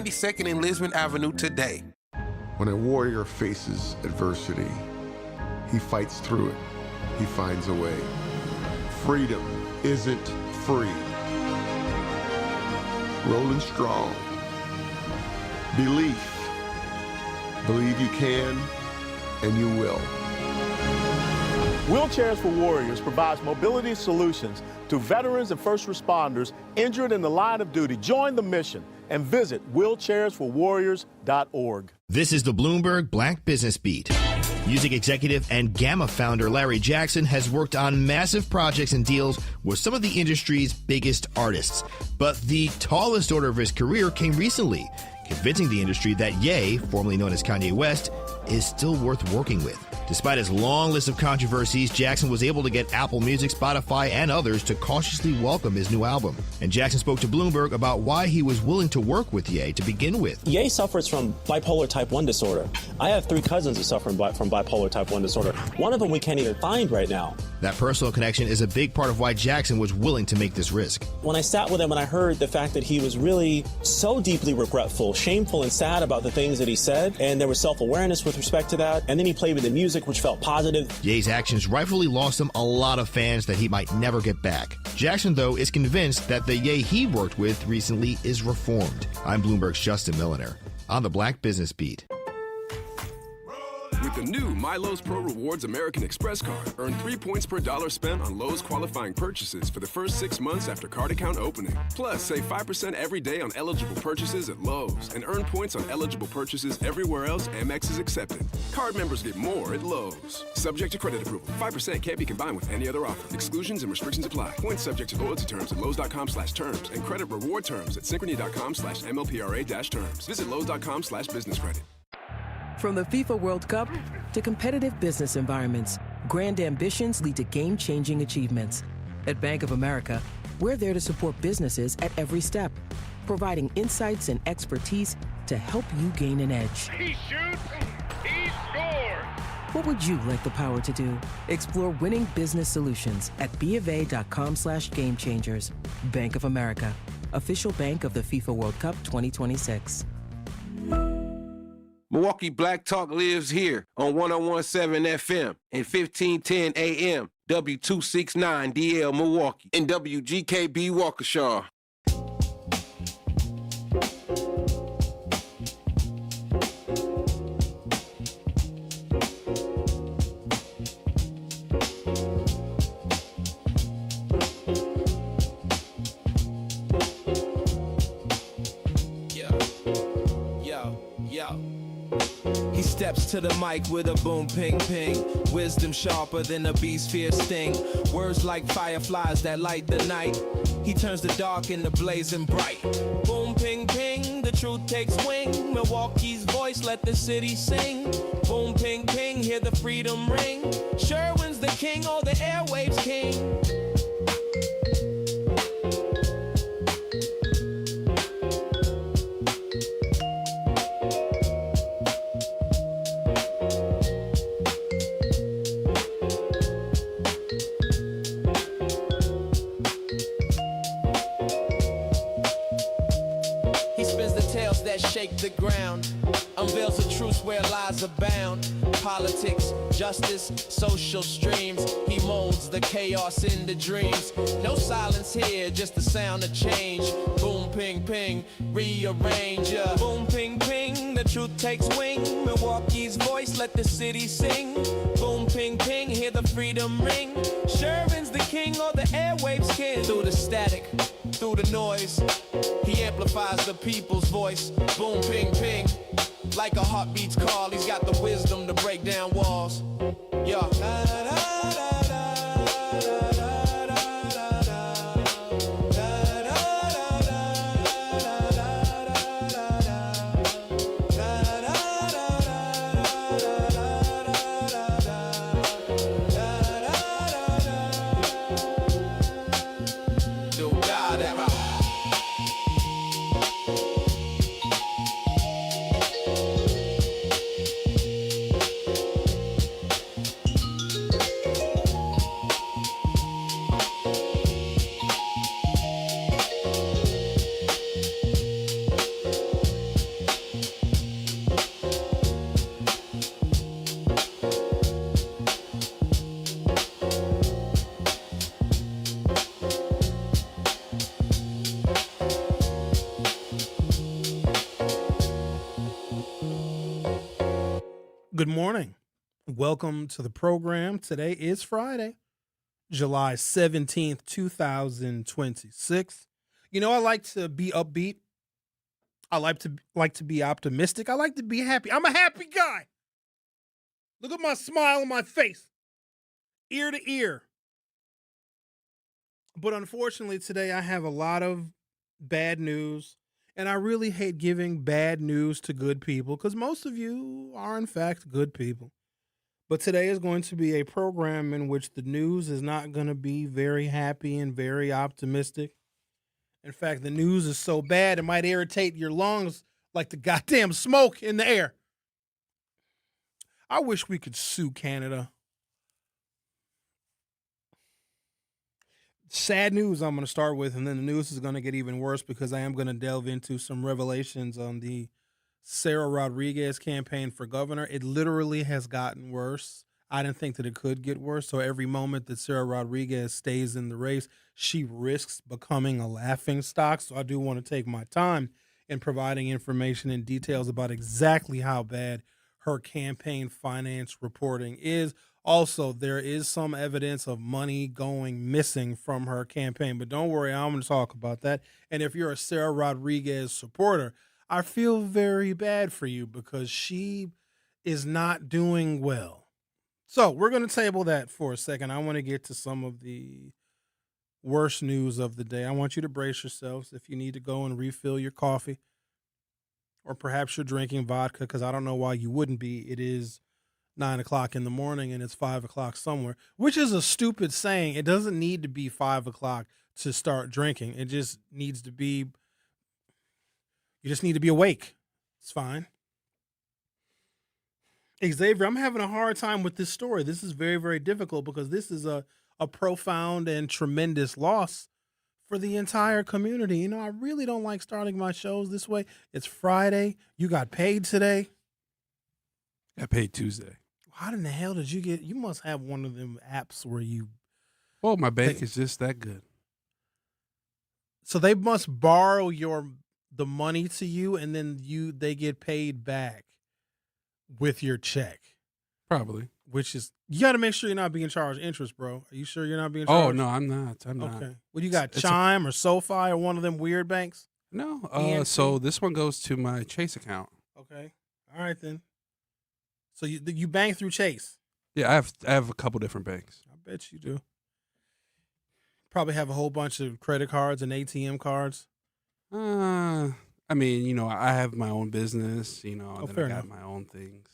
92nd and Lisbon Avenue today. When a warrior faces adversity, he fights through it. He finds a way. Freedom isn't free. Rolling strong. Belief. Believe you can, and you will. Wheelchairs for Warriors provides mobility solutions to veterans and first responders injured in the line of duty. Join the mission and visit wheelchairsforwarriors.org. This is the Bloomberg Black Business Beat. Music executive and Gamma founder Larry Jackson has worked on massive projects and deals with some of the industry's biggest artists. But the tallest order of his career came recently, convincing the industry that Ye, formerly known as Kanye West, is still worth working with. Despite his long list of controversies, Jackson was able to get Apple Music, Spotify, and others to cautiously welcome his new album. And Jackson spoke to Bloomberg about why he was willing to work with Ye to begin with. Ye suffers from bipolar type 1 disorder. I have 3 cousins who suffer from bipolar type 1 disorder. One of them we can't even find right now. That personal connection is a big part of why Jackson was willing to make this risk. When I sat with him and I heard the fact that he was really so deeply regretful, shameful, and sad about the things that he said, and there was self-awareness with respect to that, and then he played with the music, which felt positive. Ye's actions rightfully lost him a lot of fans that he might never get back. Jackson, though, is convinced that the Ye he worked with recently is reformed. I'm Bloomberg's Justin Milliner on the Black Business Beat. With the new My Lowe's Pro Rewards American Express card, earn 3 points per dollar spent on Lowe's qualifying purchases for the first 6 months after card account opening. Plus, save 5% every day on eligible purchases at Lowe's and earn points on eligible purchases everywhere else Amex is accepted. Card members get more at Lowe's. Subject to credit approval. 5% can't be combined with any other offer. Exclusions and restrictions apply. Points subject to loyalty terms at Lowe's.com/terms and credit reward terms at Synchrony.com/MLPRA-terms. Visit Lowe's.com/business credit. From the FIFA World Cup to competitive business environments, grand ambitions lead to game-changing achievements. At Bank of America, we're there to support businesses at every step, providing insights and expertise to help you gain an edge. He shoots, he scores! What would you like the power to do? Explore winning business solutions at BofA.com/gamechangers. Bank of America, official bank of the FIFA World Cup 2026. Milwaukee Black Talk lives here on 101.7 FM and 1510 AM, W269 DL Milwaukee, and WGKB Waukesha. He steps to the mic with a boom ping ping. Wisdom sharper than a beast's fierce sting. Words like fireflies that light the night. He turns the dark into blazing bright. Boom ping ping, the truth takes wing. Milwaukee's voice, let the city sing. Boom ping ping, hear the freedom ring. Sherwin's the king, all the airwaves king. Shake the ground, unveils the truth where lies abound. Politics, justice, social streams. He molds the chaos into dreams. No silence here, just the sound of change. Boom, ping, ping, rearrange. Boom, ping, ping, the truth takes wing. Milwaukee's voice, let the city sing. Boom, ping, ping, hear the freedom ring. Sherwin's the king, or the airwaves king. Through the static, through the noise, he amplifies the people's voice. Boom, ping, ping, like a heartbeat's call. He's got the wisdom to break down walls. Yeah. Good morning. Welcome to the program. Today is Friday, July 17th, 2026. You know, I like to be upbeat. I like to be optimistic. I like to be happy. I'm a happy guy. Look at my smile on my face, ear to ear. But unfortunately, today I have a lot of bad news, and I really hate giving bad news to good people because most of you are, in fact, good people. But today is going to be a program in which the news is not going to be very happy and very optimistic. In fact, the news is so bad it might irritate your lungs like the goddamn smoke in the air. I wish we could sue Canada. Sad news I'm going to start with, and then the news is going to get even worse because I am going to delve into some revelations on the Sarah Rodriguez campaign for governor. It literally has gotten worse. I didn't think that it could get worse. So every moment that Sarah Rodriguez stays in the race, she risks becoming a laughingstock. So I do want to take my time in providing information and details about exactly how bad her campaign finance reporting is. Also, there is some evidence of money going missing from her campaign, but don't worry, I'm going to talk about that. And if you're a Sarah Rodriguez supporter, I feel very bad for you because she is not doing well. So we're going to table that for a second. I want to get to some of the worst news of the day. I want you to brace yourselves if you need to go and refill your coffee, or perhaps you're drinking vodka, because I don't know why you wouldn't be. It is 9 o'clock in the morning and it's 5 o'clock somewhere, which is a stupid saying. It doesn't need to be 5 o'clock to start drinking. It just needs to be, you just need to be awake. It's fine. Xavier, I'm having a hard time with this story. This is very, very difficult because this is a profound and tremendous loss for the entire community. You know, I really don't like starting my shows this way. It's Friday. You got paid today. I paid Tuesday. How in the hell did you get? You must have one of them apps where you. Well, my bank is just that good. So they must borrow the money to you, and then they get paid back with your check. Probably. Which is, you got to make sure you're not being charged interest, bro. Are you sure you're not being charged? Oh no, I'm not. I'm not. Okay. Well, you got Chime or SoFi or one of them weird banks? No. So this one goes to my Chase account. Okay. All right then. So you bank through Chase? Yeah, I have a couple different banks. I bet you do. Probably have a whole bunch of credit cards and ATM cards. I mean, you know, I have my own business, you know, and then I got my own things.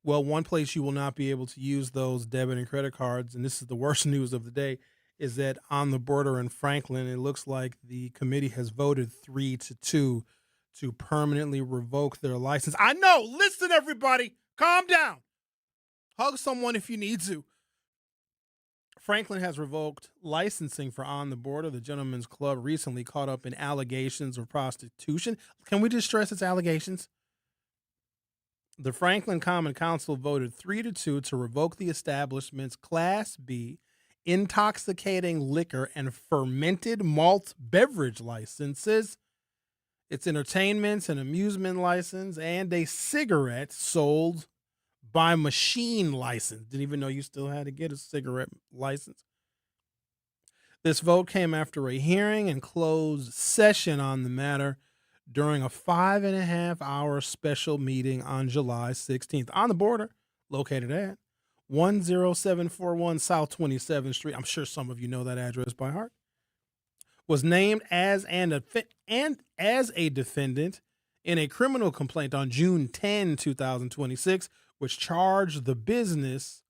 Well, one place you will not be able to use those debit and credit cards, and this is the worst news of the day, is that on the border in Franklin, it looks like the committee has voted 3-2 to permanently revoke their license. I know. Listen, everybody. Calm down. Hug someone if you need to. Franklin has revoked licensing for On the Border. The Gentlemen's Club recently caught up in allegations of prostitution. Can we just stress it's allegations? The Franklin Common Council voted 3-2 to revoke the establishment's Class B intoxicating liquor and fermented malt beverage licenses, its entertainment and amusement license, and a cigarette sold by machine license. Didn't even know you still had to get a cigarette license. This vote came after a hearing and closed session on the matter during a 5.5-hour special meeting on July 16th. On the Border, located at 10741 South 27th Street. I'm sure some of you know that address by heart. Was named as a defendant in a criminal complaint on June 10, 2026, which charged the business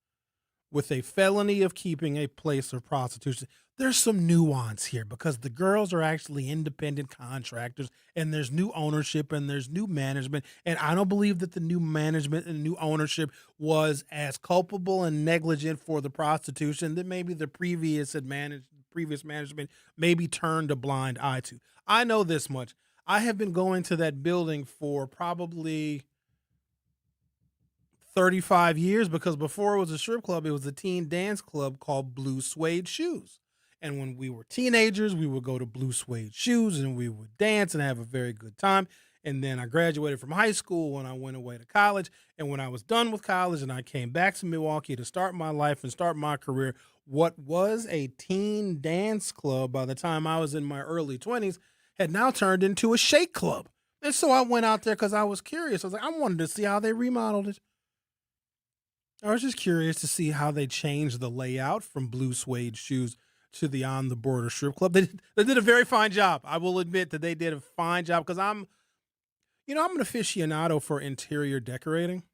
with a felony of keeping a place of prostitution. There's some nuance here because the girls are actually independent contractors, and there's new ownership and there's new management. And I don't believe that the new management and new ownership was as culpable and negligent for the prostitution that maybe the previous management maybe turned a blind eye to. I know this much. I have been going to that building for probably 35 years because before it was a strip club, it was a teen dance club called Blue Suede Shoes. And when we were teenagers, we would go to Blue Suede Shoes and we would dance and have a very good time. And then I graduated from high school and I went away to college. And when I was done with college and I came back to Milwaukee to start my life and start my career, what was a teen dance club by the time I was in my early 20s had now turned into a shake club. And so I went out there because I was curious. I was like, I wanted to see how they remodeled it. I was just curious to see how they changed the layout from blue suede shoes to the On the Border strip club. They did a very fine job. I will admit that they did a fine job because I'm an aficionado for interior decorating.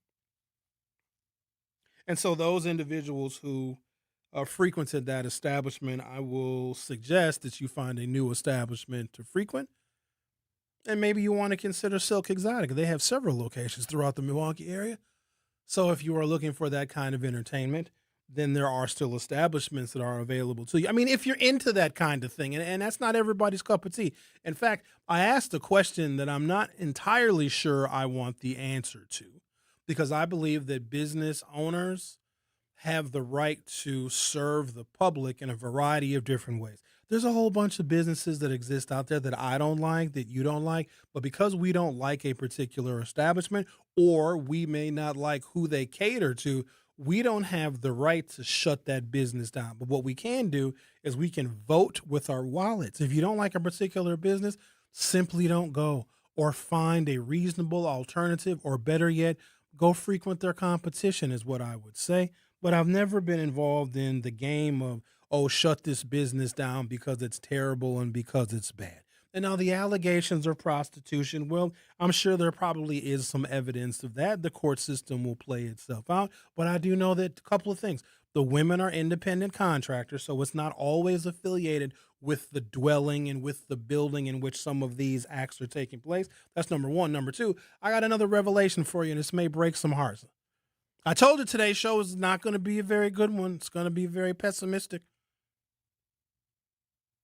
And so those individuals who frequented that establishment, I will suggest that you find a new establishment to frequent. And maybe you want to consider Silk Exotic. They have several locations throughout the Milwaukee area. So if you are looking for that kind of entertainment, then there are still establishments that are available to you. I mean, if you're into that kind of thing, and that's not everybody's cup of tea. In fact, I asked a question that I'm not entirely sure I want the answer to, because I believe that business owners have the right to serve the public in a variety of different ways. There's a whole bunch of businesses that exist out there that I don't like, that you don't like, but because we don't like a particular establishment, or we may not like who they cater to, we don't have the right to shut that business down. But what we can do is we can vote with our wallets. If you don't like a particular business, simply don't go, or find a reasonable alternative, or better yet, go frequent their competition is what I would say. But I've never been involved in the game of, shut this business down because it's terrible and because it's bad. And now the allegations of prostitution, well, I'm sure there probably is some evidence of that. The court system will play itself out. But I do know that a couple of things. The women are independent contractors, so it's not always affiliated with the dwelling and with the building in which some of these acts are taking place. That's number one. Number two, I got another revelation for you, and this may break some hearts. I told you today's show is not going to be a very good one. It's going to be very pessimistic.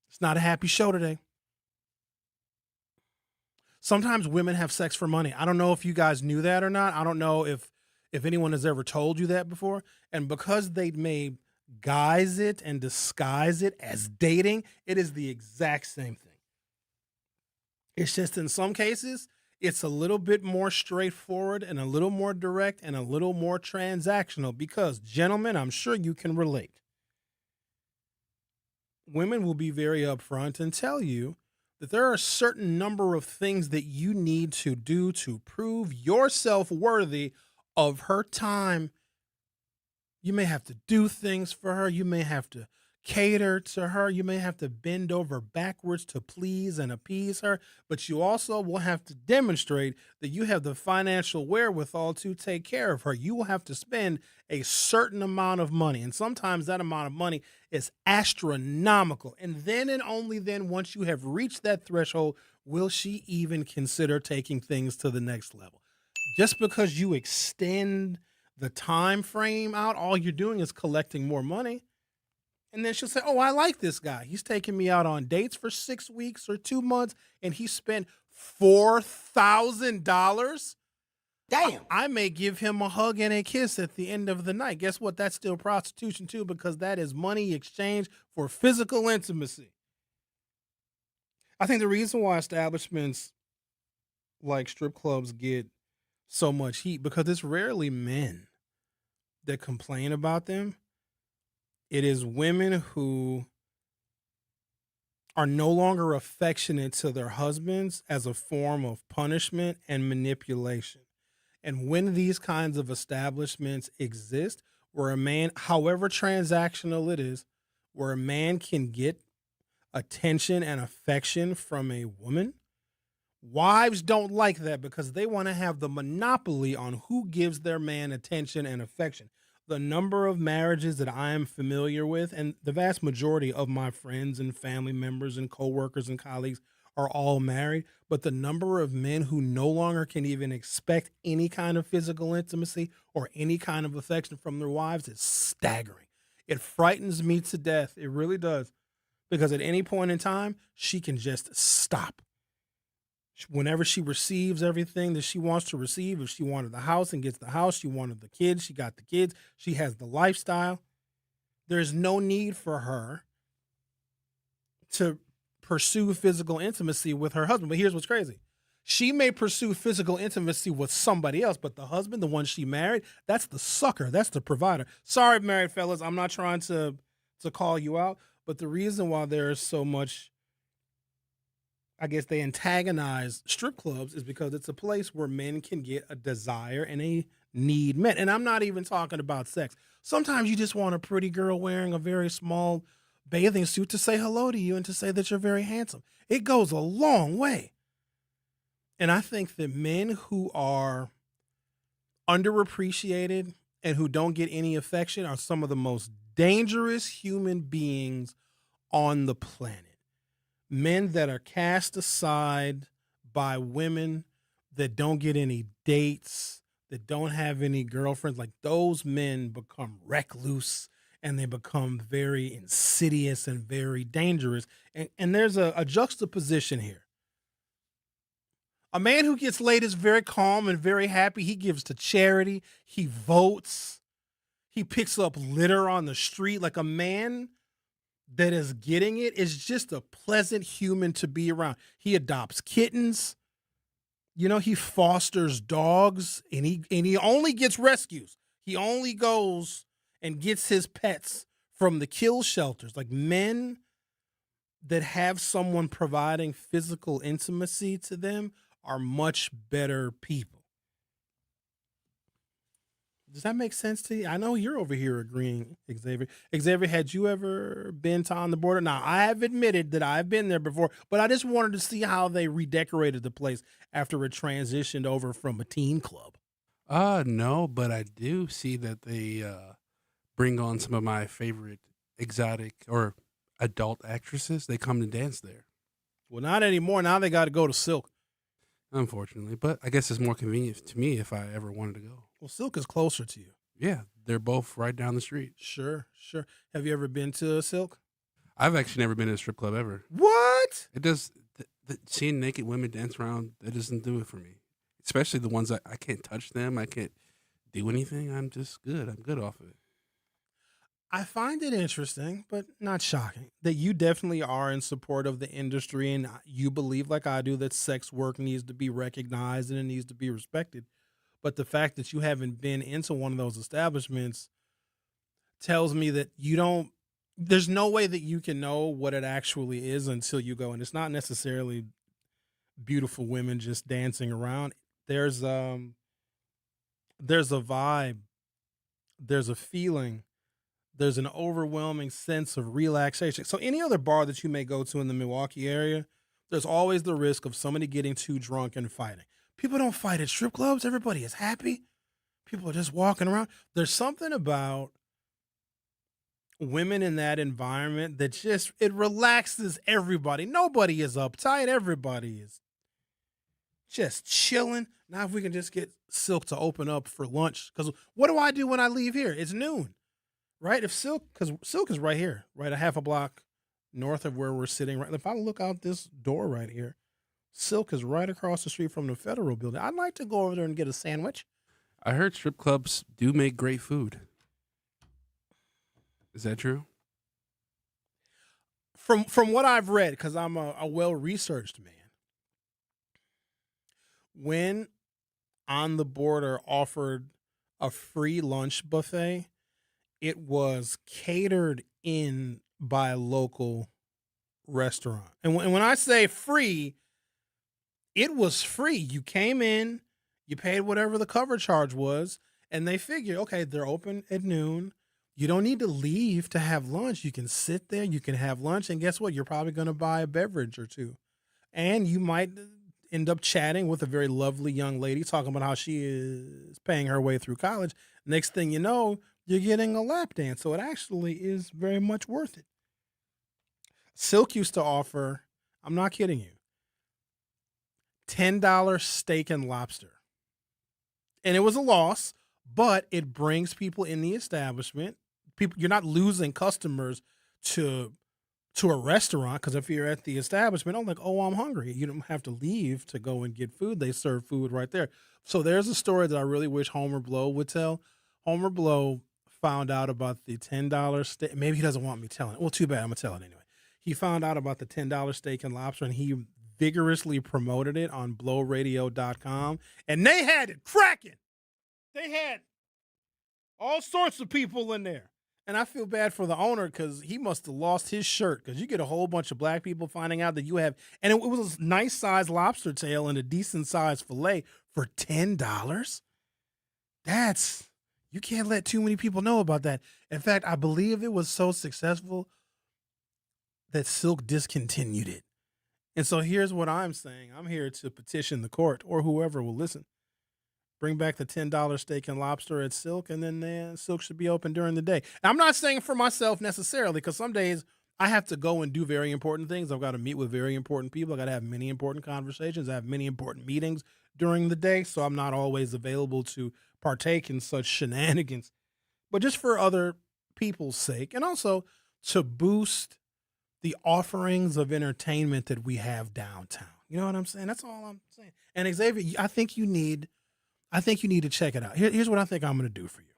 It's not a happy show today. Sometimes women have sex for money. I don't know if you guys knew that or not. I don't know if anyone has ever told you that before. And because they may guise it and disguise it as dating, it is the exact same thing. It's just in some cases, it's a little bit more straightforward and a little more direct and a little more transactional because, gentlemen, I'm sure you can relate. Women will be very upfront and tell you that there are a certain number of things that you need to do to prove yourself worthy of her time. You may have to do things for her. You may have to cater to her. You may have to bend over backwards to please and appease her, but you also will have to demonstrate that you have the financial wherewithal to take care of her. You will have to spend a certain amount of money, and sometimes that amount of money is astronomical. And then and only then, once you have reached that threshold, will she even consider taking things to the next level. Just because you extend the time frame out, all you're doing is collecting more money. And then she'll say, I like this guy. He's taking me out on dates for 6 weeks or 2 months, and he spent $4,000. Damn. I may give him a hug and a kiss at the end of the night. Guess what? That's still prostitution, too, because that is money exchanged for physical intimacy. I think the reason why establishments like strip clubs get so much heat, because it's rarely men that complain about them. It is women who are no longer affectionate to their husbands as a form of punishment and manipulation. And when these kinds of establishments exist, where a man, however transactional it is, where a man can get attention and affection from a woman, wives don't like that because they want to have the monopoly on who gives their man attention and affection. The number of marriages that I am familiar with, and the vast majority of my friends and family members and coworkers and colleagues are all married, but the number of men who no longer can even expect any kind of physical intimacy or any kind of affection from their wives is staggering. It frightens me to death. It really does. Because at any point in time, she can just stop. Whenever she receives everything that she wants to receive, if she wanted the house and gets the house, she wanted the kids, she got the kids, she has the lifestyle. There's no need for her to pursue physical intimacy with her husband. But here's what's crazy. She may pursue physical intimacy with somebody else, but the husband, the one she married, that's the sucker. That's the provider. Sorry, married fellas. I'm not trying to call you out, but the reason why there's so much, I guess they antagonize strip clubs is because it's a place where men can get a desire and a need met. And I'm not even talking about sex. Sometimes you just want a pretty girl wearing a very small bathing suit to say hello to you and to say that you're very handsome. It goes a long way. And I think that men who are underappreciated and who don't get any affection are some of the most dangerous human beings on the planet. Men that are cast aside by women, that don't get any dates, that don't have any girlfriends. Like, those men become recluse and they become very insidious and very dangerous. And there's a juxtaposition here. A man who gets laid is very calm and very happy. He gives to charity. He votes. He picks up litter on the street. Like, a man that is getting it is just a pleasant human to be around. He adopts kittens. You know, he fosters dogs, and he only gets rescues. He only goes and gets his pets from the kill shelters. Like, men that have someone providing physical intimacy to them are much better people. Does that make sense to you? I know you're over here agreeing, Xavier. Xavier, had you ever been to On the Border? Now, I have admitted that I've been there before, but I just wanted to see how they redecorated the place after it transitioned over from a teen club. No, but I do see that they bring on some of my favorite exotic or adult actresses. They come to dance there. Well, not anymore. Now they got to go to Silk. Unfortunately, but I guess it's more convenient to me if I ever wanted to go. Well, Silk is closer to you. Yeah, they're both right down the street. Sure. Have you ever been to Silk? I've actually never been to a strip club ever. What? It does. Seeing naked women dance around, that doesn't do it for me. Especially the ones I can't touch them. I can't do anything. I'm just good. I'm good off of it. I find it interesting, but not shocking, that you definitely are in support of the industry and you believe, like I do, that sex work needs to be recognized and it needs to be respected. But the fact that you haven't been into one of those establishments tells me that there's no way that you can know what it actually is until you go. And it's not necessarily beautiful women just dancing around. There's a vibe. There's a feeling. There's an overwhelming sense of relaxation. So any other bar that you may go to in the Milwaukee area, there's always the risk of somebody getting too drunk and fighting. People don't fight at strip clubs. Everybody is happy. People are just walking around. There's something about women in that environment that it relaxes everybody. Nobody is uptight. Everybody is just chilling. Now, if we can just get Silk to open up for lunch, because what do I do when I leave here? It's noon. Right? Because Silk is right here, right a half a block north of where we're sitting. Right. If I look out this door right here, Silk is right across the street from the Federal Building. I'd like to go over there and get a sandwich. I heard strip clubs do make great food. Is that true? From what I've read, because I'm a well-researched man, when On the Border offered a free lunch buffet, it was catered in by a local restaurant. And when I say free, it was free. You came in, you paid whatever the cover charge was, and they figured, okay, they're open at noon. You don't need to leave to have lunch. You can sit there, you can have lunch, and guess what? You're probably going to buy a beverage or two. And you might end up chatting with a very lovely young lady, talking about how she is paying her way through college. Next thing you know, you're getting a lap dance. So it actually is very much worth it. Silk used to offer, I'm not kidding you, $10 steak and lobster. And it was a loss, but it brings people in the establishment. You're not losing customers to a restaurant, because if you're at the establishment, I'm like, oh, I'm hungry. You don't have to leave to go and get food. They serve food right there. So there's a story that I really wish Homer Blow would tell. Homer Blow found out about the $10 steak. Maybe he doesn't want me telling it. Well, too bad. I'm going to tell it anyway. He found out about the $10 steak and lobster, and he vigorously promoted it on blowradio.com, and they had it cracking. They had all sorts of people in there. And I feel bad for the owner because he must have lost his shirt, because you get a whole bunch of black people finding out that you have, and it was a nice-sized lobster tail and a decent-sized filet for $10. You can't let too many people know about that. In fact, I believe it was so successful that Silk discontinued it. And so here's what I'm saying. I'm here to petition the court, or whoever will listen. Bring back the $10 steak and lobster at Silk, and then Silk should be open during the day. And I'm not saying for myself necessarily, because some days I have to go and do very important things. I've got to meet with very important people. I've got to have many important conversations. I have many important meetings during the day, so I'm not always available to partake in such shenanigans. But just for other people's sake, and also to boost the offerings of entertainment that we have downtown. You know what I'm saying? That's all I'm saying. And Xavier, I think you need to check it out. Here's what I think I'm going to do for you.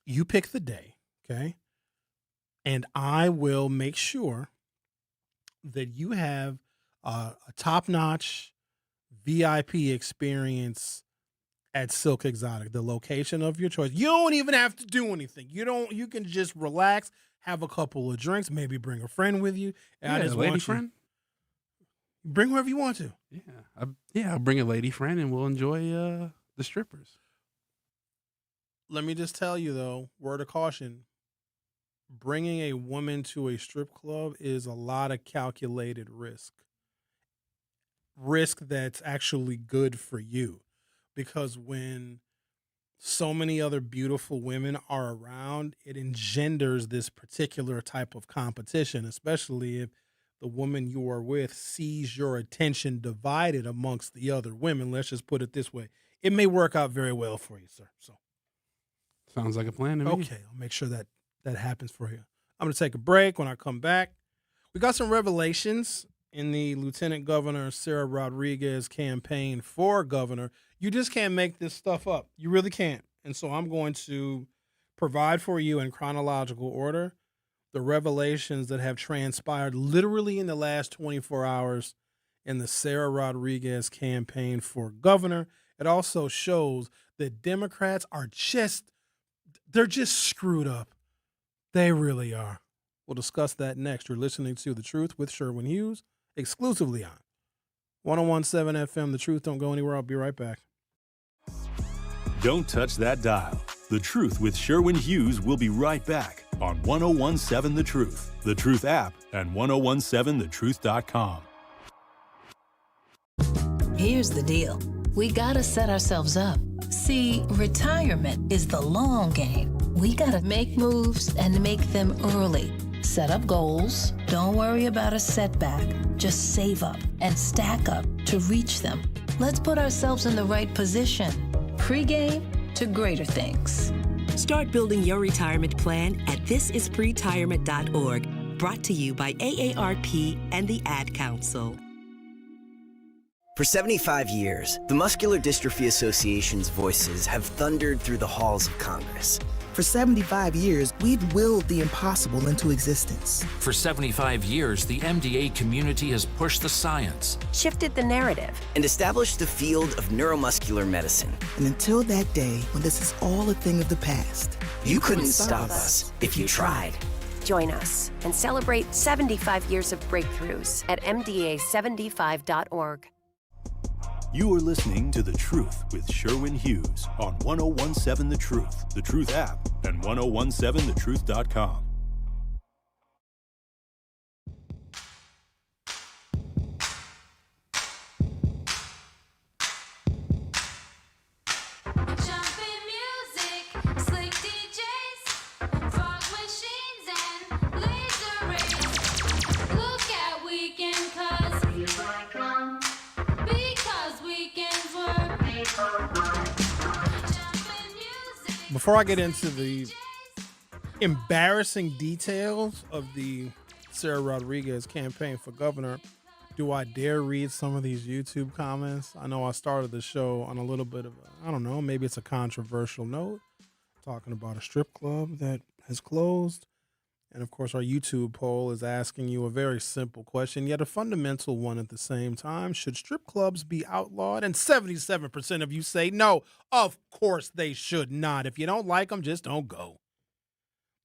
You pick the day, okay? And I will make sure that you have a top-notch VIP experience at Silk Exotic, the location of your choice. You don't even have to do anything. You can just relax, have a couple of drinks, maybe bring a friend with you. And Yeah, I just a lady want friend. Bring whoever you want to. Yeah, I'll bring a lady friend and we'll enjoy the strippers. Let me just tell you, though, word of caution, bringing a woman to a strip club is a lot of calculated risk. Risk that's actually good for you. Because when so many other beautiful women are around, it engenders this particular type of competition, especially if the woman you are with sees your attention divided amongst the other women. Let's just put it this way. It may work out very well for you, sir. So, sounds like a plan to me. Okay, I'll make sure that happens for you. I'm going to take a break. When I come back, we got some revelations in the Lieutenant Governor Sarah Rodriguez campaign for governor. You just can't make this stuff up. You really can't. And so I'm going to provide for you in chronological order the revelations that have transpired literally in the last 24 hours in the Sarah Rodriguez campaign for governor. It also shows that Democrats are they're just screwed up. They really are. We'll discuss that next. You're listening to The Truth with Sherwin Hughes, exclusively on 101.7 FM. The Truth. Don't go anywhere. I'll be right back. Don't touch that dial. The Truth with Sherwin Hughes will be right back on 101.7 The Truth, The Truth app, and 101.7thetruth.com. Here's the deal. We gotta set ourselves up. See, retirement is the long game. We gotta make moves and make them early. Set up goals. Don't worry about a setback. Just save up and stack up to reach them. Let's put ourselves in the right position. Pre-game to greater things. Start building your retirement plan at thisispretirement.org. Brought to you by AARP and the Ad Council. For 75 years, the Muscular Dystrophy Association's voices have thundered through the halls of Congress. For 75 years, we've willed the impossible into existence. For 75 years, the MDA community has pushed the science, shifted the narrative, and established the field of neuromuscular medicine. And until that day, when this is all a thing of the past, you couldn't stop us if you tried. Join us and celebrate 75 years of breakthroughs at MDA75.org. You are listening to The Truth with Sherwin Hughes on 101.7 The Truth app, and 101.7thetruth.com. Before I get into the embarrassing details of the Sarah Rodriguez campaign for governor, do I dare read some of these YouTube comments? I know I started the show on a little bit of, maybe it's a controversial note, talking about a strip club that has closed. And of course, our YouTube poll is asking you a very simple question, yet a fundamental one at the same time. Should strip clubs be outlawed? And 77% of you say no. Of course they should not. If you don't like them, just don't go.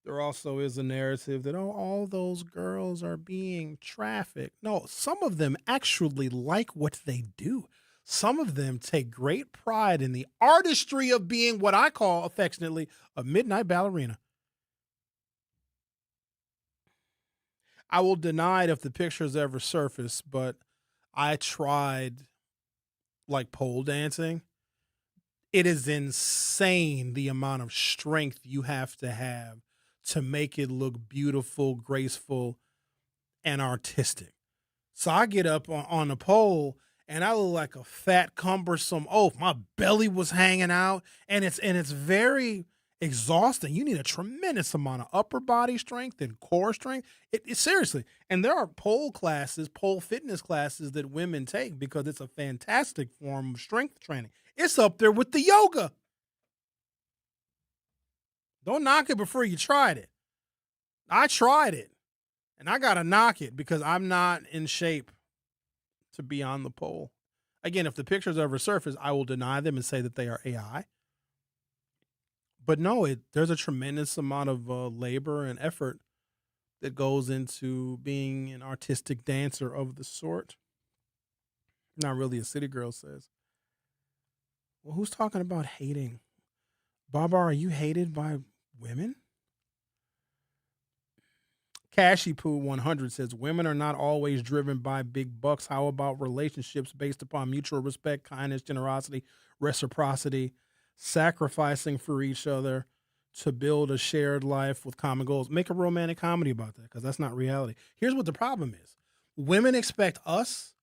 There also is a narrative that, oh, all those girls are being trafficked. No, some of them actually like what they do. Some of them take great pride in the artistry of being what I call affectionately a midnight ballerina. I will deny it if the pictures ever surface, but I tried like pole dancing. It is insane the amount of strength you have to make it look beautiful, graceful, and artistic. So I get up on the pole and I look like a fat, cumbersome oaf. My belly was hanging out, and it's very exhausting. You need a tremendous amount of upper body strength and core strength. It seriously. And there are pole fitness classes that women take because it's a fantastic form of strength training. It's up there with the yoga. Don't knock it before you tried it. I tried it, and I got to knock it because I'm not in shape to be on the pole. Again, if the pictures ever surface, I will deny them and say that they are AI. But no, there's a tremendous amount of labor and effort that goes into being an artistic dancer of the sort. Not really, a city girl says. Well, who's talking about hating? Baba, are you hated by women? Cashy Poo 100 says, women are not always driven by big bucks. How about relationships based upon mutual respect, kindness, generosity, reciprocity, sacrificing for each other to build a shared life with common goals? Make a romantic comedy about that, because that's not reality. Here's what the problem is. Women expect us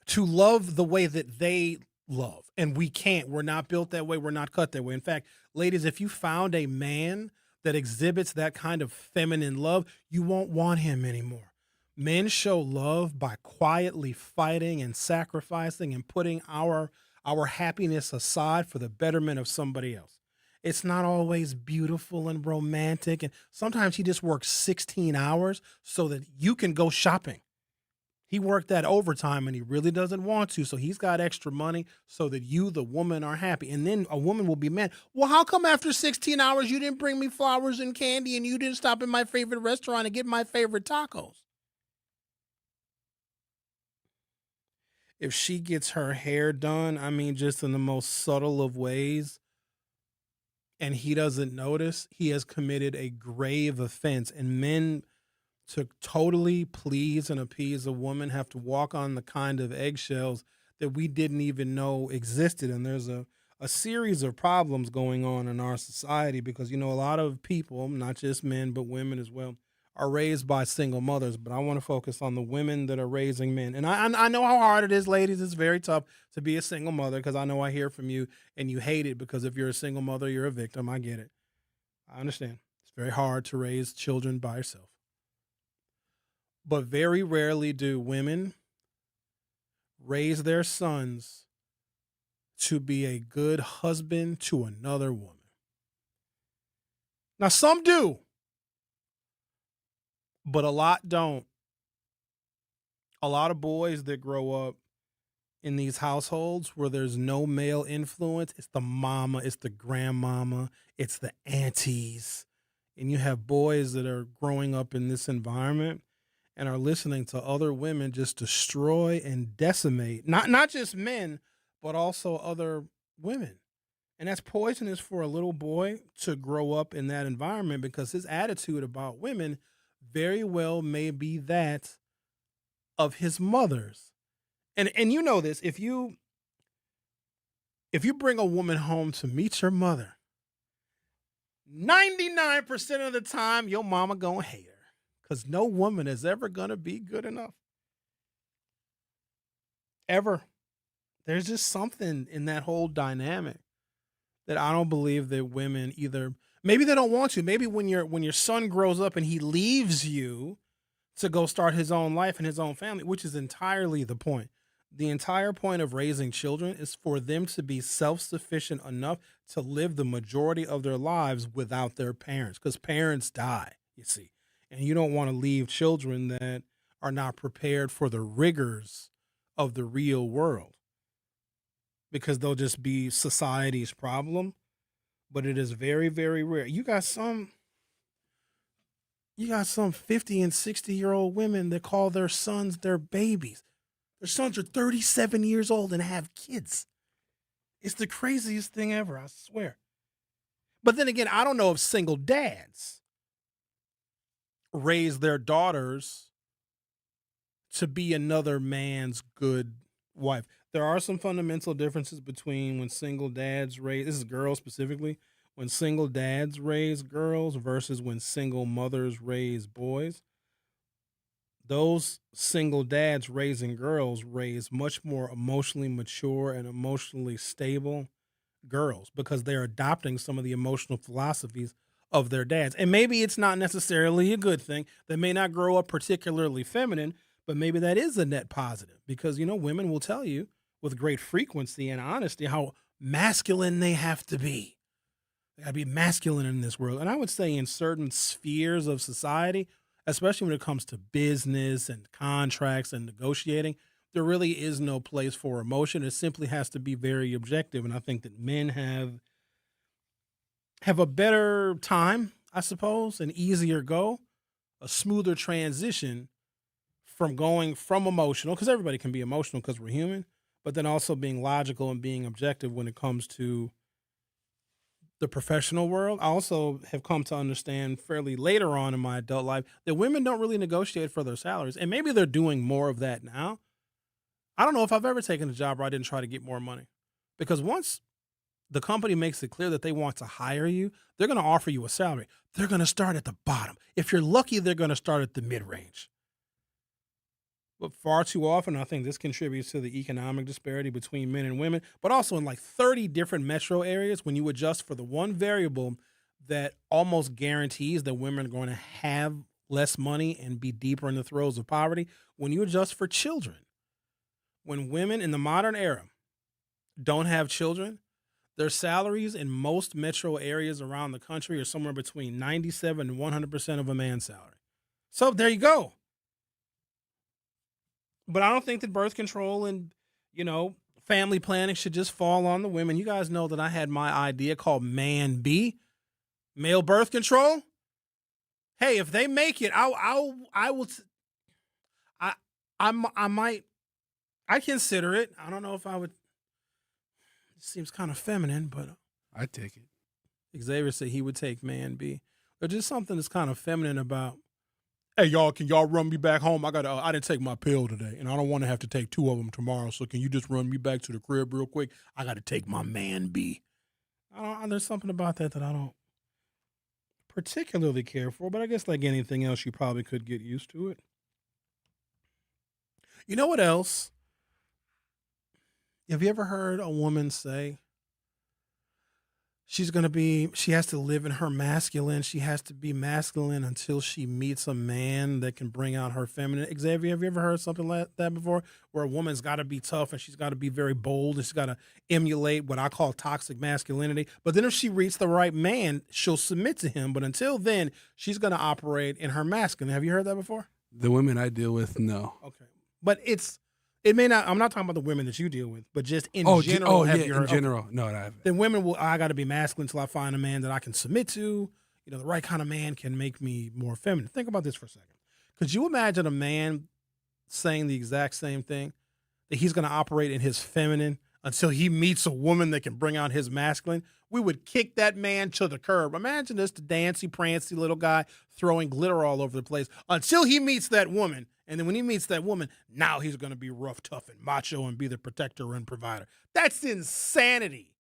to love the way that they love, and we can't. We're not built that way. We're not cut that way. In fact, ladies, if you found a man that exhibits that kind of feminine love, you won't want him anymore. Men show love by quietly fighting and sacrificing and putting our happiness aside for the betterment of somebody else. It's not always beautiful and romantic, and sometimes he just works 16 hours so that you can go shopping. He worked that overtime and he really doesn't want to, so he's got extra money so that you, the woman, are happy. And then a woman will be mad. Well, how come after 16 hours you didn't bring me flowers and candy and you didn't stop in my favorite restaurant and get my favorite tacos? If she gets her hair done, I mean, just in the most subtle of ways, and he doesn't notice, he has committed a grave offense. And men, to totally please and appease a woman, have to walk on the kind of eggshells that we didn't even know existed. And there's a series of problems going on in our society because, a lot of people, not just men, but women as well, are raised by single mothers. But I want to focus on the women that are raising men. And I know how hard it is, ladies. It's very tough to be a single mother because I know I hear from you and you hate it because if you're a single mother, you're a victim. I get it. I understand. It's very hard to raise children by yourself. But very rarely do women raise their sons to be a good husband to another woman. Now, some do, but a lot don't. A lot of boys that grow up in these households where there's no male influence, it's the mama, it's the grandmama, it's the aunties. And you have boys that are growing up in this environment and are listening to other women just destroy and decimate, not just men, but also other women. And that's poisonous for a little boy to grow up in that environment because his attitude about women very well may be that of his mother's. And you know this, if you bring a woman home to meet your mother, 99% of the time your mama gonna hate her. Because no woman is ever going to be good enough. Ever. There's just something in that whole dynamic that I don't believe that women either, maybe they don't want to. Maybe when your son grows up and he leaves you to go start his own life and his own family, which is entirely the point. The entire point of raising children is for them to be self-sufficient enough to live the majority of their lives without their parents, because parents die. you see. And you don't want to leave children that are not prepared for the rigors of the real world because they'll just be society's problem. But it is very, very rare. You got some 50 and 60-year-old women that call their sons their babies. Their sons are 37 years old and have kids. It's the craziest thing ever, I swear. But then again, I don't know if single dads raise their daughters to be another man's good wife. There are some fundamental differences between when single dads raise, this is girls specifically, when single dads raise girls versus when single mothers raise boys. Those single dads raising girls raise much more emotionally mature and emotionally stable girls because they're adopting some of the emotional philosophies of their dads. And maybe it's not necessarily a good thing. They may not grow up particularly feminine, but maybe that is a net positive because, women will tell you with great frequency and honesty how masculine they have to be. They got to be masculine in this world. And I would say in certain spheres of society, especially when it comes to business and contracts and negotiating, there really is no place for emotion. It simply has to be very objective. And I think that men have a better time, I suppose, an easier go, a smoother transition from going from emotional, because everybody can be emotional because we're human, but then also being logical and being objective when it comes to the professional world. I also have come to understand fairly later on in my adult life that women don't really negotiate for their salaries. And maybe they're doing more of that now. I don't know if I've ever taken a job where I didn't try to get more money. Because once the company makes it clear that they want to hire you, they're going to offer you a salary. They're going to start at the bottom. If you're lucky, they're going to start at the mid-range. But far too often, I think this contributes to the economic disparity between men and women, but also in like 30 different metro areas, when you adjust for the one variable that almost guarantees that women are going to have less money and be deeper in the throes of poverty, when you adjust for children, when women in the modern era don't have children, their salaries in most metro areas around the country are somewhere between 97 and 100% of a man's salary. So there you go. But I don't think that birth control and, family planning should just fall on the women. You guys know that I had my idea called Man B, male birth control. Hey, if they make it, I consider it. I don't know if I would. It seems kind of feminine, but I'd take it. Xavier said he would take Man B. There's just something that's kind of feminine about, hey, y'all, can y'all run me back home? I didn't take my pill today, and I don't want to have to take 2 of them tomorrow, so can you just run me back to the crib real quick? I got to take my Man B. There's something about that I don't particularly care for, but I guess like anything else, you probably could get used to it. You know what else? Have you ever heard a woman say she has to live in her masculine. She has to be masculine until she meets a man that can bring out her feminine. Xavier, have you ever heard something like that before? Where a woman's got to be tough and she's got to be very bold and she's got to emulate what I call toxic masculinity. But then if she meets the right man, she'll submit to him. But until then, she's going to operate in her masculine. Have you heard that before? The women I deal with, no. Okay. But it may not, I'm not talking about the women that you deal with, but just in general. In general. No, I haven't. Then women I got to be masculine until I find a man that I can submit to. The right kind of man can make me more feminine. Think about this for a second. Could you imagine a man saying the exact same thing, that he's going to operate in his feminine until he meets a woman that can bring out his masculine? We would kick that man to the curb. Imagine this, the dancy, prancy little guy throwing glitter all over the place until he meets that woman. And then when he meets that woman, now he's going to be rough, tough, and macho and be the protector and provider. That's insanity.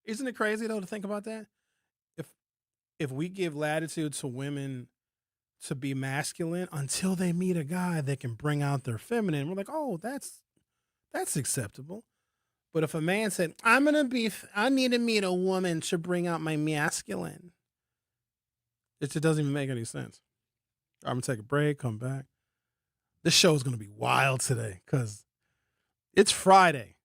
Isn't it crazy, though, to think about that? If we give latitude to women to be masculine until they meet a guy that can bring out their feminine, we're like, oh, that's acceptable. But if a man said, I need to meet a woman to bring out my masculine, it just doesn't even make any sense. I'm going to take a break, come back. This show is going to be wild today because it's Friday,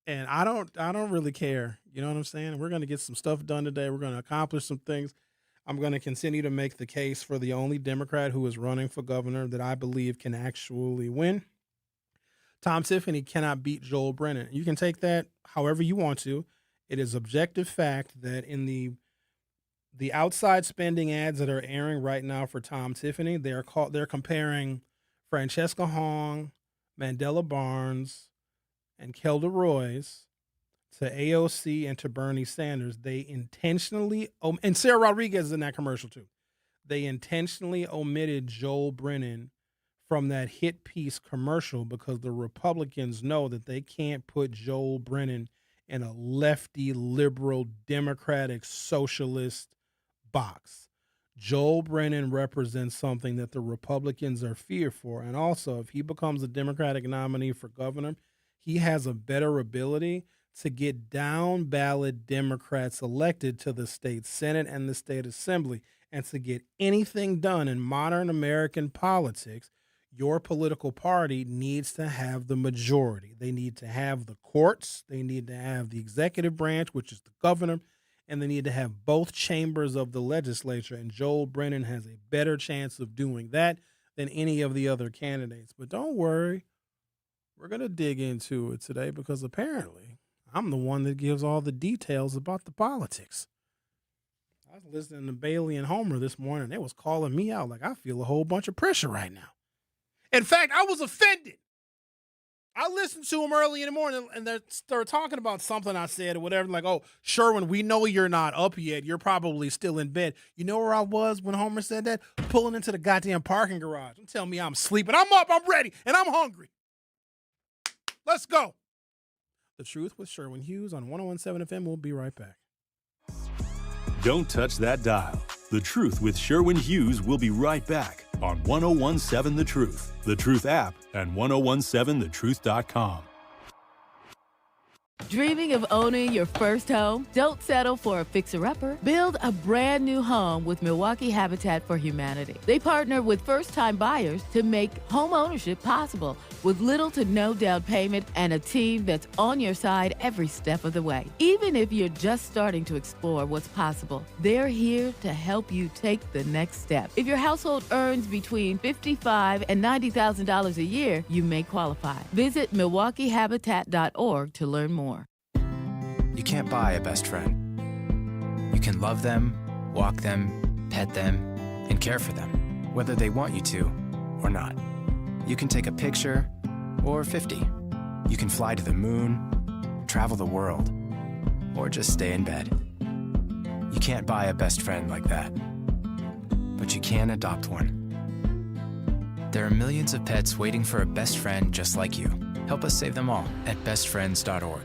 and I don't really care. You know what I'm saying? We're going to get some stuff done today. We're going to accomplish some things. I'm going to continue to make the case for the only Democrat who is running for governor that I believe can actually win. Tom Tiffany cannot beat Joel Brennan. You can take that however you want to. It is objective fact that in the outside spending ads that are airing right now for Tom Tiffany, they're comparing Francesca Hong, Mandela Barnes, and Kelda Royce to AOC and to Bernie Sanders. They intentionally, and Sarah Rodriguez is in that commercial too. They intentionally omitted Joel Brennan from that hit piece commercial because the Republicans know that they can't put Joel Brennan in a lefty, liberal, democratic, socialist box. Joel Brennan represents something that the Republicans are feared for. And also, if he becomes a Democratic nominee for governor, he has a better ability to get down ballot Democrats elected to the state Senate and the state Assembly. And to get anything done in modern American politics, your political party needs to have the majority. They need to have the courts. They need to have the executive branch, which is the governor. And they need to have both chambers of the legislature. And Joel Brennan has a better chance of doing that than any of the other candidates. But don't worry. We're going to dig into it today because apparently I'm the one that gives all the details about the politics. I was listening to Bailey and Homer this morning. They was calling me out like I feel a whole bunch of pressure right now. In fact, I was offended. I listened to them early in the morning, and they're talking about something I said or whatever, like, oh, Sherwin, we know you're not up yet. You're probably still in bed. You know where I was when Homer said that? Pulling into the goddamn parking garage. Don't tell me I'm sleeping. I'm up, I'm ready, and I'm hungry. Let's go. The Truth with Sherwin Hughes on 101.7 FM. We'll be right back. Don't touch that dial. The Truth with Sherwin Hughes will be right back on 101.7 The Truth app, and 1017thetruth.com. Dreaming of owning your first home? Don't settle for a fixer-upper. Build a brand new home with Milwaukee Habitat for Humanity. They partner with first-time buyers to make home ownership possible with little to no down payment and a team that's on your side every step of the way. Even if you're just starting to explore what's possible, they're here to help you take the next step. If your household earns between $55,000 and $90,000 a year, you may qualify. Visit MilwaukeeHabitat.org to learn more. You can't buy a best friend. You can love them, walk them, pet them, and care for them, whether they want you to or not. You can take a picture or 50. You can fly to the moon, travel the world, or just stay in bed. You can't buy a best friend like that, but you can adopt one. There are millions of pets waiting for a best friend just like you. Help us save them all at bestfriends.org.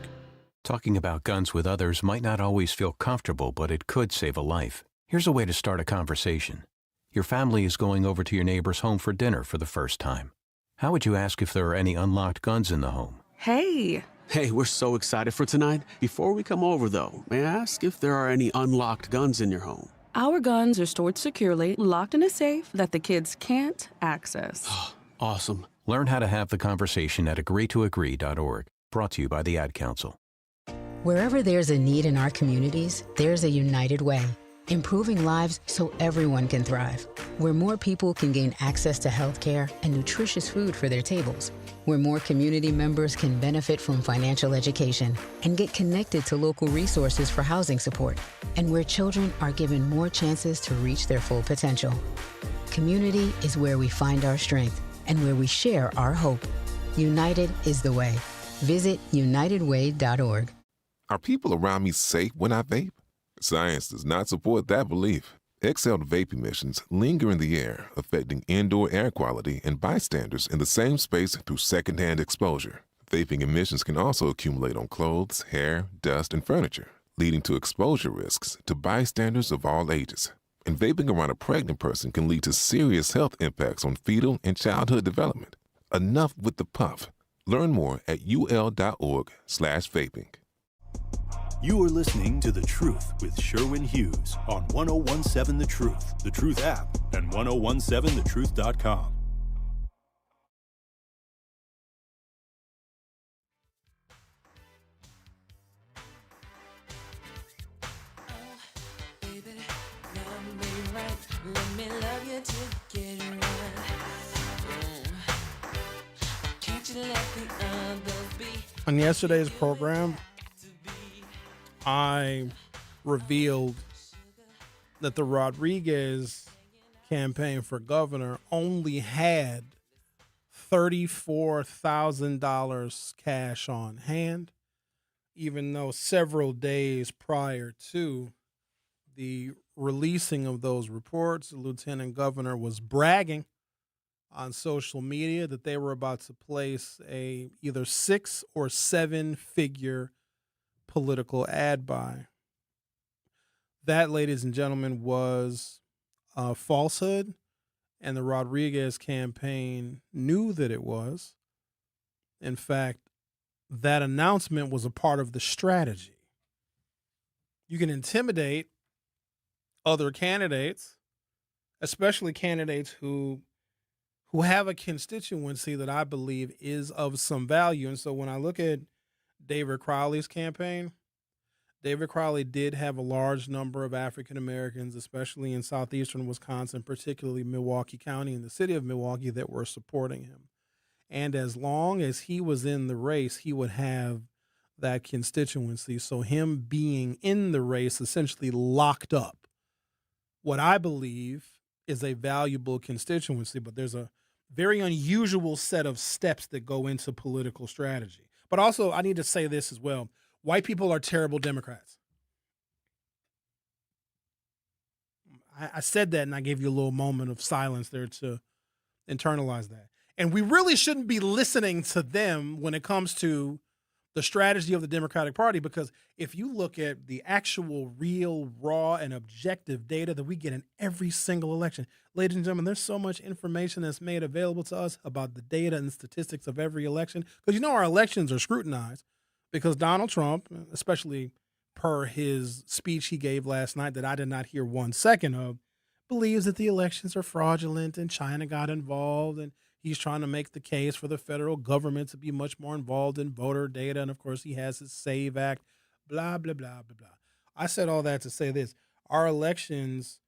Talking about guns with others might not always feel comfortable, but it could save a life. Here's a way to start a conversation. Your family is going over to your neighbor's home for dinner for the first time. How would you ask if there are any unlocked guns in the home? Hey, we're so excited for tonight. Before we come over, though, may I ask if there are any unlocked guns in your home? Our guns are stored securely, locked in a safe that the kids can't access. Awesome. Learn how to have the conversation at agreetoagree.org. Brought to you by the Ad Council. Wherever there's a need in our communities, there's a United Way, improving lives so everyone can thrive. Where more people can gain access to health care and nutritious food for their tables. Where more community members can benefit from financial education and get connected to local resources for housing support. And where children are given more chances to reach their full potential. Community is where we find our strength and where we share our hope. United is the way. Visit unitedway.org. Are people around me safe when I vape? Science does not support that belief. Exhaled vape emissions linger in the air, affecting indoor air quality and bystanders in the same space through secondhand exposure. Vaping emissions can also accumulate on clothes, hair, dust, and furniture, leading to exposure risks to bystanders of all ages. And vaping around a pregnant person can lead to serious health impacts on fetal and childhood development. Enough with the puff. Learn more at ul.org/vaping. You are listening to The Truth with Sherwin Hughes on 1017 The Truth app, and 1017thetruth.com. Let me love you till you get right. Can't you let the others be? On yesterday's program, I revealed that the Rodriguez campaign for governor only had $34,000 cash on hand, even though several days prior to the releasing of those reports, the lieutenant governor was bragging on social media that they were about to place a either 6 or 7 figure political ad buy. That, ladies and gentlemen, was a falsehood, and the Rodriguez campaign knew that it was. In fact, that announcement was a part of the strategy. You can intimidate other candidates, especially candidates who have a constituency that I believe is of some value. And so when I look at David Crowley's campaign, David Crowley did have a large number of African Americans, especially in southeastern Wisconsin, particularly Milwaukee County and the city of Milwaukee, that were supporting him. And as long as he was in the race, he would have that constituency. So him being in the race essentially locked up what I believe is a valuable constituency, but there's a very unusual set of steps that go into political strategy. But also, I need to say this as well. White people are terrible Democrats. I said that, and I gave you a little moment of silence there to internalize that. And we really shouldn't be listening to them when it comes to the strategy of the Democratic Party, because if you look at the actual, real, raw, and objective data that we get in every single election, ladies and gentlemen, there's so much information that's made available to us about the data and statistics of every election. Because you know our elections are scrutinized because Donald Trump, especially per his speech he gave last night that I did not hear 1 second of, believes that the elections are fraudulent and China got involved, and he's trying to make the case for the federal government to be much more involved in voter data. And, of course, he has his SAVE Act, blah, blah, blah, blah, blah. I said all that to say this. Our elections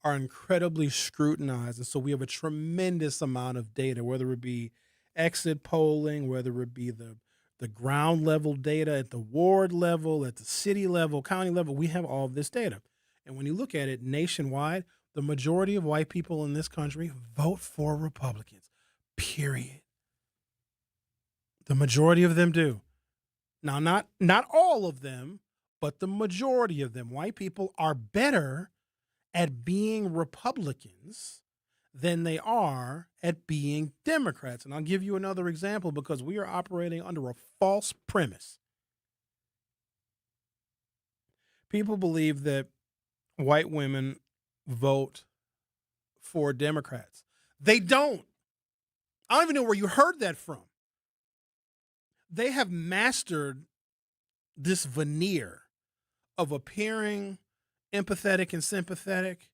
are incredibly scrutinized, and so we have a tremendous amount of data, whether it be exit polling, whether it be the ground level data at the ward level, at the city level, county level. We have all of this data. And when you look at it nationwide, the majority of white people in this country vote for Republicans. Period. The majority of them do. Now, not all of them, but the majority of them. White people are better at being Republicans than they are at being Democrats. And I'll give you another example because we are operating under a false premise. People believe that white women vote for Democrats. They don't. I don't even know where you heard that from. They have mastered this veneer of appearing empathetic and sympathetic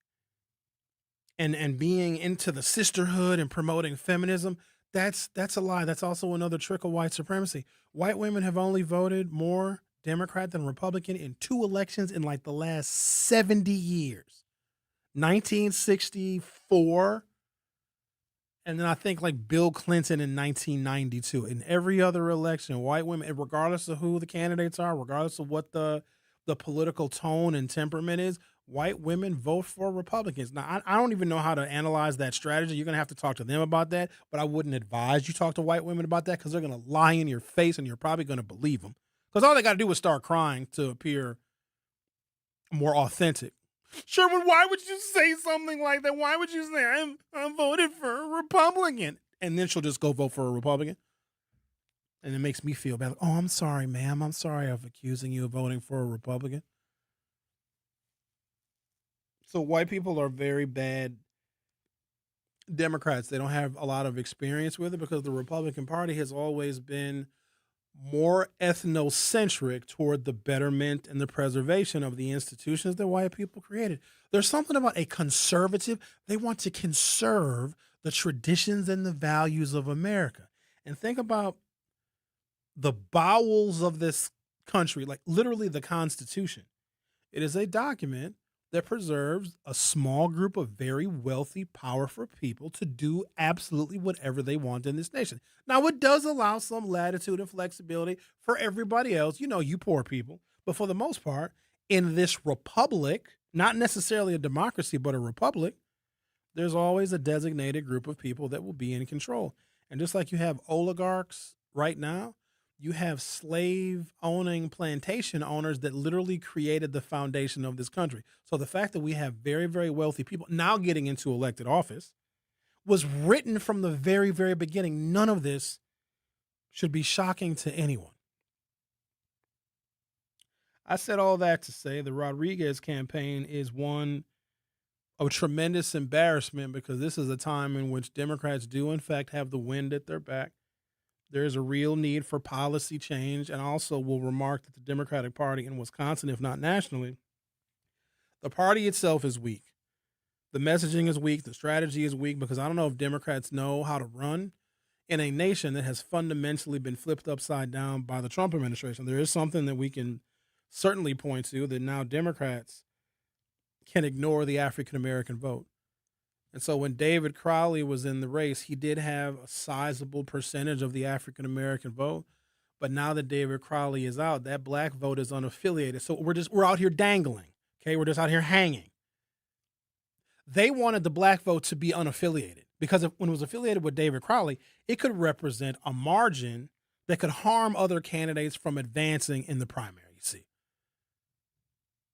and being into the sisterhood and promoting feminism. That's a lie. That's also another trick of white supremacy. White women have only voted more Democrat than Republican in 2 elections in like the last 70 years. 1964, and then I think like Bill Clinton in 1992. In every other election, white women, regardless of who the candidates are, regardless of what the political tone and temperament is, white women vote for Republicans. Now, I don't even know how to analyze that strategy. You're going to have to talk to them about that, but I wouldn't advise you talk to white women about that because they're going to lie in your face and you're probably going to believe them. Because all they got to do is start crying to appear more authentic. Sherwin, why would you say something like that? Why would you say, I voted for a Republican? And then she'll just go vote for a Republican. And it makes me feel bad. Oh, I'm sorry, ma'am. I'm sorry of accusing you of voting for a Republican. So white people are very bad Democrats. They don't have a lot of experience with it because the Republican Party has always been more ethnocentric toward the betterment and the preservation of the institutions that white people created. There's something about a conservative. They want to conserve the traditions and the values of America. And think about the bowels of this country, like literally the Constitution. It is a document that preserves a small group of very wealthy, powerful people to do absolutely whatever they want in this nation. Now, it does allow some latitude and flexibility for everybody else, you poor people. But for the most part, in this republic, not necessarily a democracy, but a republic, there's always a designated group of people that will be in control. And just like you have oligarchs right now, you have slave-owning plantation owners that literally created the foundation of this country. So the fact that we have very, very wealthy people now getting into elected office was written from the very, very beginning. None of this should be shocking to anyone. I said all that to say the Rodriguez campaign is one of tremendous embarrassment because this is a time in which Democrats do, in fact, have the wind at their back. There is a real need for policy change, and also will remark that the Democratic Party in Wisconsin, if not nationally, the party itself is weak. The messaging is weak. The strategy is weak because I don't know if Democrats know how to run in a nation that has fundamentally been flipped upside down by the Trump administration. There is something that we can certainly point to, that now Democrats can ignore the African-American vote. And so when David Crowley was in the race, he did have a sizable percentage of the African-American vote. But now that David Crowley is out, that black vote is unaffiliated. So we're out here dangling. Okay, we're just out here hanging. They wanted the black vote to be unaffiliated because when it was affiliated with David Crowley, it could represent a margin that could harm other candidates from advancing in the primary, you see.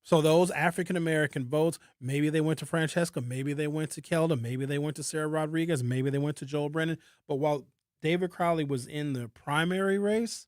So those African-American votes, maybe they went to Francesca, maybe they went to Kelda, maybe they went to Sarah Rodriguez, maybe they went to Joel Brennan. But while David Crowley was in the primary race,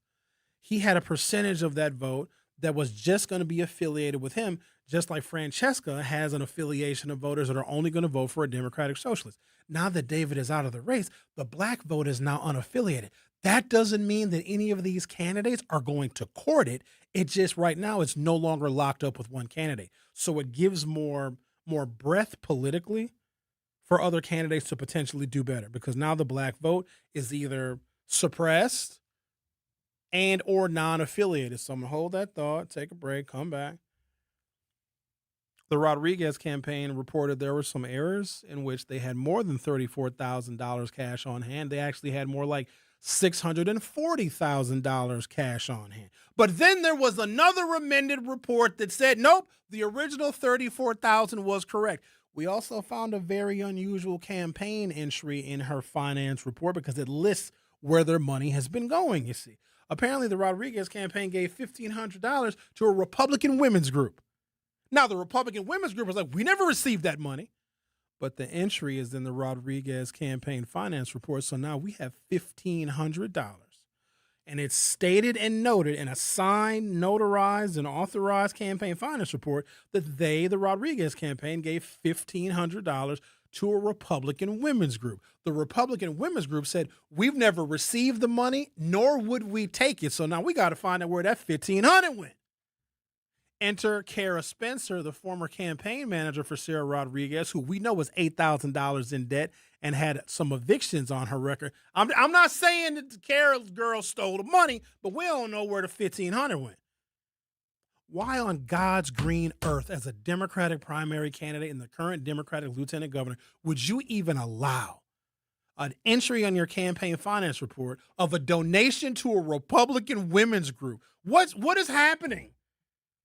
he had a percentage of that vote that was just going to be affiliated with him, just like Francesca has an affiliation of voters that are only going to vote for a Democratic Socialist. Now that David is out of the race, the black vote is now unaffiliated. That doesn't mean that any of these candidates are going to court it. It just right now it's no longer locked up with one candidate. So it gives more breath politically for other candidates to potentially do better because now the black vote is either suppressed and or non-affiliated. So I'm going to hold that thought, take a break, come back. The Rodriguez campaign reported there were some errors in which they had more than $34,000 cash on hand. They actually had more like $640,000 cash on hand. But then there was another amended report that said, nope, the original $34,000 was correct. We also found a very unusual campaign entry in her finance report because it lists where their money has been going, you see. Apparently, the Rodriguez campaign gave $1,500 to a Republican women's group. Now, the Republican women's group was like, we never received that money. But the entry is in the Rodriguez campaign finance report. So now we have $1,500. And it's stated and noted in a signed, notarized, and authorized campaign finance report that the Rodriguez campaign, gave $1,500 to a Republican women's group. The Republican women's group said, we've never received the money, nor would we take it. So now we got to find out where that $1,500 went. Enter Kara Spencer, the former campaign manager for Sarah Rodriguez, who we know was $8,000 in debt and had some evictions on her record. I'm not saying that Kara's girl stole the money, but we don't know where the $1,500 went. Why on God's green earth, as a Democratic primary candidate and the current Democratic lieutenant governor, would you even allow an entry on your campaign finance report of a donation to a Republican women's group? What is happening?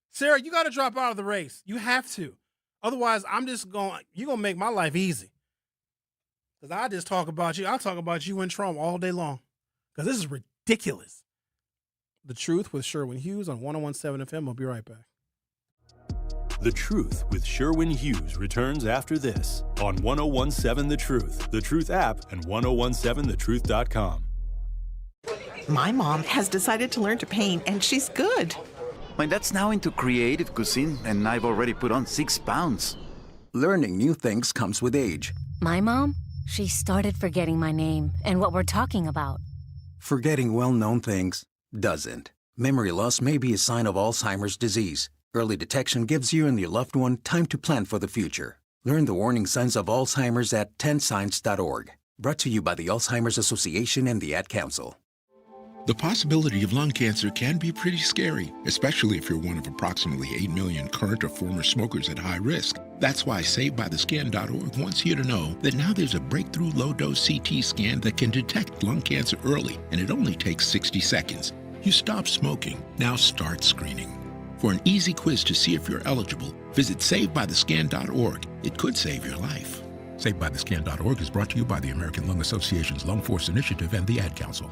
Sarah, you got to drop out of the race. You have to. Otherwise, you're going to make my life easy. Because I just talk about you. I'll talk about you and Trump all day long. Because this is ridiculous. The Truth with Sherwin Hughes on 101.7 FM. I'll be right back. The Truth with Sherwin Hughes returns after this on 101.7 The Truth app, and 1017thetruth.com. My mom has decided to learn to paint, and she's good. My dad's now into creative cuisine, and I've already put on 6 pounds. Learning new things comes with age. My mom, she started forgetting my name and what we're talking about. Forgetting well-known things doesn't. Memory loss may be a sign of Alzheimer's disease. Early detection gives you and your loved one time to plan for the future. Learn the warning signs of Alzheimer's at 10signs.org. Brought to you by the Alzheimer's Association and the Ad Council. The possibility of lung cancer can be pretty scary, especially if you're one of approximately 8 million current or former smokers at high risk. That's why SaveByTheScan.org wants you to know that now there's a breakthrough low-dose CT scan that can detect lung cancer early, and it only takes 60 seconds. You stop smoking, now start screening. For an easy quiz to see if you're eligible, visit SaveByTheScan.org. It could save your life. SaveByTheScan.org is brought to you by the American Lung Association's Lung Force Initiative and the Ad Council.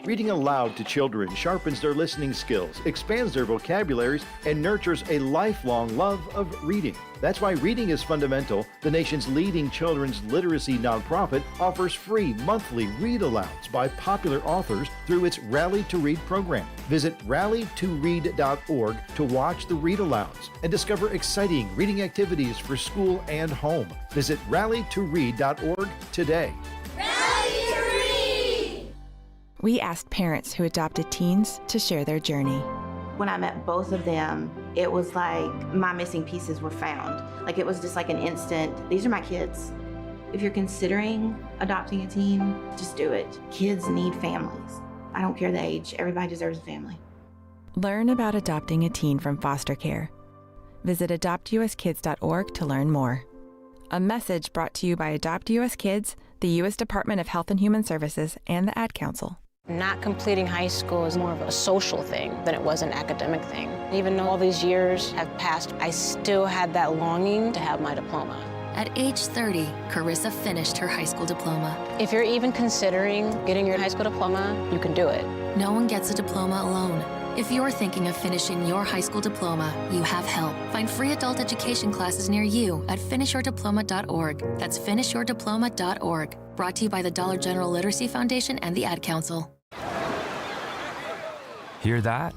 Reading aloud to children sharpens their listening skills, expands their vocabularies, and nurtures a lifelong love of reading. That's why Reading is Fundamental, the nation's leading children's literacy nonprofit, offers free monthly read-alouds by popular authors through its Rally to Read program. Visit rallytoread.org to watch the read-alouds and discover exciting reading activities for school and home. Visit rallytoread.org today. We asked parents who adopted teens to share their journey. When I met both of them, it was like my missing pieces were found. Like it was just like an instant, these are my kids. If you're considering adopting a teen, just do it. Kids need families. I don't care the age, everybody deserves a family. Learn about adopting a teen from foster care. Visit adoptuskids.org to learn more. A message brought to you by Adopt US Kids, the U.S. Department of Health and Human Services, and the Ad Council. Not completing high school is more of a social thing than it was an academic thing. Even though all these years have passed, I still had that longing to have my diploma. At age 30, Carissa finished her high school diploma. If you're even considering getting your high school diploma, you can do it. No one gets a diploma alone. If you're thinking of finishing your high school diploma, you have help. Find free adult education classes near you at finishyourdiploma.org. That's finishyourdiploma.org. Brought to you by the Dollar General Literacy Foundation and the Ad Council. Hear that?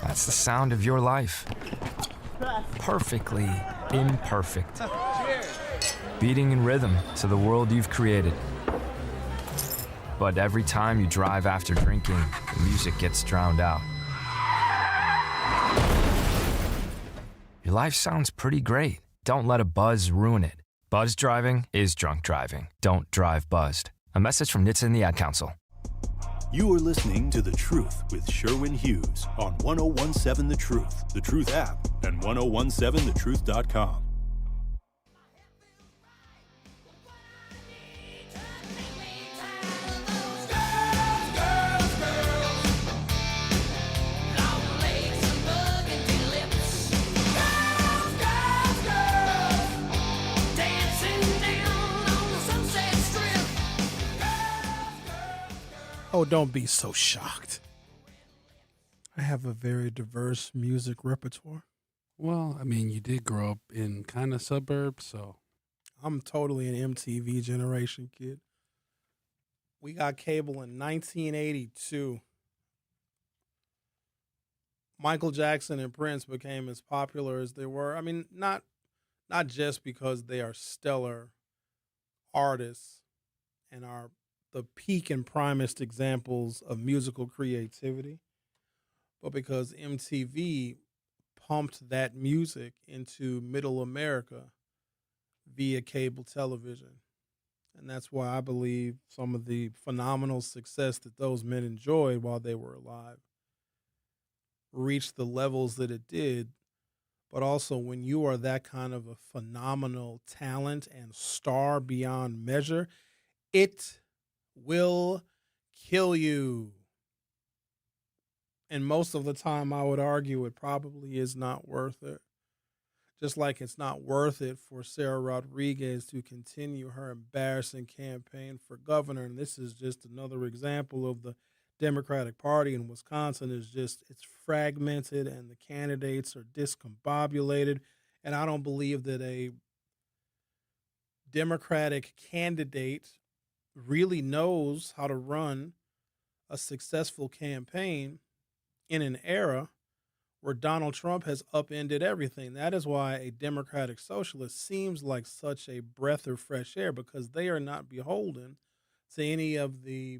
That's the sound of your life. Perfectly imperfect. Beating in rhythm to the world you've created. But every time you drive after drinking, the music gets drowned out. Your life sounds pretty great. Don't let a buzz ruin it. Buzz driving is drunk driving. Don't drive buzzed. A message from NHTSA and the Ad Council. You are listening to The Truth with Sherwin Hughes on 1017 The Truth, The Truth app, and 1017thetruth.com. Oh, don't be so shocked. I have a very diverse music repertoire. Well, I mean, you did grow up in kind of suburbs, so. I'm totally an MTV generation kid. We got cable in 1982. Michael Jackson and Prince became as popular as they were. I mean, not just because they are stellar artists and are the peak and primest examples of musical creativity, but because MTV pumped that music into middle America via cable television. And that's why I believe some of the phenomenal success that those men enjoyed while they were alive reached the levels that it did. But also, when you are that kind of a phenomenal talent and star beyond measure, it will kill you. And most of the time, I would argue it probably is not worth it. Just like it's not worth it for Sarah Rodriguez to continue her embarrassing campaign for governor. And this is just another example of the Democratic Party in Wisconsin it's fragmented and the candidates are discombobulated. And I don't believe that a Democratic candidate really knows how to run a successful campaign in an era where Donald Trump has upended everything. That is why a Democratic socialist seems like such a breath of fresh air, because they are not beholden to any of the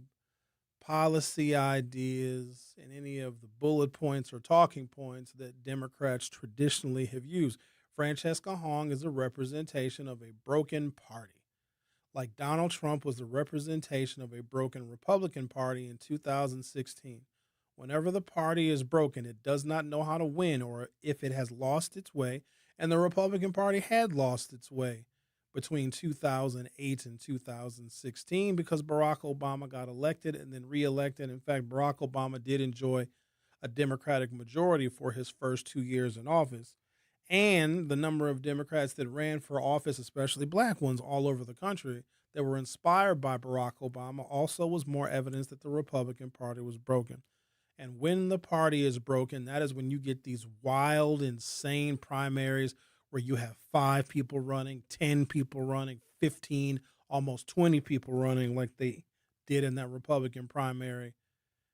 policy ideas and any of the bullet points or talking points that Democrats traditionally have used. Francesca Hong is a representation of a broken party. like Donald Trump was the representation of a broken Republican Party in 2016. Whenever the party is broken, it does not know how to win or if it has lost its way, and the Republican Party had lost its way between 2008 and 2016 because Barack Obama got elected and then reelected. In fact, Barack Obama did enjoy a Democratic majority for his first 2 years in office. And the number of Democrats that ran for office, especially black ones all over the country, that were inspired by Barack Obama also was more evidence that the Republican Party was broken. And when the party is broken, that is when you get these wild, insane primaries where you have 5 people running, 10 people running, 15, almost 20 people running like they did in that Republican primary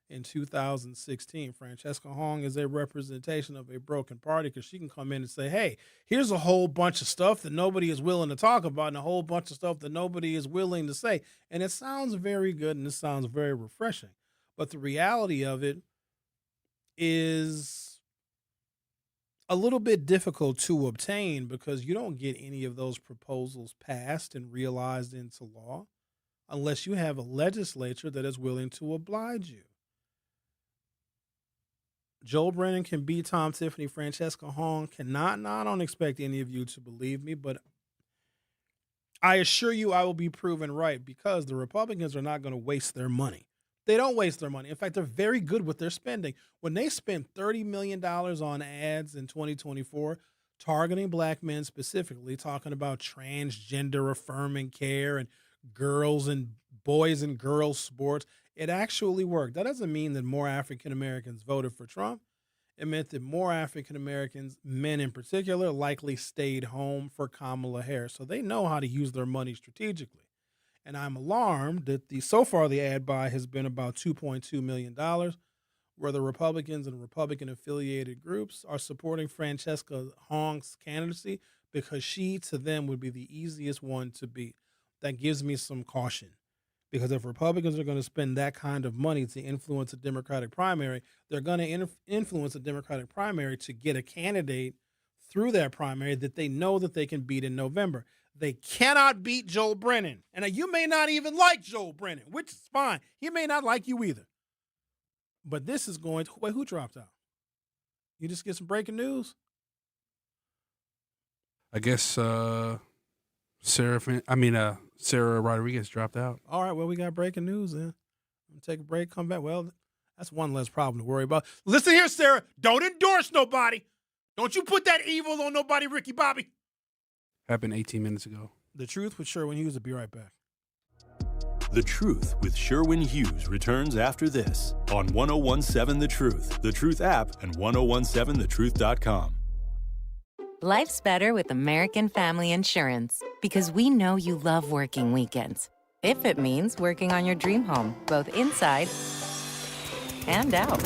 in 2016. Francesca Hong is a representation of a broken party because she can come in and say, hey, here's a whole bunch of stuff that nobody is willing to talk about and a whole bunch of stuff that nobody is willing to say. And it sounds very good and it sounds very refreshing. But the reality of it is a little bit difficult to obtain because you don't get any of those proposals passed and realized into law unless you have a legislature that is willing to oblige you. Joel Brennan can be Tom Tiffany. Francesca Hong cannot. Now, I don't expect any of you to believe me, but I assure you I will be proven right because the Republicans are not going to waste their money. They don't waste their money. In fact, they're very good with their spending. When they spent $30 million on ads in 2024, targeting black men specifically, talking about transgender affirming care and girls and boys and girls sports, it actually worked. That doesn't mean that more African Americans voted for Trump. It meant that more African Americans, men in particular, likely stayed home for Kamala Harris. So they know how to use their money strategically. And I'm alarmed that so far the ad buy has been about $2.2 million, where the Republicans and Republican-affiliated groups are supporting Francesca Hong's candidacy because she, to them, would be the easiest one to beat. That gives me some caution. Because if Republicans are going to spend that kind of money to influence a Democratic primary, they're going to influence a Democratic primary to get a candidate through that primary that they know that they can beat in November. They cannot beat Joel Brennan. And you may not even like Joel Brennan, which is fine. He may not like you either. But this is going to... Wait, who dropped out? You just get some breaking news? I guess Sarah Rodriguez dropped out. All right, well, we got breaking news then. We'll take a break, come back. Well, that's one less problem to worry about. Listen here, Sarah. Don't endorse nobody. Don't you put that evil on nobody, Ricky Bobby. Happened 18 minutes ago. The Truth with Sherwin Hughes will be right back. The Truth with Sherwin Hughes returns after this on 1017 The Truth app, and 1017thetruth.com. Life's better with American Family Insurance because we know you love working weekends. If it means working on your dream home, both inside and out.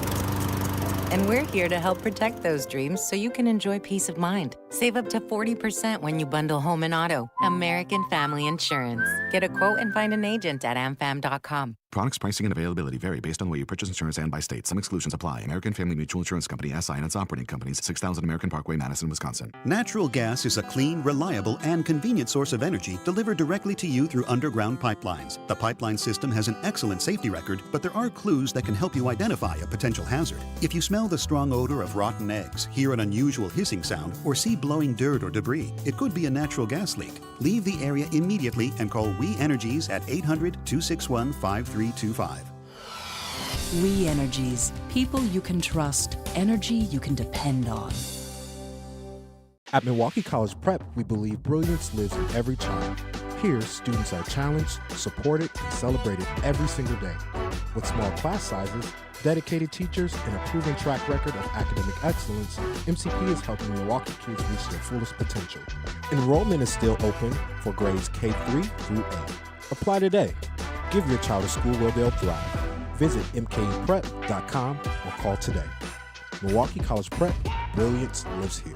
And we're here to help protect those dreams so you can enjoy peace of mind. Save up to 40% when you bundle home and auto. American Family Insurance. Get a quote and find an agent at amfam.com. Products, pricing, and availability vary based on where you purchase insurance and by state. Some exclusions apply. American Family Mutual Insurance Company, SI, and its operating companies, 6000 American Parkway, Madison, Wisconsin. Natural gas is a clean, reliable, and convenient source of energy delivered directly to you through underground pipelines. The pipeline system has an excellent safety record, but there are clues that can help you identify a potential hazard. If you smell the strong odor of rotten eggs, hear an unusual hissing sound, or see blowing dirt or debris, it could be a natural gas leak. Leave the area immediately and call We Energies at 800-261-5325. We Energies. People you can trust. Energy you can depend on. At Milwaukee College Prep, we believe brilliance lives in every child. Here, students are challenged, supported, and celebrated every single day. With small class sizes, dedicated teachers, and a proven track record of academic excellence, MCP is helping Milwaukee kids reach their fullest potential. Enrollment is still open for grades K-3 through 8. Apply today. Give your child a school where they'll thrive. Visit mkuprep.com or call today. Milwaukee College Prep, brilliance lives here.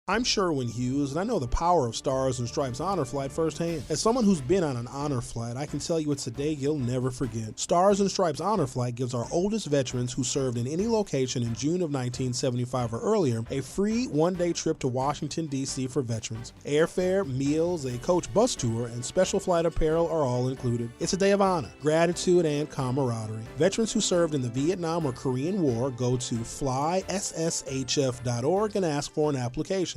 I'm Sherwin Hughes, and I know the power of Stars and Stripes Honor Flight firsthand. As someone who's been on an honor flight, I can tell you it's a day you'll never forget. Stars and Stripes Honor Flight gives our oldest veterans who served in any location in June of 1975 or earlier a free one-day trip to Washington, D.C. for veterans. Airfare, meals, a coach bus tour, and special flight apparel are all included. It's a day of honor, gratitude, and camaraderie. Veterans who served in the Vietnam or Korean War go to flySSHF.org and ask for an application.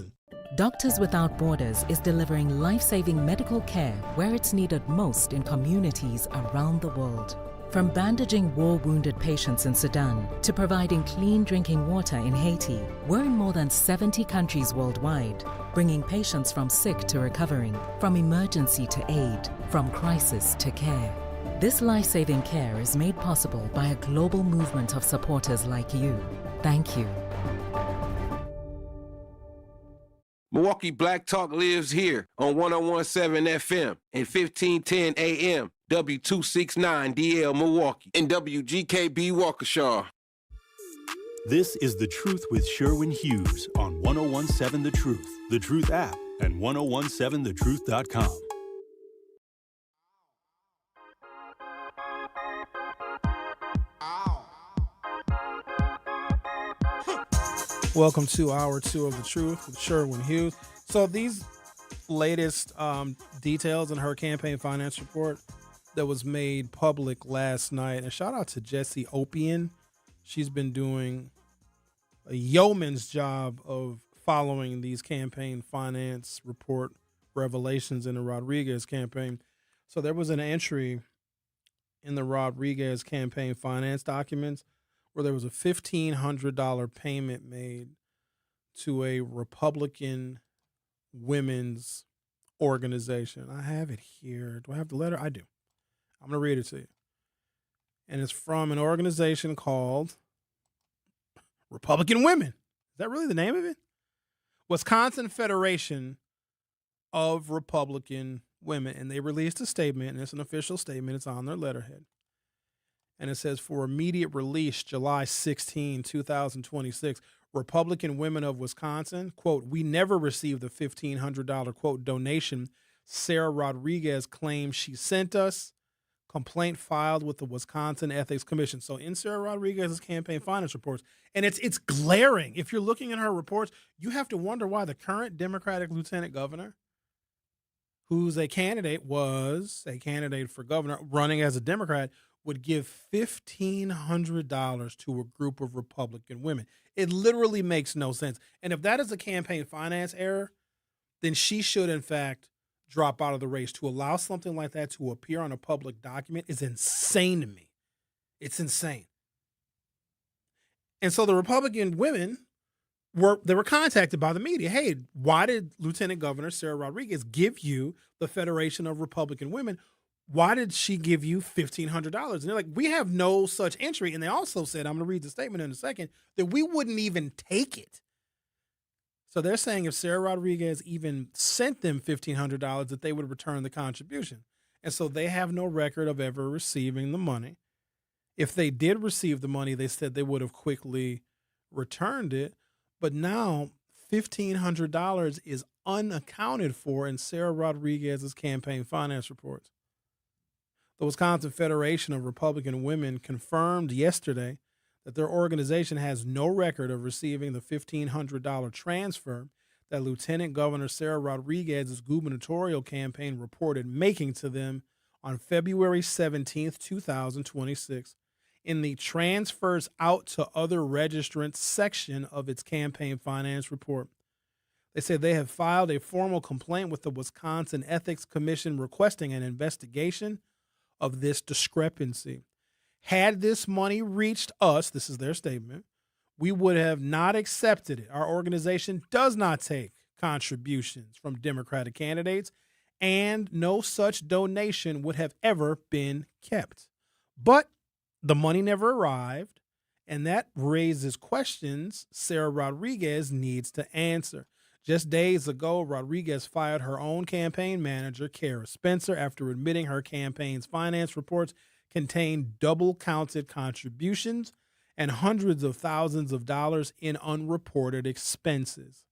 Doctors Without Borders is delivering life-saving medical care where it's needed most in communities around the world. From bandaging war-wounded patients in Sudan to providing clean drinking water in Haiti, we're in more than 70 countries worldwide, bringing patients from sick to recovering, from emergency to aid, from crisis to care. This life-saving care is made possible by a global movement of supporters like you. Thank you. Milwaukee Black Talk lives here on 101.7 FM and 1510 AM, W269DL Milwaukee, and WGKB Waukesha. This is The Truth with Sherwin Hughes on 101.7 The Truth, The Truth app, and 1017thetruth.com. Welcome to Hour 2 of The Truth with Sherwin Hughes. So these latest details in her campaign finance report that was made public last night, and shout out to Jessie Opian. She's been doing a yeoman's job of following these campaign finance report revelations in the Rodriguez campaign. So there was an entry in the Rodriguez campaign finance documents where there was a $1,500 payment made to a Republican women's organization. I have it here. Do I have the letter? I do. I'm going to read it to you. And it's from an organization called Republican Women. Is that really the name of it? Wisconsin Federation of Republican Women. And they released a statement, and it's an official statement. It's on their letterhead. And it says, for immediate release, July 16, 2026, Republican Women of Wisconsin, quote, we never received the $1,500, quote, donation Sarah Rodriguez claims she sent us. Complaint filed with the Wisconsin Ethics Commission. So in Sarah Rodriguez's campaign finance reports, and it's glaring. If you're looking at her reports, you have to wonder why the current Democratic lieutenant governor, who's was a candidate for governor running as a Democrat, would give $1,500 to a group of Republican women. It literally makes no sense. And if that is a campaign finance error, then she should, in fact, drop out of the race. To allow something like that to appear on a public document is insane to me. It's insane. And so the Republican women were contacted by the media. Hey, why did Lieutenant Governor Sarah Rodriguez give you the Federation of Republican Women? Why did she give you $1,500? And they're like, we have no such entry. And they also said, I'm going to read the statement in a second, that we wouldn't even take it. So they're saying if Sarah Rodriguez even sent them $1,500, that they would return the contribution. And so they have no record of ever receiving the money. If they did receive the money, they said they would have quickly returned it. But now $1,500 is unaccounted for in Sarah Rodriguez's campaign finance reports. The Wisconsin Federation of Republican Women confirmed yesterday that their organization has no record of receiving the $1,500 transfer that Lieutenant Governor Sarah Rodriguez's gubernatorial campaign reported making to them on February 17th, 2026, in the transfers out to other registrants section of its campaign finance report. They said they have filed a formal complaint with the Wisconsin Ethics Commission requesting an investigation of this discrepancy. Had this money reached us, this is their statement, we would have not accepted it. Our organization does not take contributions from Democratic candidates, and no such donation would have ever been kept. But the money never arrived, and that raises questions Sarah Rodriguez needs to answer. Just days ago, Rodriguez fired her own campaign manager, Kara Spencer, after admitting her campaign's finance reports contained double-counted contributions and hundreds of thousands of dollars in unreported expenses.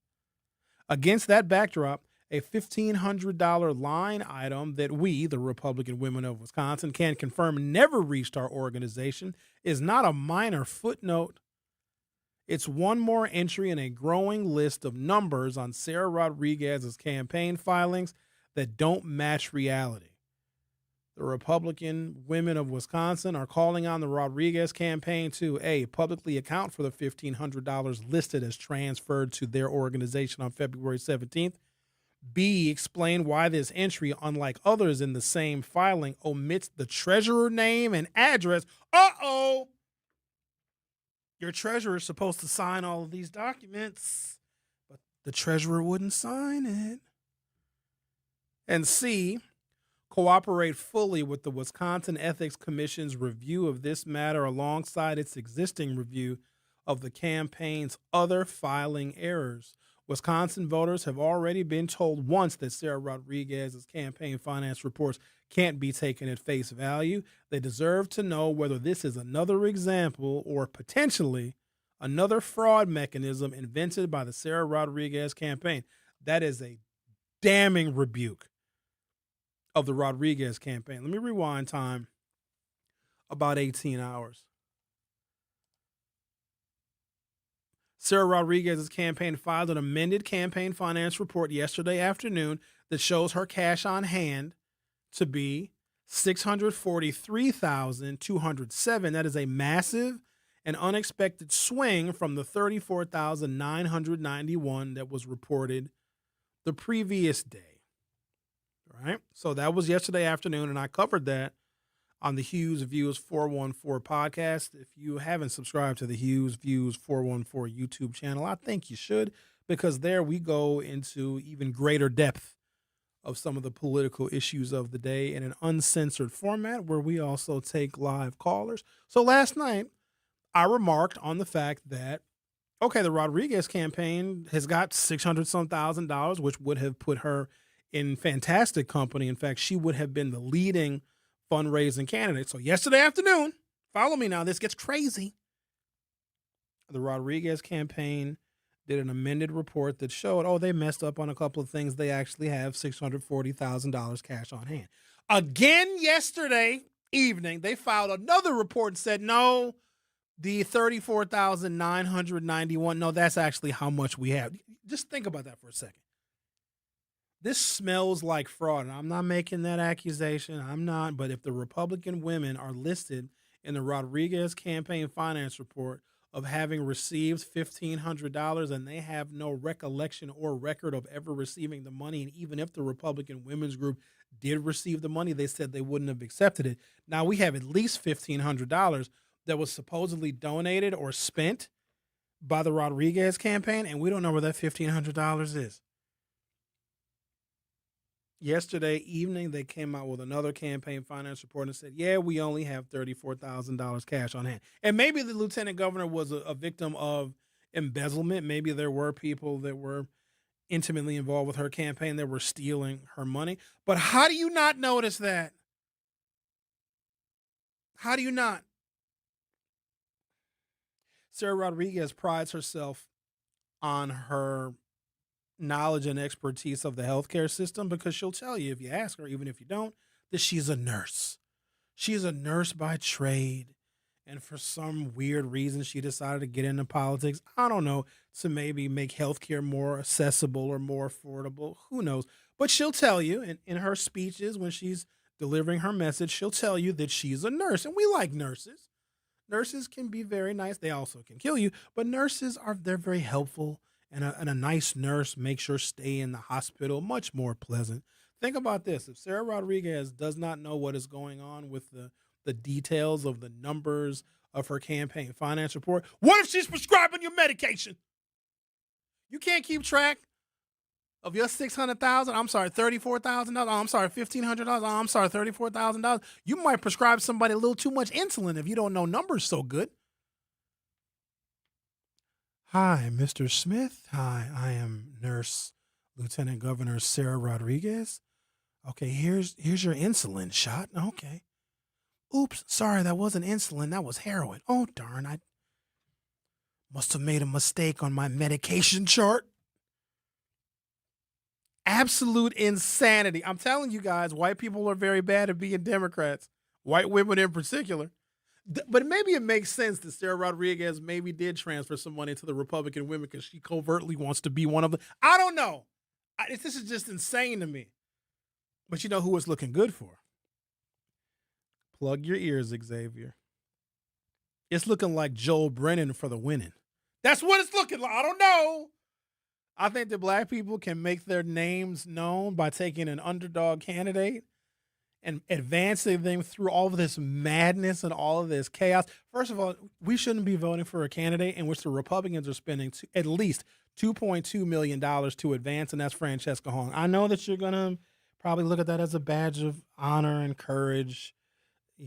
Against that backdrop, a $1,500 line item that we, the Republican Women of Wisconsin, can confirm never reached our organization is not a minor footnote. It's one more entry in a growing list of numbers on Sarah Rodriguez's campaign filings that don't match reality. The Republican Women of Wisconsin are calling on the Rodriguez campaign to A, publicly account for the $1,500 listed as transferred to their organization on February 17th. B, explain why this entry, unlike others in the same filing, omits the treasurer name and address. Uh-oh! Your treasurer is supposed to sign all of these documents, but the treasurer wouldn't sign it. And C, cooperate fully with the Wisconsin Ethics Commission's review of this matter alongside its existing review of the campaign's other filing errors. Wisconsin voters have already been told once that Sarah Rodriguez's campaign finance reports can't be taken at face value. They deserve to know whether this is another example or potentially another fraud mechanism invented by the Sarah Rodriguez campaign. That is a damning rebuke of the Rodriguez campaign. Let me rewind time about 18 hours. Sarah Rodriguez's campaign filed an amended campaign finance report yesterday afternoon that shows her cash on hand to be $643,207. That is a massive and unexpected swing from the $34,991 that was reported the previous day. All right. So that was yesterday afternoon, and I covered that on the Hughes Views 414 podcast. If you haven't subscribed to the Hughes Views 414 YouTube channel, I think you should, because there we go into even greater depth of some of the political issues of the day in an uncensored format where we also take live callers. So last night, I remarked on the fact that, okay, the Rodriguez campaign has got $600-some thousand, which would have put her in fantastic company. In fact, she would have been the leading fundraising candidate. So yesterday afternoon, follow me now, this gets crazy. The Rodriguez campaign did an amended report that showed, oh, they messed up on a couple of things. They actually have $640,000 cash on hand. Again, yesterday evening, they filed another report and said, no, the $34,991, no, that's actually how much we have. Just think about that for a second. This smells like fraud, and I'm not making that accusation. I'm not. But if the Republican women are listed in the Rodriguez campaign finance report of having received $1,500 and they have no recollection or record of ever receiving the money, and even if the Republican Women's Group did receive the money, they said they wouldn't have accepted it. Now we have at least $1,500 that was supposedly donated or spent by the Rodriguez campaign, and we don't know where that $1,500 is. Yesterday evening, they came out with another campaign finance report and said, yeah, we only have $34,000 cash on hand. And maybe the lieutenant governor was a victim of embezzlement. Maybe there were people that were intimately involved with her campaign that were stealing her money. But how do you not notice that? How do you not? Sarah Rodriguez prides herself on her knowledge and expertise of the healthcare system, because she'll tell you, if you ask her, even if you don't, that she's a nurse. She's a nurse by trade. And for some weird reason, she decided to get into politics. I don't know, to maybe make healthcare more accessible or more affordable. Who knows? But she'll tell you in her speeches, when she's delivering her message, she'll tell you that she's a nurse. And we like nurses. Nurses can be very nice. They also can kill you. But nurses they're very helpful. And a nice nurse makes your stay in the hospital much more pleasant. Think about this. If Sarah Rodriguez does not know what is going on with the details of the numbers of her campaign finance report, what if she's prescribing your medication? You can't keep track of your $600,000. I'm sorry, $34,000. Oh, I'm sorry, $1,500. Oh, I'm sorry, $34,000. You might prescribe somebody a little too much insulin if you don't know numbers so good. Hi, Mr. Smith. Hi, I am Nurse Lieutenant Governor Sarah Rodriguez. Okay, here's your insulin shot. Okay. Oops, sorry, that wasn't insulin. That was heroin. Oh, darn, I must have made a mistake on my medication chart. Absolute insanity. I'm telling you guys, white people are very bad at being Democrats, white women in particular. But maybe it makes sense that Sarah Rodriguez maybe did transfer some money to the Republican women because she covertly wants to be one of them. I don't know. This is just insane to me. But you know who it's looking good for? Plug your ears, Xavier. It's looking like Joel Brennan for the winning. That's what it's looking like. I don't know. I think that black people can make their names known by taking an underdog candidate and advancing them through all of this madness and all of this chaos. First of all, we shouldn't be voting for a candidate in which the Republicans are spending at least $2.2 million to advance, and that's Francesca Hong. I know that you're going to probably look at that as a badge of honor and courage,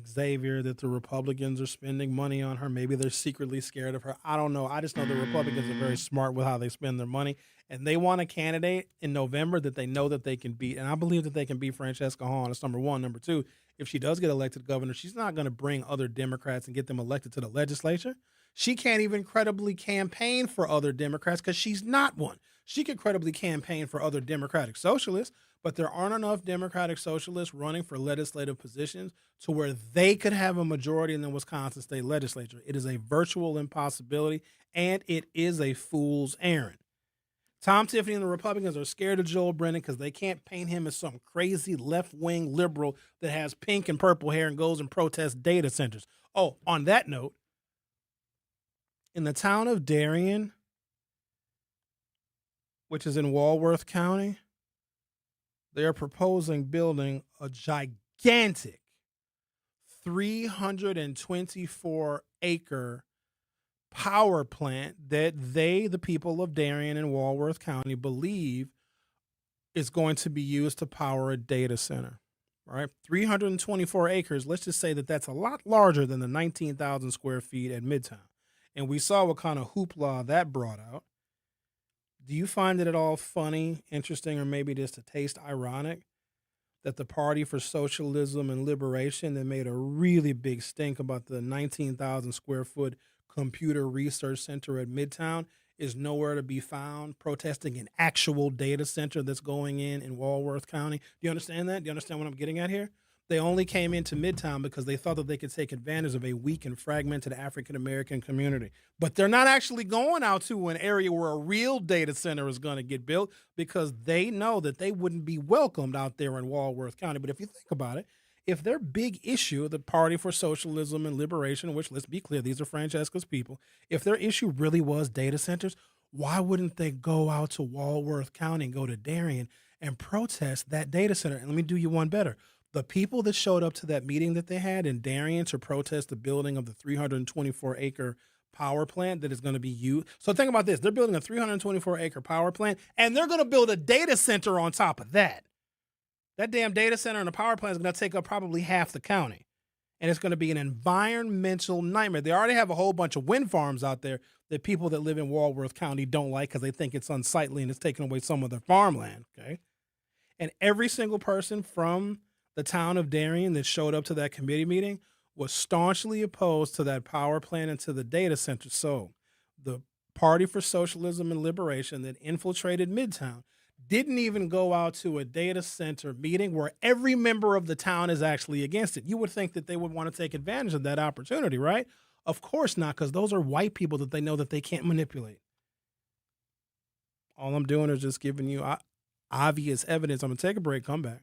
Xavier, that the Republicans are spending money on her. Maybe they're secretly scared of her. I don't know. I just know the Republicans are very smart with how they spend their money, and they want a candidate in November that they know that they can beat. And I believe that they can beat Francesca Hahn. That's number one. Number two, if she does get elected governor, she's not going to bring other Democrats and get them elected to the legislature. She can't even credibly campaign for other Democrats because she's not one. She could credibly campaign for other Democratic socialists, but there aren't enough Democratic socialists running for legislative positions to where they could have a majority in the Wisconsin state legislature. It is a virtual impossibility, and it is a fool's errand. Tom Tiffany and the Republicans are scared of Joel Brennan because they can't paint him as some crazy left-wing liberal that has pink and purple hair and goes and protests data centers. Oh, on that note, in the town of Darien, which is in Walworth County, they are proposing building a gigantic 324-acre power plant that the people of Darien and Walworth County, believe is going to be used to power a data center. Right? 324 acres. Let's just say that that's a lot larger than the 19,000 square feet at Midtown. And we saw what kind of hoopla that brought out. Do you find it at all funny, interesting, or maybe just a taste ironic that the Party for Socialism and Liberation that made a really big stink about the 19,000 square foot computer research center at Midtown is nowhere to be found, protesting an actual data center that's going in Walworth County? Do you understand that? Do you understand what I'm getting at here? They only came into Midtown because they thought that they could take advantage of a weak and fragmented African-American community. But they're not actually going out to an area where a real data center is going to get built because they know that they wouldn't be welcomed out there in Walworth County. But if you think about it, if their big issue, the Party for Socialism and Liberation, which, let's be clear, these are Francesca's people, if their issue really was data centers, why wouldn't they go out to Walworth County and go to Darien and protest that data center? And let me do you one better. The people that showed up to that meeting that they had in Darien to protest the building of the 324-acre power plant that is going to be used. So think about this. They're building a 324-acre power plant, and they're going to build a data center on top of that. That damn data center and the power plant is going to take up probably half the county. And it's going to be an environmental nightmare. They already have a whole bunch of wind farms out there that people that live in Walworth County don't like because they think it's unsightly and it's taking away some of their farmland, okay? And every single person from the town of Darien that showed up to that committee meeting was staunchly opposed to that power plant and to the data center. So the Party for Socialism and Liberation that infiltrated Midtown didn't even go out to a data center meeting where every member of the town is actually against it. You would think that they would want to take advantage of that opportunity, right? Of course not, because those are white people that they know that they can't manipulate. All I'm doing is just giving you obvious evidence. I'm going to take a break, come back.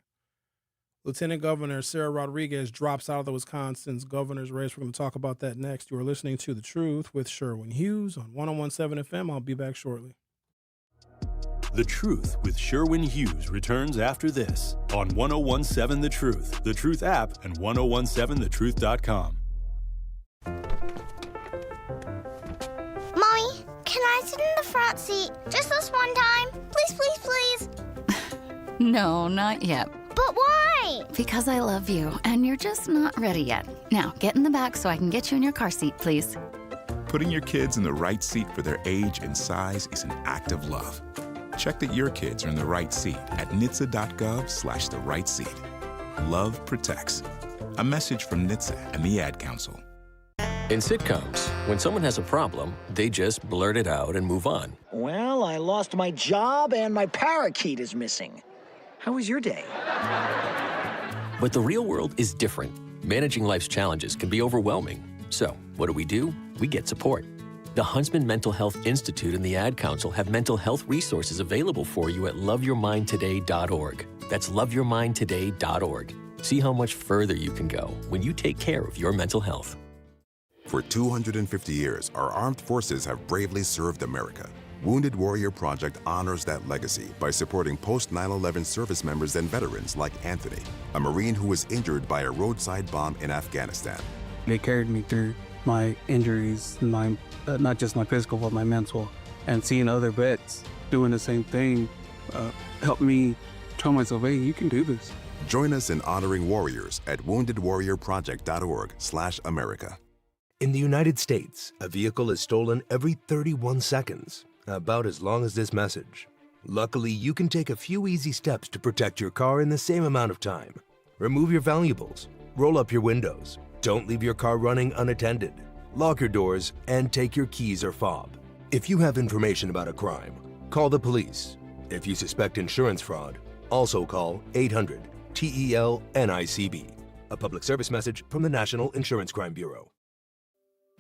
Lieutenant Governor Sarah Rodriguez drops out of the Wisconsin's governor's race. We're going to talk about that next. You are listening to The Truth with Sherwin Hughes on 101.7 FM. I'll be back shortly. The Truth with Sherwin Hughes returns after this on 101.7 The Truth app, and 1017thetruth.com. Mommy, can I sit in the front seat just this one time? Please, please, please. No, not yet. But why? Because I love you, and you're just not ready yet. Now, get in the back so I can get you in your car seat, please. Putting your kids in the right seat for their age and size is an act of love. Check that your kids are in the right seat at NHTSA.gov/the right seat. Love protects. A message from NHTSA and the Ad Council. In sitcoms, when someone has a problem, they just blurt it out and move on. Well, I lost my job and my parakeet is missing. How was your day? But the real world is different. Managing life's challenges can be overwhelming. So, what do? We get support. The Huntsman Mental Health Institute and the Ad Council have mental health resources available for you at loveyourmindtoday.org. That's loveyourmindtoday.org. See how much further you can go when you take care of your mental health. For 250 years, our armed forces have bravely served America. Wounded Warrior Project honors that legacy by supporting post-9/11 service members and veterans like Anthony, a Marine who was injured by a roadside bomb in Afghanistan. They carried me through my injuries, not just my physical, but my mental. And seeing other vets doing the same thing helped me tell myself, hey, you can do this. Join us in honoring warriors at woundedwarriorproject.org/America. In the United States, a vehicle is stolen every 31 seconds, about as long as this message. Luckily, you can take a few easy steps to protect your car in the same amount of time. Remove your valuables, roll up your windows, don't leave your car running unattended, lock your doors, and take your keys or fob. If you have information about a crime, call the police. If you suspect insurance fraud, also call 800-TEL-NICB. A public service message from the National Insurance Crime Bureau.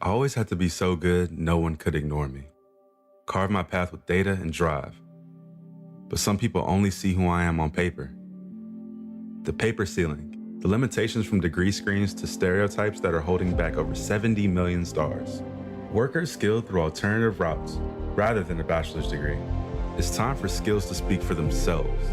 I always had to be so good, no one could ignore me. Carve my path with data and drive. But some people only see who I am on paper. The paper ceiling, the limitations from degree screens to stereotypes that are holding back over 70 million stars. Workers skilled through alternative routes, rather than a bachelor's degree. It's time for skills to speak for themselves.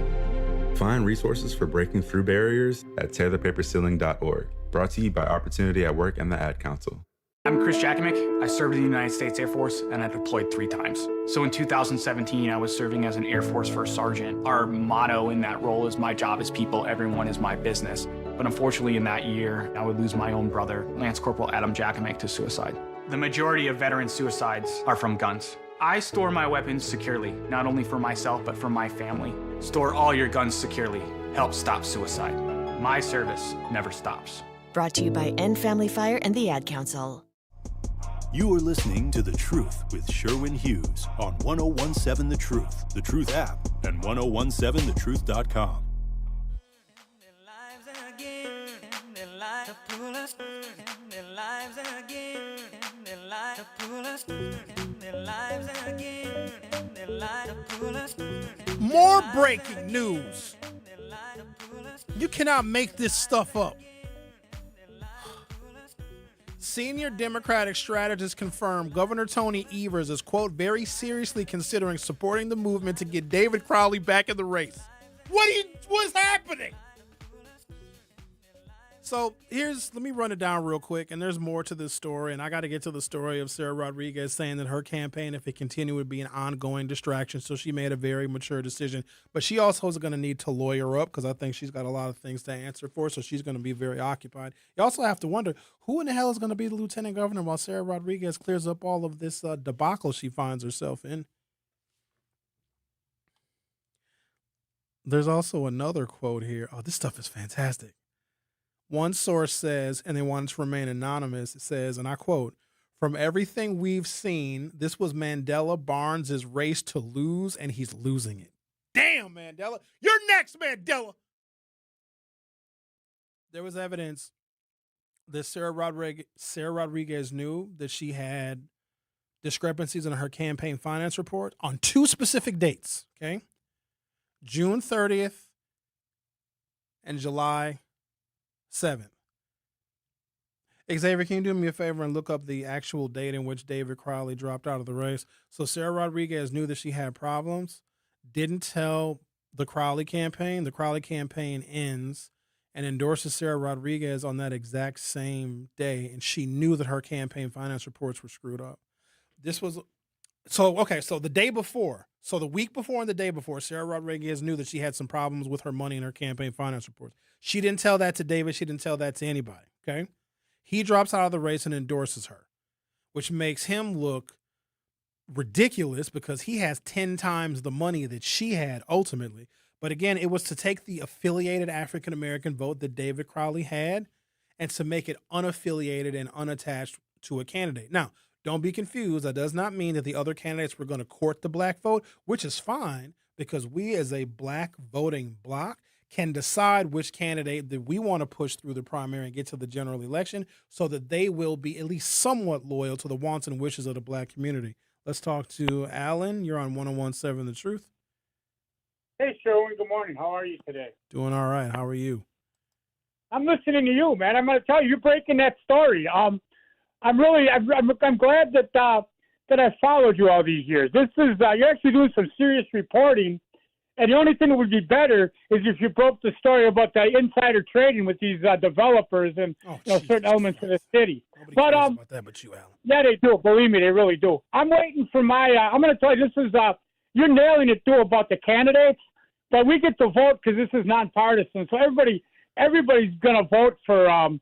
Find resources for breaking through barriers at tearthepaperceiling.org. Brought to you by Opportunity at Work and the Ad Council. I'm Chris Jakimick. I served in the United States Air Force and I deployed 3 times. So in 2017, I was serving as an Air Force First Sergeant. Our motto in that role is my job is people, everyone is my business. But unfortunately in that year, I would lose my own brother, Lance Corporal Adam Jakimick, to suicide. The majority of veteran suicides are from guns. I store my weapons securely, not only for myself, but for my family. Store all your guns securely. Help stop suicide. My service never stops. Brought to you by End Family Fire and the Ad Council. You are listening to The Truth with Sherwin Hughes on 1017 The Truth app, and 1017thetruth.com. More breaking news. You cannot make this stuff up. Senior Democratic strategist confirmed Governor Tony Evers is, quote, very seriously considering supporting the movement to get David Crowley back in the race. What's happening? So let me run it down real quick, and there's more to this story, and I got to get to the story of Sarah Rodriguez saying that her campaign, if it continued, would be an ongoing distraction, so she made a very mature decision. But she also is going to need to lawyer up because I think she's got a lot of things to answer for, so she's going to be very occupied. You also have to wonder, who in the hell is going to be the lieutenant governor while Sarah Rodriguez clears up all of this debacle she finds herself in? There's also another quote here. Oh, this stuff is fantastic. One source says, and they want it to remain anonymous, it says, and I quote, "From everything we've seen, this was Mandela Barnes' race to lose, and he's losing it." Damn, Mandela. You're next, Mandela. There was evidence that Sarah Rodriguez knew that she had discrepancies in her campaign finance report on 2 specific dates, okay? June 30th and July 7th. Xavier, can you do me a favor and look up the actual date in which David Crowley dropped out of the race? So Sarah Rodriguez knew that she had problems, didn't tell the Crowley campaign. The Crowley campaign ends and endorses Sarah Rodriguez on that exact same day, and she knew that her campaign finance reports were screwed up. So the day before, so the week before and the day before, Sarah Rodriguez knew that she had some problems with her money in her campaign finance reports. She didn't tell that to David. She didn't tell that to anybody, okay? He drops out of the race and endorses her, which makes him look ridiculous because he has 10 times the money that she had ultimately. But again, it was to take the affiliated African-American vote that David Crowley had and to make it unaffiliated and unattached to a candidate. Now, don't be confused. That does not mean that the other candidates were going to court the black vote, which is fine because we as a black voting bloc can decide which candidate that we want to push through the primary and get to the general election so that they will be at least somewhat loyal to the wants and wishes of the black community. Let's talk to Alan. You're on 101.7 The Truth. Hey, Sherwin. Good morning. How are you today? Doing all right. How are you? I'm listening to you, man. I'm going to tell you, you're breaking that story. I'm glad that I followed you all these years. This is you're actually doing some serious reporting, and the only thing that would be better is if you broke the story about the insider trading with these developers and certain elements of the city. Nobody cares about that but you, Alan. Yeah, they do. Believe me, they really do. I'm waiting for my. I'm going to tell you, this is you're nailing it too about the candidates, but we get to vote because this is nonpartisan. So everybody's going to vote for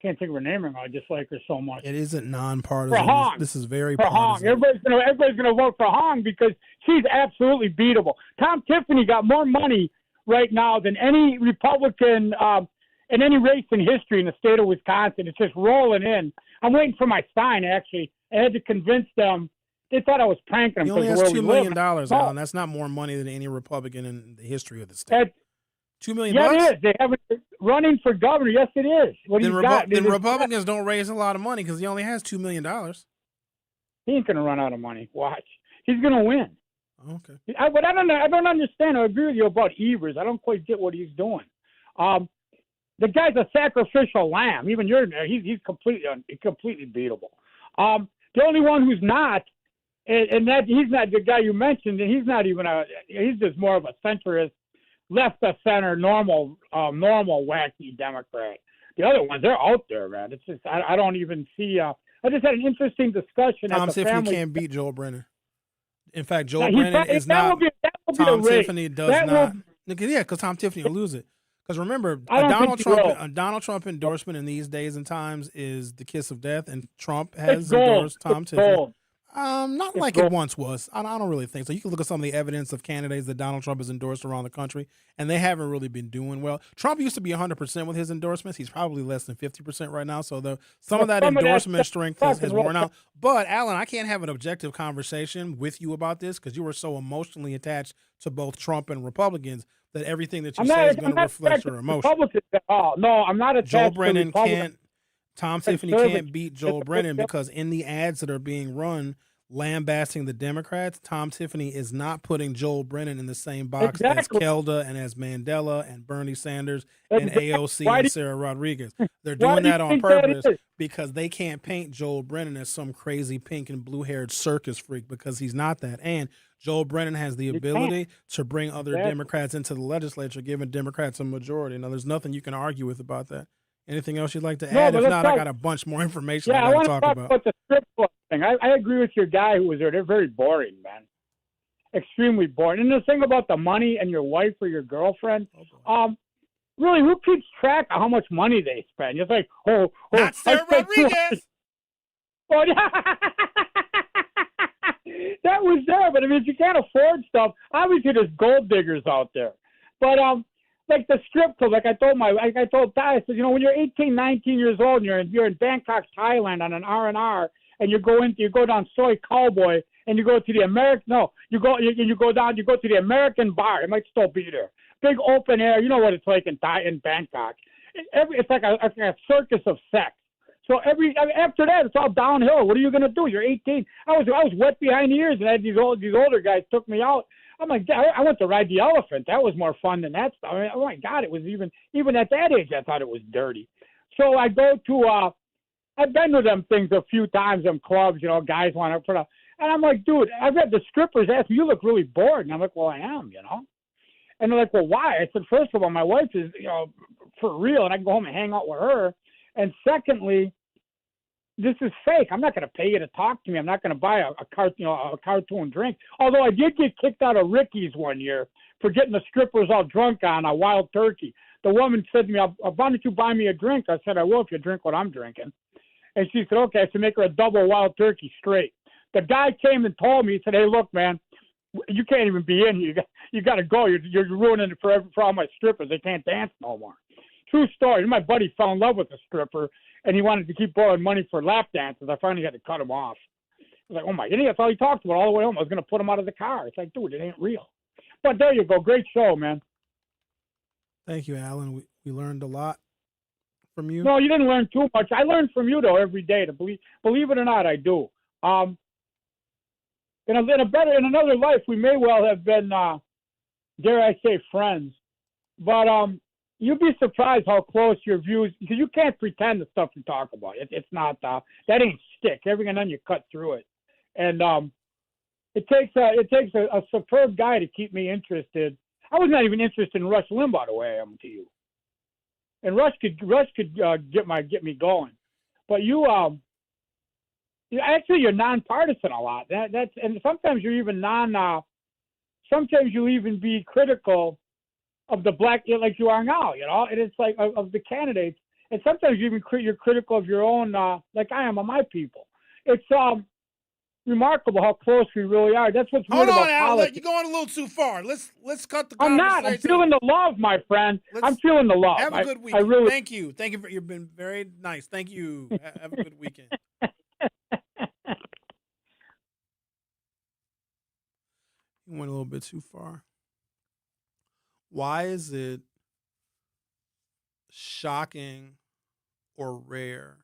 can't think of her name right now. I just like her so much. It isn't nonpartisan. For Hong. This is very for partisan. Hong. Everybody's gonna vote for Hong because she's absolutely beatable. Tom Tiffany got more money right now than any Republican in any race in history in the state of Wisconsin. It's just rolling in. I'm waiting for my sign, actually. I had to convince them. They thought I was pranking them. He only has $2 million, Alan. That's not more money than any Republican in the history of the state. $2 million? Yeah, it is. They have it running for governor. Yes, it is. Then Republicans don't raise a lot of money because he only has $2 million. He ain't going to run out of money. Watch. He's going to win. Okay. But I don't understand. I agree with you about Evers. I don't quite get what he's doing. The guy's a sacrificial lamb. Even he's completely beatable. The only one who's not, and that he's not the guy you mentioned, and he's not even he's just more of a centrist, left of center, normal wacky Democrat. The other ones, they're out there, man. It's just I don't even see. I just had an interesting discussion. Tom Tiffany can't beat Joel Brennan. In fact, Joel Brennan is not. Tom Tiffany does not. Yeah, because Tom Tiffany will lose it. Because remember, a Donald Trump endorsement in these days and times is the kiss of death, and Trump has endorsed Tom Tiffany. Not like it once was. I don't really think so. You can look at some of the evidence of candidates that Donald Trump has endorsed around the country, and they haven't really been doing well. Trump used to be 100% with his endorsements. He's probably less than 50% right now. So some of that endorsement strength has worn out. But, Alan, I can't have an objective conversation with you about this because you were so emotionally attached to both Trump and Republicans that everything that you say is going to reflect your emotion. No, I'm not attached Joel Brennan to Tom Tiffany can't beat Joel Brennan because in the ads that are being run lambasting the Democrats, Tom Tiffany is not putting Joel Brennan in the same box as Kelda and as Mandela and Bernie Sanders and AOC and Sarah Rodriguez. They're doing that on purpose because they can't paint Joel Brennan as some crazy pink and blue-haired circus freak because he's not that. And Joel Brennan has the ability to bring other Democrats into the legislature, giving Democrats a majority. Now, there's nothing you can argue with about that. Anything else you'd like to add? If not, I got a bunch more information I want to talk about. The strip club thing. I agree with your guy who was there. They're very boring, man. Extremely boring. And the thing about the money and your wife or your girlfriend, really, who keeps track of how much money they spend? It's like, not Sarah Rodriguez. Well, that was there, but I mean, if you can't afford stuff, obviously there's gold diggers out there. But like the strip club, like I told Ty, I said, when you're 18, 19 years old, and you're in Bangkok, Thailand on an R&R, and you go down Soy Cowboy, and you go to the you go to the American bar. It might still be there. Big open air. You know what it's like in Bangkok. It's like a circus of sex. So after that, it's all downhill. What are you going to do? You're 18. I was wet behind the ears, and I had these older guys took me out. Oh my God! I went to ride the elephant. That was more fun than that stuff. I mean, oh my God! It was even at that age, I thought it was dirty. So I go to I've been to them things a few times, them clubs. Guys want to put up, and I'm like, dude, I've had the strippers ask me, "You look really bored," and I'm like, "Well, I am," And they're like, "Well, why?" I said, first of all, my wife is for real, and I can go home and hang out with her. And secondly, this is fake. I'm not going to pay you to talk to me. I'm not going to buy a cartoon drink. Although I did get kicked out of Ricky's one year for getting the strippers all drunk on a wild turkey. The woman said to me, "Why don't you buy me a drink?" I said, "I will if you drink what I'm drinking." And she said, "Okay." So make her a double wild turkey straight. The guy came and told me, he said, "Hey, look, man, you can't even be in here. You got to go. You're ruining it for all my strippers. They can't dance no more." True story. My buddy fell in love with a stripper, and he wanted to keep borrowing money for lap dances. I finally had to cut him off. I was like, oh my, and that's all he talked about all the way home. I was going to put him out of the car. It's like, dude, it ain't real. But there you go. Great show, man. Thank you, Alan. We learned a lot from you. No, you didn't learn too much. I learn from you, though, every day. To believe it or not, I do. In another life, we may well have been, dare I say, friends. But you'd be surprised how close your views, because you can't pretend the stuff you talk about. It's not, that ain't stick. Every now and then you cut through it. And it takes a superb guy to keep me interested. I was not even interested in Rush Limbaugh the way I am to you. And Rush could get me going. But you're nonpartisan a lot. And sometimes you're even sometimes you even be critical of the black, like you are now, and it's like of the candidates. And sometimes you're critical of your own, like I am of my people. It's remarkable how close we really are. That's what's weird about politics. You're going a little too far. Let's cut the I'm conversation. not. I'm feeling the love, my friend. I'm feeling the love. Have a good week. Thank you. Thank you. You've been very nice. Thank you. Have a good weekend. You went a little bit too far. Why is it shocking or rare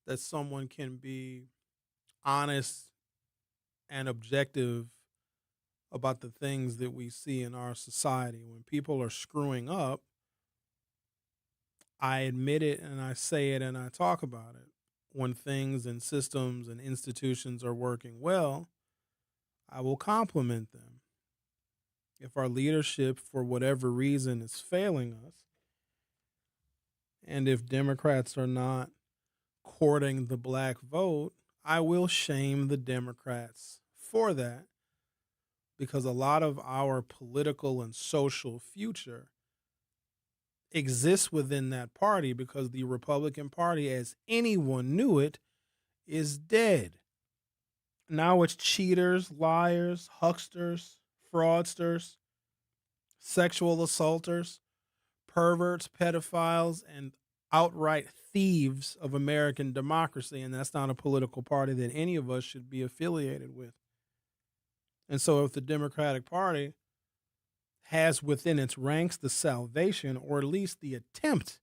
that someone can be honest and objective about the things that we see in our society? When people are screwing up, I admit it and I say it and I talk about it. When things and systems and institutions are working well, I will compliment them. If our leadership, for whatever reason, is failing us, and if Democrats are not courting the black vote, I will shame the Democrats for that, because a lot of our political and social future exists within that party, because the Republican Party, as anyone knew it, is dead. Now it's cheaters, liars, hucksters, fraudsters, sexual assaulters, perverts, pedophiles, and outright thieves of American democracy, and that's not a political party that any of us should be affiliated with. And so if the Democratic Party has within its ranks the salvation, or at least the attempt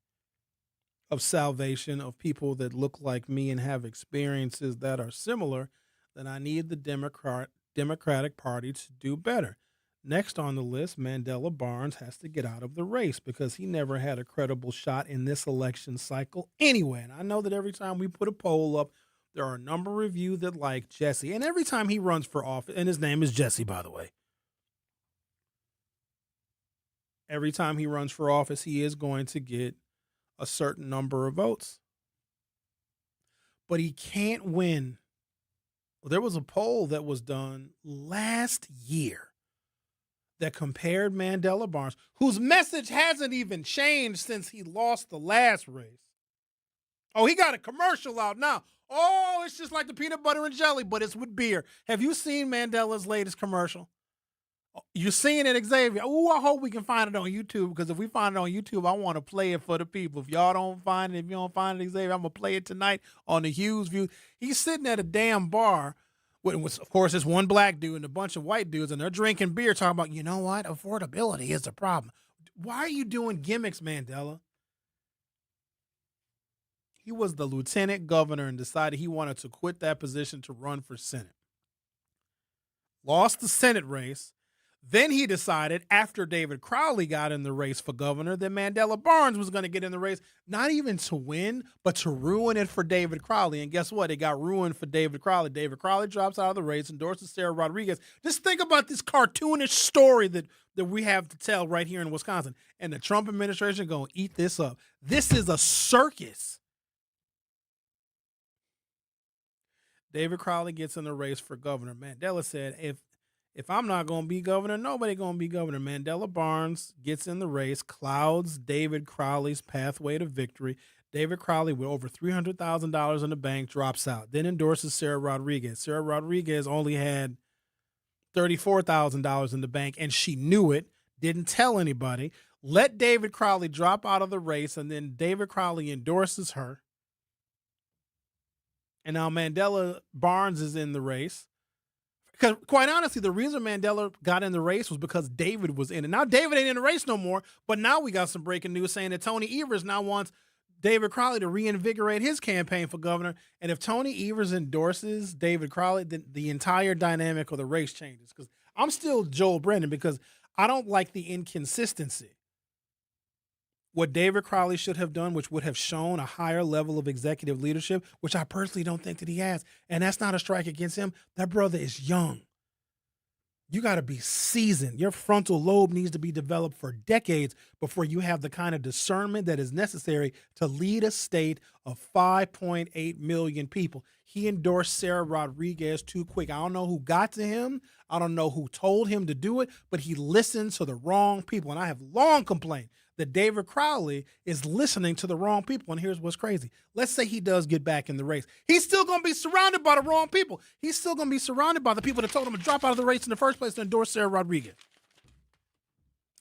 of salvation, of people that look like me and have experiences that are similar, then I need the Democratic Party to do better. Next on the list, Mandela Barnes has to get out of the race, because he never had a credible shot in this election cycle anyway. And I know that every time we put a poll up, there are a number of you that like Jesse. And every time he runs for office, and his name is Jesse, by the way. Every time he runs for office, he is going to get a certain number of votes. But he can't win. Well, there was a poll that was done last year that compared Mandela Barnes, whose message hasn't even changed since he lost the last race. Oh, he got a commercial out now. Oh, it's just like the peanut butter and jelly, but it's with beer. Have you seen Mandela's latest commercial? You're seeing it, Xavier. Oh, I hope we can find it on YouTube, because if we find it on YouTube, I want to play it for the people. If y'all don't find it, if you don't find it, Xavier, I'm going to play it tonight on the Hughes View. He's sitting at a damn bar with, of course, it's one black dude and a bunch of white dudes, and they're drinking beer talking about, you know what, affordability is the problem. Why are you doing gimmicks, Mandela? He was the lieutenant governor and decided he wanted to quit that position to run for Senate. Lost the Senate race. Then he decided, after David Crowley got in the race for governor, that Mandela Barnes was going to get in the race, not even to win, but to ruin it for David Crowley. And guess what? It got ruined for David Crowley. David Crowley drops out of the race, endorses Sarah Rodriguez. Just think about this cartoonish story that we have to tell right here in Wisconsin. And the Trump administration going to eat this up. This is a circus. David Crowley gets in the race for governor. Mandela said, if I'm not going to be governor, nobody going to be governor. Mandela Barnes gets in the race, clouds David Crowley's pathway to victory. David Crowley, with over $300,000 in the bank, drops out. Then endorses Sarah Rodriguez. Sarah Rodriguez only had $34,000 in the bank, and she knew it, didn't tell anybody. let David Crowley drop out of the race, and then David Crowley endorses her. And now Mandela Barnes is in the race. Because quite honestly, the reason Mandela got in the race was because David was in it. Now David ain't in the race no more, but now we got some breaking news saying that Tony Evers now wants David Crowley to reinvigorate his campaign for governor. And if Tony Evers endorses David Crowley, then the entire dynamic of the race changes. Because I'm still Joel Brennan because I don't like the inconsistency. What David Crowley should have done, which would have shown a higher level of executive leadership, which I personally don't think that he has. And that's not a strike against him. That brother is young. You got to be seasoned. Your frontal lobe needs to be developed for decades before you have the kind of discernment that is necessary to lead a state of 5.8 million people. He endorsed Sarah Rodriguez too quick. I don't know who got to him. I don't know who told him to do it, but he listened to the wrong people. And I have long complained that David Crowley is listening to the wrong people. And here's what's crazy. Let's say he does get back in the race. He's still going to be surrounded by the wrong people. He's still going to be surrounded by the people that told him to drop out of the race in the first place to endorse Sarah Rodriguez.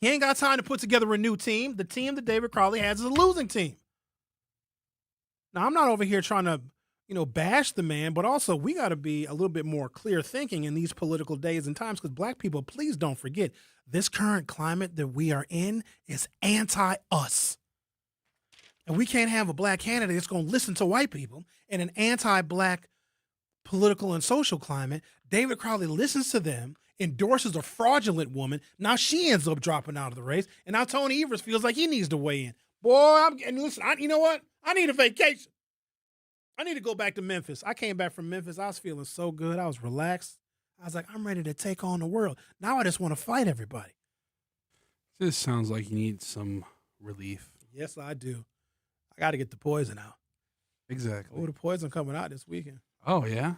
He ain't got time to put together a new team. The team that David Crowley has is a losing team. Now, I'm not over here trying to, bash the man, but also we got to be a little bit more clear thinking in these political days and times, because black people, please don't forget, this current climate that we are in is anti-us. And we can't have a black candidate that's going to listen to white people in an anti-black political and social climate. David Crowley listens to them, endorses a fraudulent woman. Now she ends up dropping out of the race. And now Tony Evers feels like he needs to weigh in. Boy, you know what? I need a vacation. I need to go back to Memphis. I came back from Memphis. I was feeling so good. I was relaxed. I was like, I'm ready to take on the world. Now I just want to fight everybody. This sounds like you need some relief. Yes, I do. I got to get the poison out. Exactly. Oh, the poison coming out this weekend. Oh, yeah?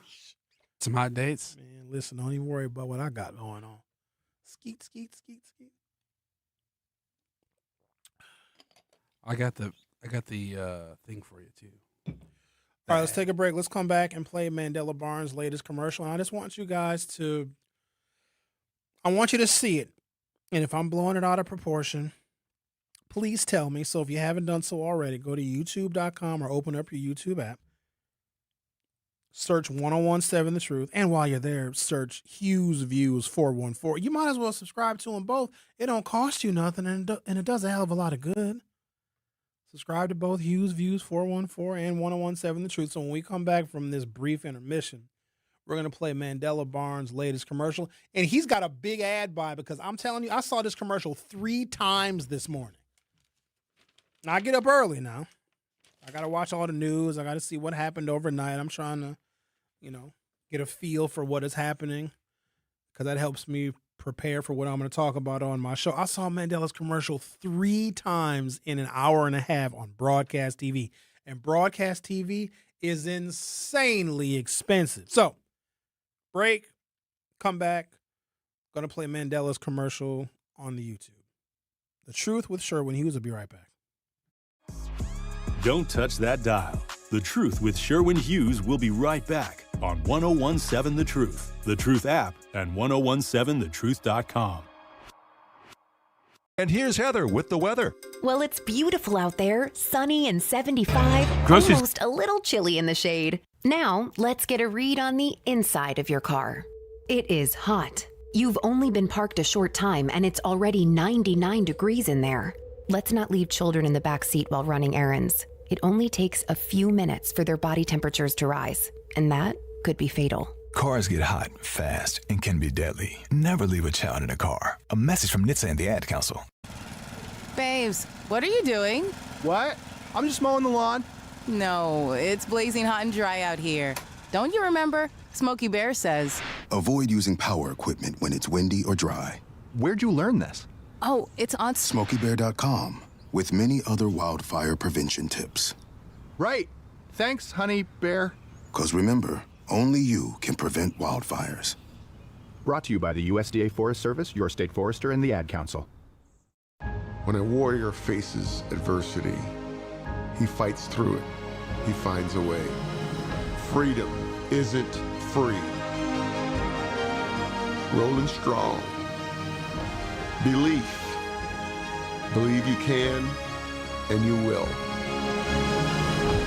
Some hot dates? Man, listen, don't even worry about what I got going on. Skeet, skeet, skeet, skeet. I got the thing for you, too. All right, let's take a break. Let's come back and play Mandela Barnes' latest commercial. And I just want you guys I want you to see it. And if I'm blowing it out of proportion, please tell me. So if you haven't done so already, go to youtube.com or open up your YouTube app. Search 1017 The Truth. And while you're there, search Hughes Views 414. You might as well subscribe to them both. It don't cost you nothing, and it does a hell of a lot of good. Subscribe to both Hughes Views 414 and 1017 The Truth. So when we come back from this brief intermission, we're going to play Mandela Barnes' latest commercial. And he's got a big ad buy because I'm telling you, I saw this commercial 3 times this morning. Now, I get up early now. I got to watch all the news. I got to see what happened overnight. I'm trying to, get a feel for what is happening because that helps me prepare for what I'm going to talk about on my show. I saw Mandela's commercial 3 times in an hour and a half on broadcast TV. And broadcast TV is insanely expensive. So, break, come back. Going to play Mandela's commercial on the YouTube. The Truth with Sherwin Hughes. Will be right back. Don't touch that dial. The Truth with Sherwin Hughes will be right back on 1017 The Truth app, and 1017thetruth.com. And here's Heather with the weather. Well, it's beautiful out there, sunny and 75, Groceries. almost a little chilly in the shade. Now, let's get a read on the inside of your car. It is hot. You've only been parked a short time and it's already 99 degrees in there. Let's not leave children in the back seat while running errands. It only takes a few minutes for their body temperatures to rise, and that could be fatal. Cars get hot, fast, and can be deadly. Never leave a child in a car. A message from NHTSA and the Ad Council. Babes, what are you doing? What? I'm just mowing the lawn. No, it's blazing hot and dry out here. Don't you remember? Smokey Bear says. Avoid using power equipment when it's windy or dry. Where'd you learn this? Oh, it's on SmokeyBear.com with many other wildfire prevention tips. Right. Thanks, honey bear. 'Cause remember, only you can prevent wildfires. Brought to you by the USDA Forest Service, your state forester, and the Ad Council. When a warrior faces adversity, he fights through it. He finds a way. Freedom isn't free. Rolling strong. Belief. Believe you can, and you will.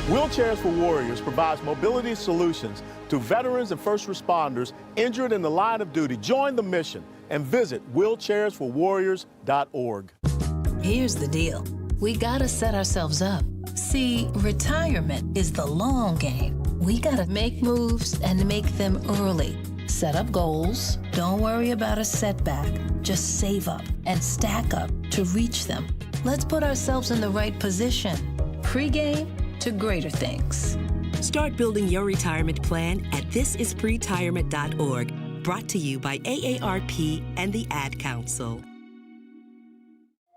Wheelchairs for Warriors provides mobility solutions to veterans and first responders injured in the line of duty. Join the mission and visit wheelchairsforwarriors.org. Here's the deal. We gotta set ourselves up. See, retirement is the long game. We gotta make moves and make them early. Set up goals. Don't worry about a setback. Just save up and stack up to reach them. Let's put ourselves in the right position. Pre-game to greater things. Start building your retirement plan at thisispretirement.org. Brought to you by AARP and the Ad Council.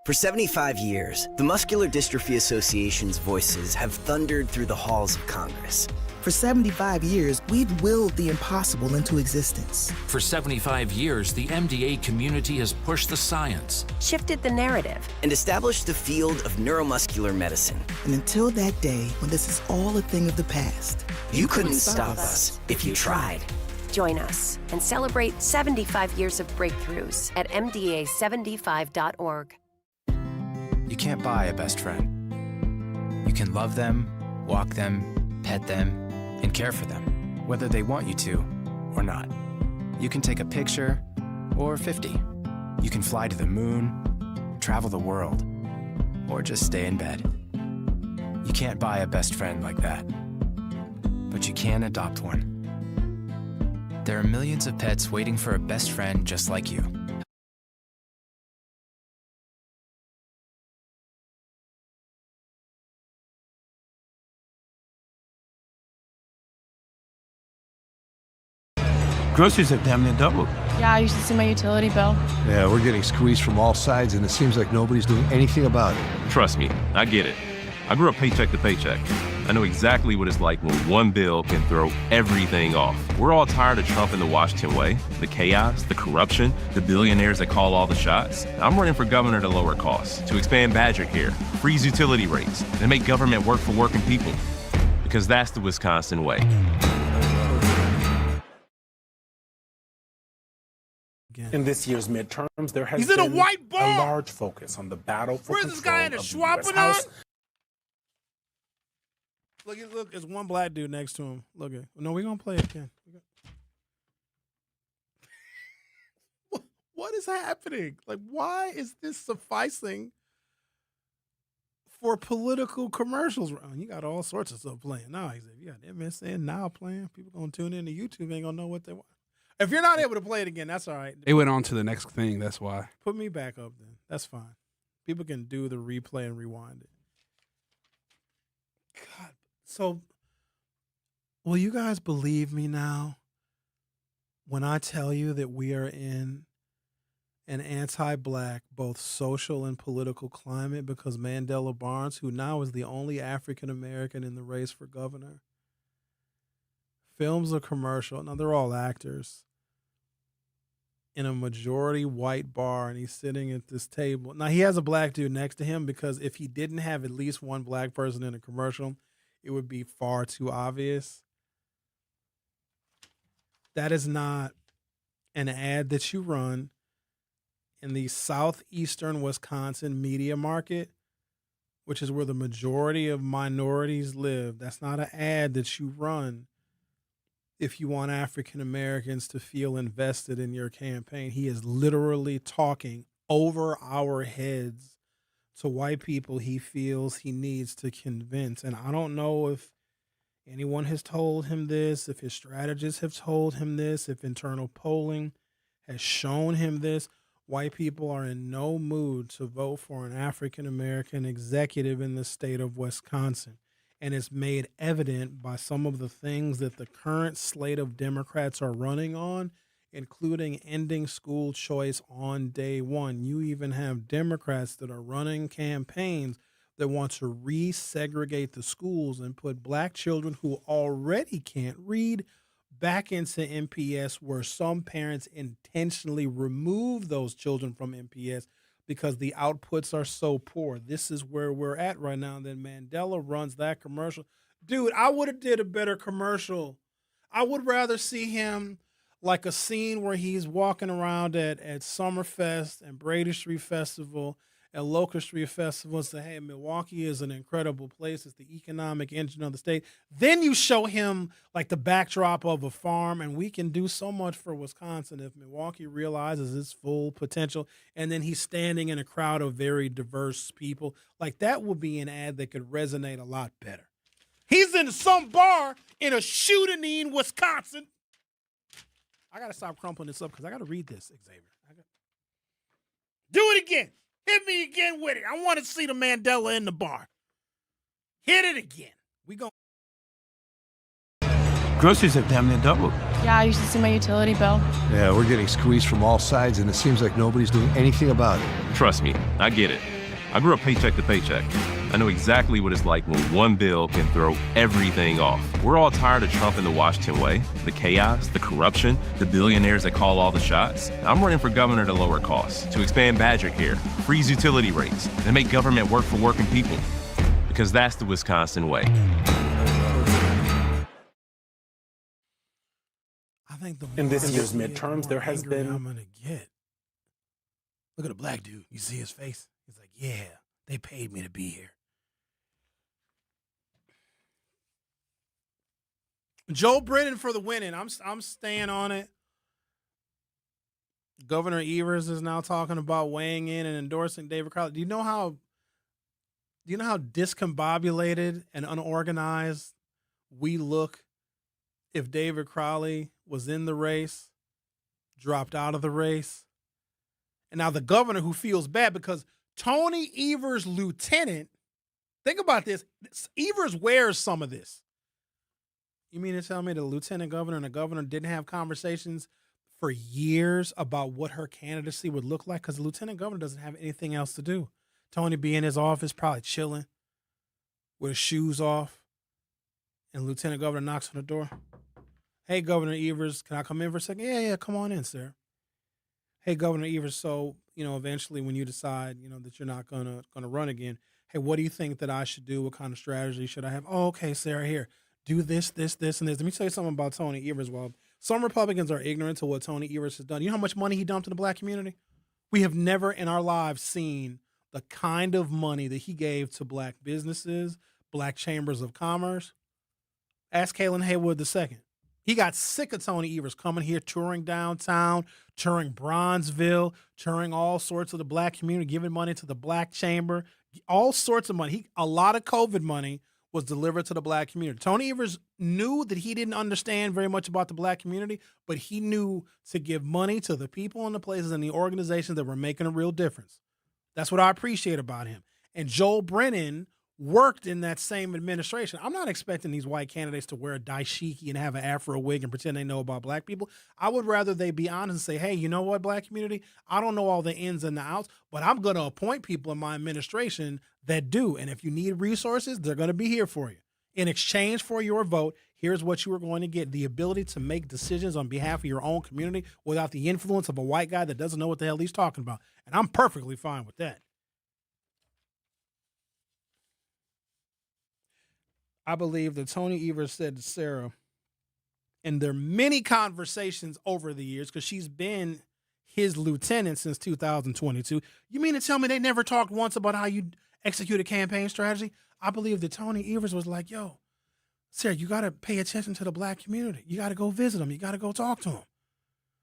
For 75 years, the Muscular Dystrophy Association's voices have thundered through the halls of Congress. For 75 years, we've willed the impossible into existence. For 75 years, the MDA community has pushed the science, shifted the narrative, and established the field of neuromuscular medicine. And until that day, when this is all a thing of the past, you couldn't stop us if you tried. Join us and celebrate 75 years of breakthroughs at MDA75.org. You can't buy a best friend. You can love them, walk them, pet them, and care for them, whether they want you to or not. You can take a picture or 50. You can fly to the moon, travel the world, or just stay in bed. You can't buy a best friend like that, but you can adopt one. There are millions of pets waiting for a best friend just like you. Groceries have damn near doubled. Yeah, I used to see my utility bill. Yeah, we're getting squeezed from all sides, and it seems like nobody's doing anything about it. Trust me, I get it. I grew up paycheck to paycheck. I know exactly what it's like when one bill can throw everything off. We're all tired of Trump and the Washington way, the chaos, the corruption, the billionaires that call all the shots. I'm running for governor to lower costs, to expand Badger care, freeze utility rates, and make government work for working people. Because that's the Wisconsin way. In this year's midterms, there has He's in been a white bar. a large focus on the battle for Where's control this guy in a of the Schwab US House. Look, there's one black dude next to him. Look at. No, we're gonna play it again. What is happening? Like, why is this sufficing for political commercials? Oh, you got all sorts of stuff playing now. You got MSN now playing. People gonna tune in to YouTube, ain't gonna know what they want. If you're not able to play it again, that's all right. It went on to the next thing. That's why. Put me back up then. That's fine. People can do the replay and rewind it. God. So, will you guys believe me now when I tell you that we are in an anti-black, both social and political climate because Mandela Barnes, who now is the only African-American in the race for governor, films a commercial. Now, they're all actors. In a majority white bar, and he's sitting at this table. Now, he has a black dude next to him because if he didn't have at least one black person in a commercial, it would be far too obvious. That is not an ad that you run in the southeastern Wisconsin media market, which is where the majority of minorities live. That's not an ad that you run if you want African Americans to feel invested in your campaign. He is literally talking over our heads to white people he feels he needs to convince. And I don't know if anyone has told him this, if his strategists have told him this, if internal polling has shown him this. White people are in no mood to vote for an African American executive in the state of Wisconsin. And it's made evident by some of the things that the current slate of Democrats are running on, including ending school choice on day one. You even have Democrats that are running campaigns that want to resegregate the schools and put black children who already can't read back into MPS, where some parents intentionally remove those children from MPS because the outputs are so poor. This is where we're at right now. And then Mandela runs that commercial. Dude, I would have did a better commercial. I would rather see him like a scene where he's walking around at Summerfest and Brady Street Festival, at Locust Street Festival and say, hey, Milwaukee is an incredible place. It's the economic engine of the state. Then you show him like the backdrop of a farm, and we can do so much for Wisconsin if Milwaukee realizes its full potential. And then he's standing in a crowd of very diverse people. Like that would be an ad that could resonate a lot better. He's in some bar in a shooting, Wisconsin. I got to stop crumpling this up because I got to read this, Xavier. Do it again. Hit me again with it. I want to see the Mandela in the bar. Hit it again. We go. Groceries have damn near doubled. Yeah, you should see my utility bill. Yeah, we're getting squeezed from all sides, and it seems like nobody's doing anything about it. Trust me, I get it. I grew up paycheck to paycheck. I know exactly what it's like when one bill can throw everything off. We're all tired of Trump and the Washington way, the chaos, the corruption, the billionaires that call all the shots. I'm running for governor to lower costs, to expand Badger care, freeze utility rates, and make government work for working people. Because that's the Wisconsin way. I think in this year's midterms, there has been. I'm gonna get. Look at the black dude. You see his face? He's like, yeah, they paid me to be here. Joe Brennan for the winning. I'm staying on it. Governor Evers is now talking about weighing in and endorsing David Crowley. Do you know how discombobulated and unorganized we look if David Crowley was in the race, dropped out of the race? And now the governor who feels bad because Tony Evers' lieutenant, think about this. Evers wears some of this. You mean to tell me the lieutenant governor and the governor didn't have conversations for years about what her candidacy would look like? Because the lieutenant governor doesn't have anything else to do. Tony be in his office probably chilling with his shoes off, and lieutenant governor knocks on the door. Hey, Governor Evers, can I come in for a second? Yeah, come on in, sir. Hey, Governor Evers, so, eventually when you decide, that you're not gonna run again, hey, what do you think that I should do? What kind of strategy should I have? Oh, okay, Sarah, here. Do this, and this. Let me tell you something about Tony Evers. Well, some Republicans are ignorant to what Tony Evers has done. You know how much money he dumped in the black community? We have never in our lives seen the kind of money that he gave to black businesses, black chambers of commerce. Ask Kaylin Haywood II. He got sick of Tony Evers coming here, touring downtown, touring Bronzeville, touring all sorts of the black community, giving money to the black chamber, all sorts of money. A lot of COVID money was delivered to the black community. Tony Evers knew that he didn't understand very much about the black community, but he knew to give money to the people and the places and the organizations that were making a real difference. That's what I appreciate about him. And Joel Brennan worked in that same administration. I'm not expecting these white candidates to wear a dashiki and have an afro wig and pretend they know about black people. I would rather they be honest and say, hey, you know what, black community? I don't know all the ins and the outs, but I'm going to appoint people in my administration that do. And if you need resources, they're going to be here for you. In exchange for your vote, here's what you are going to get: the ability to make decisions on behalf of your own community without the influence of a white guy that doesn't know what the hell he's talking about. And I'm perfectly fine with that. I believe that Tony Evers said to Sarah, and there are many conversations over the years because she's been his lieutenant since 2022. You mean to tell me they never talked once about how you execute a campaign strategy? I believe that Tony Evers was like, yo, Sarah, you got to pay attention to the black community. You got to go visit them. You got to go talk to them.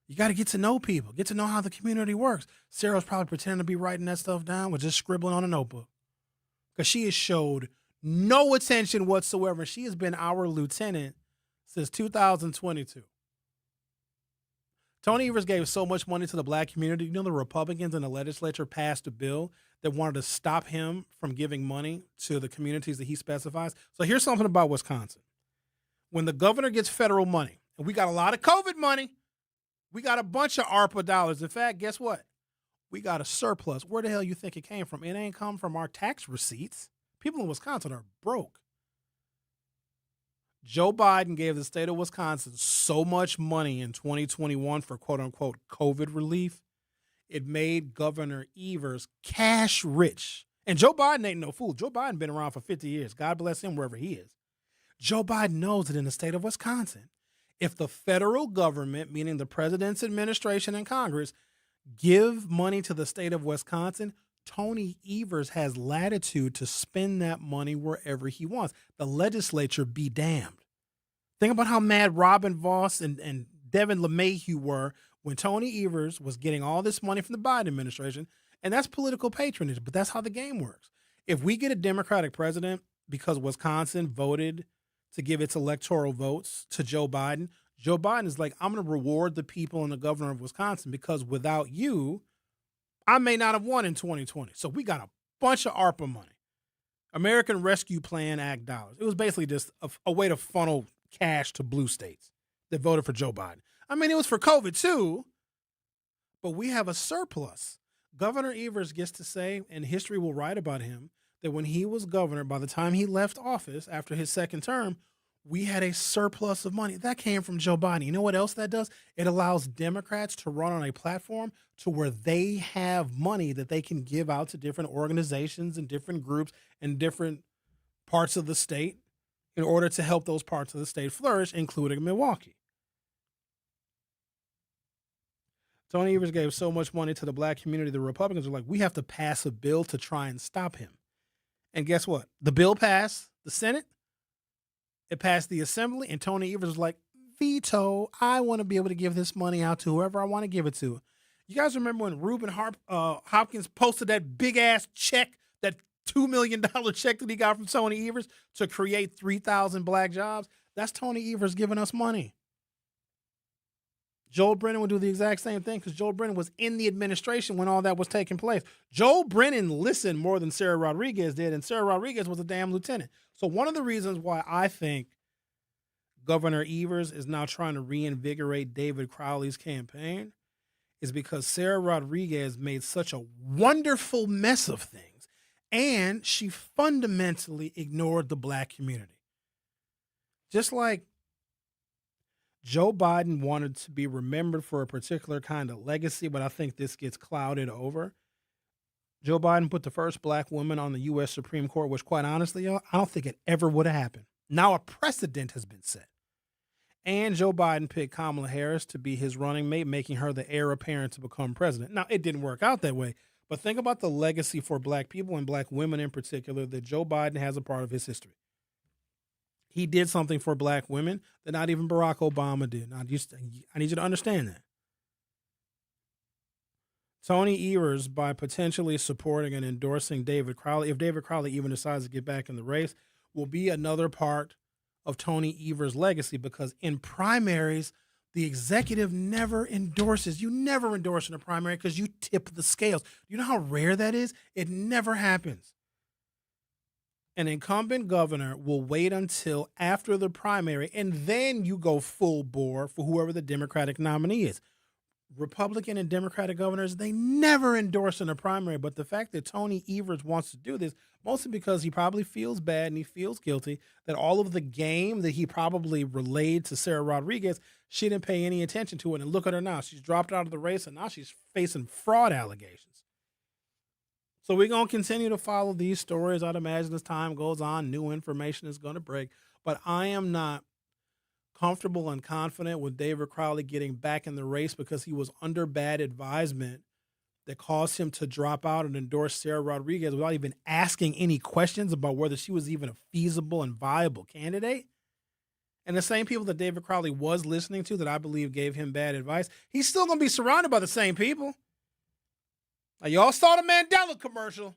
You got to get to know people, get to know how the community works. Sarah was probably pretending to be writing that stuff down with just scribbling on a notebook because she has showed no attention whatsoever. She has been our lieutenant since 2022. Tony Evers gave so much money to the black community. You know, the Republicans in the legislature passed a bill that wanted to stop him from giving money to the communities that he specifies. So here's something about Wisconsin. When the governor gets federal money, and we got a lot of COVID money, we got a bunch of ARPA dollars. In fact, guess what? We got a surplus. Where the hell you think it came from? It ain't come from our tax receipts. People in Wisconsin are broke. Joe Biden gave the state of Wisconsin so much money in 2021 for quote-unquote COVID relief, it made Governor Evers cash rich. And Joe Biden ain't no fool. Joe Biden been around for 50 years. God bless him wherever he is. Joe Biden knows that in the state of Wisconsin, if the federal government, meaning the president's administration and Congress, give money to the state of Wisconsin, Tony Evers has latitude to spend that money wherever he wants. The legislature be damned. Think about how mad Robin Vos and Devin LeMahieu were when Tony Evers was getting all this money from the Biden administration, and that's political patronage, but that's how the game works. If we get a Democratic president because Wisconsin voted to give its electoral votes to Joe Biden is like, I'm going to reward the people and the governor of Wisconsin because without you, I may not have won in 2020. So we got a bunch of ARPA money, American Rescue Plan Act dollars. It was basically just a way to funnel cash to blue states that voted for Joe Biden. I mean, it was for COVID too, but we have a surplus. Governor Evers gets to say, and history will write about him, that when he was governor, by the time he left office after his second term, we had a surplus of money. That came from Joe Biden. You know what else that does? It allows Democrats to run on a platform to where they have money that they can give out to different organizations and different groups and different parts of the state in order to help those parts of the state flourish, including Milwaukee. Tony Evers gave so much money to the black community, the Republicans were like, we have to pass a bill to try and stop him. And guess what? The bill passed the Senate, it passed the Assembly, and Tony Evers was like, veto, I want to be able to give this money out to whoever I want to give it to. You guys remember when Reuben Hopkins posted that big-ass check, that $2 million check that he got from Tony Evers to create 3,000 black jobs? That's Tony Evers giving us money. Joel Brennan would do the exact same thing because Joel Brennan was in the administration when all that was taking place. Joel Brennan listened more than Sarah Rodriguez did, and Sarah Rodriguez was a damn lieutenant. So one of the reasons why I think Governor Evers is now trying to reinvigorate David Crowley's campaign is because Sarah Rodriguez made such a wonderful mess of things, and she fundamentally ignored the black community. Just like Joe Biden wanted to be remembered for a particular kind of legacy, but I think this gets clouded over. Joe Biden put the first black woman on the U.S. Supreme Court, which quite honestly, I don't think it ever would have happened. Now a precedent has been set. And Joe Biden picked Kamala Harris to be his running mate, making her the heir apparent to become president. Now, it didn't work out that way, but think about the legacy for black people and black women in particular that Joe Biden has a part of his history. He did something for black women that not even Barack Obama did. I need you to understand that. Tony Evers, by potentially supporting and endorsing David Crowley, if David Crowley even decides to get back in the race, will be another part of Tony Evers' legacy because in primaries, the executive never endorses. You never endorse in a primary because you tip the scales. You know how rare that is? It never happens. An incumbent governor will wait until after the primary, and then you go full bore for whoever the Democratic nominee is. Republican and Democratic governors, they never endorse in a primary, but the fact that Tony Evers wants to do this, mostly because he probably feels bad and he feels guilty that all of the game that he probably relayed to Sarah Rodriguez, she didn't pay any attention to it. And look at her now. She's dropped out of the race, and now she's facing fraud allegations. So we're going to continue to follow these stories. I'd imagine as time goes on, new information is going to break. But I am not comfortable and confident with David Crowley getting back in the race because he was under bad advisement that caused him to drop out and endorse Sarah Rodriguez without even asking any questions about whether she was even a feasible and viable candidate. And the same people that David Crowley was listening to that I believe gave him bad advice, he's still going to be surrounded by the same people. Now, y'all saw the Mandela commercial.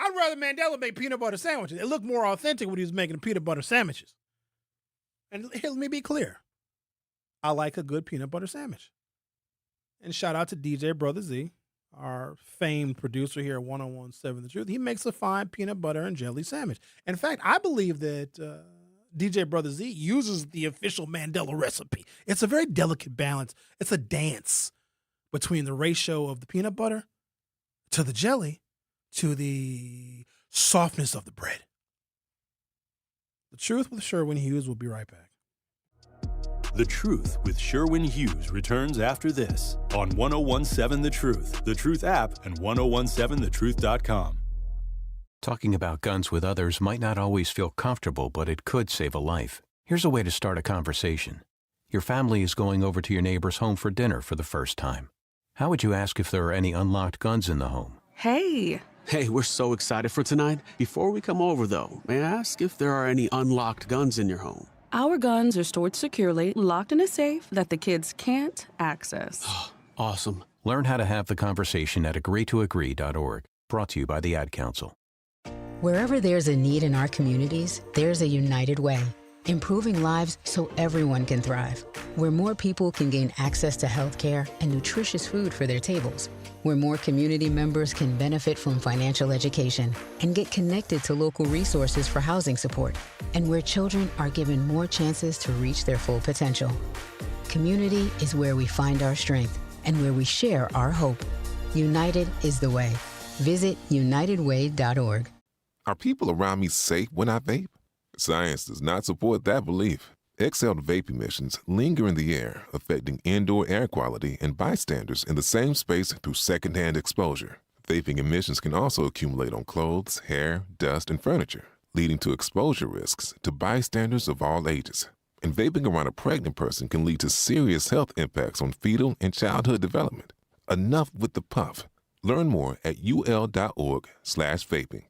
I'd rather Mandela make peanut butter sandwiches. It looked more authentic when he was making peanut butter sandwiches. And here, let me be clear. I like a good peanut butter sandwich. And shout out to DJ Brother Z, our famed producer here at 101.7 The Truth. He makes a fine peanut butter and jelly sandwich. In fact, I believe that DJ Brother Z uses the official Mandela recipe. It's a very delicate balance. It's a dance between the ratio of the peanut butter to the jelly to the softness of the bread. The Truth with Sherwin Hughes will be right back. The Truth with Sherwin Hughes returns after this on 101.7 The Truth app, and 1017thetruth.com. Talking about guns with others might not always feel comfortable, but it could save a life. Here's a way to start a conversation. Your family is going over to your neighbor's home for dinner for the first time. How would you ask if there are any unlocked guns in the home? Hey. Hey, we're so excited for tonight. Before we come over, though, may I ask if there are any unlocked guns in your home? Our guns are stored securely, locked in a safe that the kids can't access. Awesome. Learn how to have the conversation at agreetoagree.org. Brought to you by the Ad Council. Wherever there's a need in our communities, there's a United Way. Improving lives so everyone can thrive. Where more people can gain access to health care and nutritious food for their tables. Where more community members can benefit from financial education and get connected to local resources for housing support. And where children are given more chances to reach their full potential. Community is where we find our strength and where we share our hope. United is the way. Visit unitedway.org. Are people around me safe when I vape? Science does not support that belief. Exhaled vape emissions linger in the air, affecting indoor air quality and bystanders in the same space through secondhand exposure. Vaping emissions can also accumulate on clothes, hair, dust, and furniture, leading to exposure risks to bystanders of all ages. And vaping around a pregnant person can lead to serious health impacts on fetal and childhood development. Enough with the puff. Learn more at ul.org/vaping.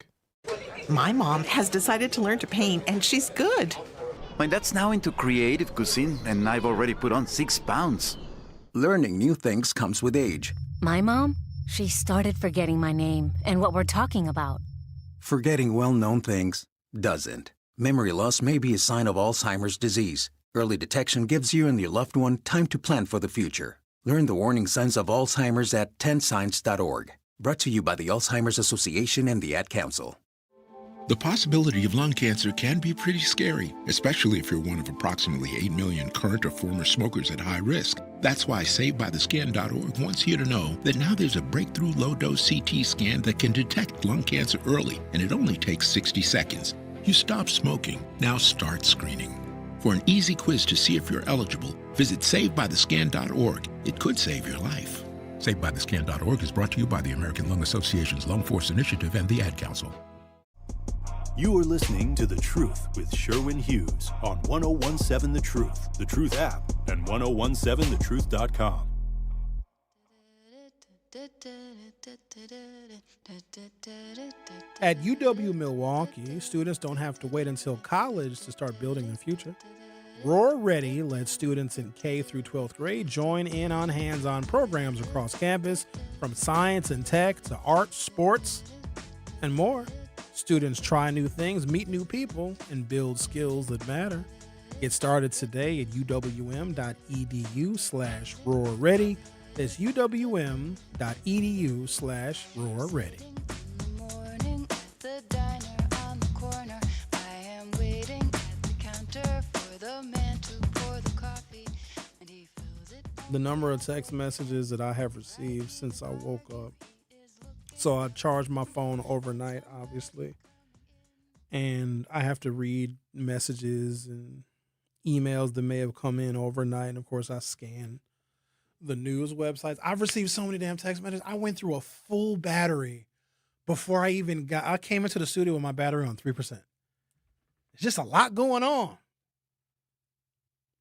My mom has decided to learn to paint, and she's good. My dad's now into creative cuisine, and I've already put on 6 pounds. Learning new things comes with age. My mom, she started forgetting my name and what we're talking about. Forgetting well-known things doesn't. Memory loss may be a sign of Alzheimer's disease. Early detection gives you and your loved one time to plan for the future. Learn the warning signs of Alzheimer's at 10signs.org. Brought to you by the Alzheimer's Association and the Ad Council. The possibility of lung cancer can be pretty scary, especially if you're one of approximately 8 million current or former smokers at high risk. That's why SaveByTheScan.org wants you to know that now there's a breakthrough low-dose CT scan that can detect lung cancer early, and it only takes 60 seconds. You stop smoking, now start screening. For an easy quiz to see if you're eligible, visit SaveByTheScan.org. It could save your life. SaveByTheScan.org is brought to you by the American Lung Association's Lung Force Initiative and the Ad Council. You are listening to The Truth with Sherwin Hughes on 1017 The Truth, The Truth app, and 1017thetruth.com. At UW Milwaukee, students don't have to wait until college to start building their future. Roar Ready lets students in K through 12th grade join in on hands-on programs across campus, from science and tech to art, sports, and more. Students try new things, meet new people, and build skills that matter. Get started today at uwm.edu/roarready. That's uwm.edu/roarready. The number of text messages that I have received since I woke up. So I charge my phone overnight, obviously, and I have to read messages and emails that may have come in overnight. And of course, I scan the news websites. I've received so many damn text messages. I went through a full battery before I came into the studio with my battery on 3%. It's just a lot going on.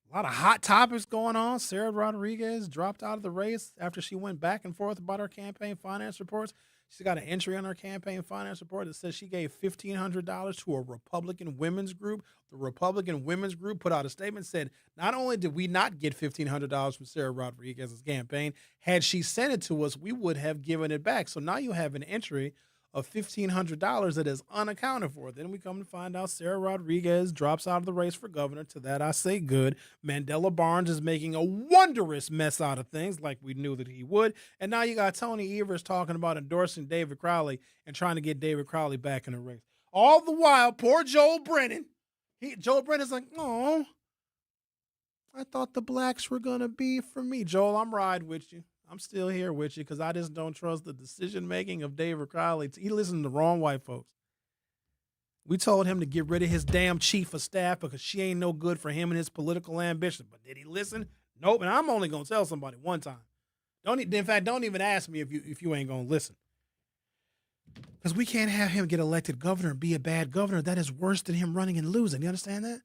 A lot of hot topics going on. Sarah Rodriguez dropped out of the race after she went back and forth about her campaign finance reports. She's got an entry on her campaign finance report that says she gave $1,500 to a Republican women's group. The Republican women's group put out a statement, said, not only did we not get $1,500 from Sarah Rodriguez's campaign, had she sent it to us, we would have given it back. So now you have an entry of $1,500 that is unaccounted for. Then we come to find out Sarah Rodriguez drops out of the race for governor. To that I say good. Mandela Barnes is making a wondrous mess out of things like we knew that he would. And now you got Tony Evers talking about endorsing David Crowley and trying to get David Crowley back in the race. All the while, poor Joel Brennan. Joel Brennan's like, oh, I thought the blacks were going to be for me. Joel, I'm riding with you. I'm still here with you because I just don't trust the decision-making of David Crowley. He listened to the wrong white folks. We told him to get rid of his damn chief of staff because she ain't no good for him and his political ambitions. But did he listen? Nope. And I'm only going to tell somebody one time. Don't even ask me if you ain't going to listen. Because we can't have him get elected governor and be a bad governor. That is worse than him running and losing. You understand that?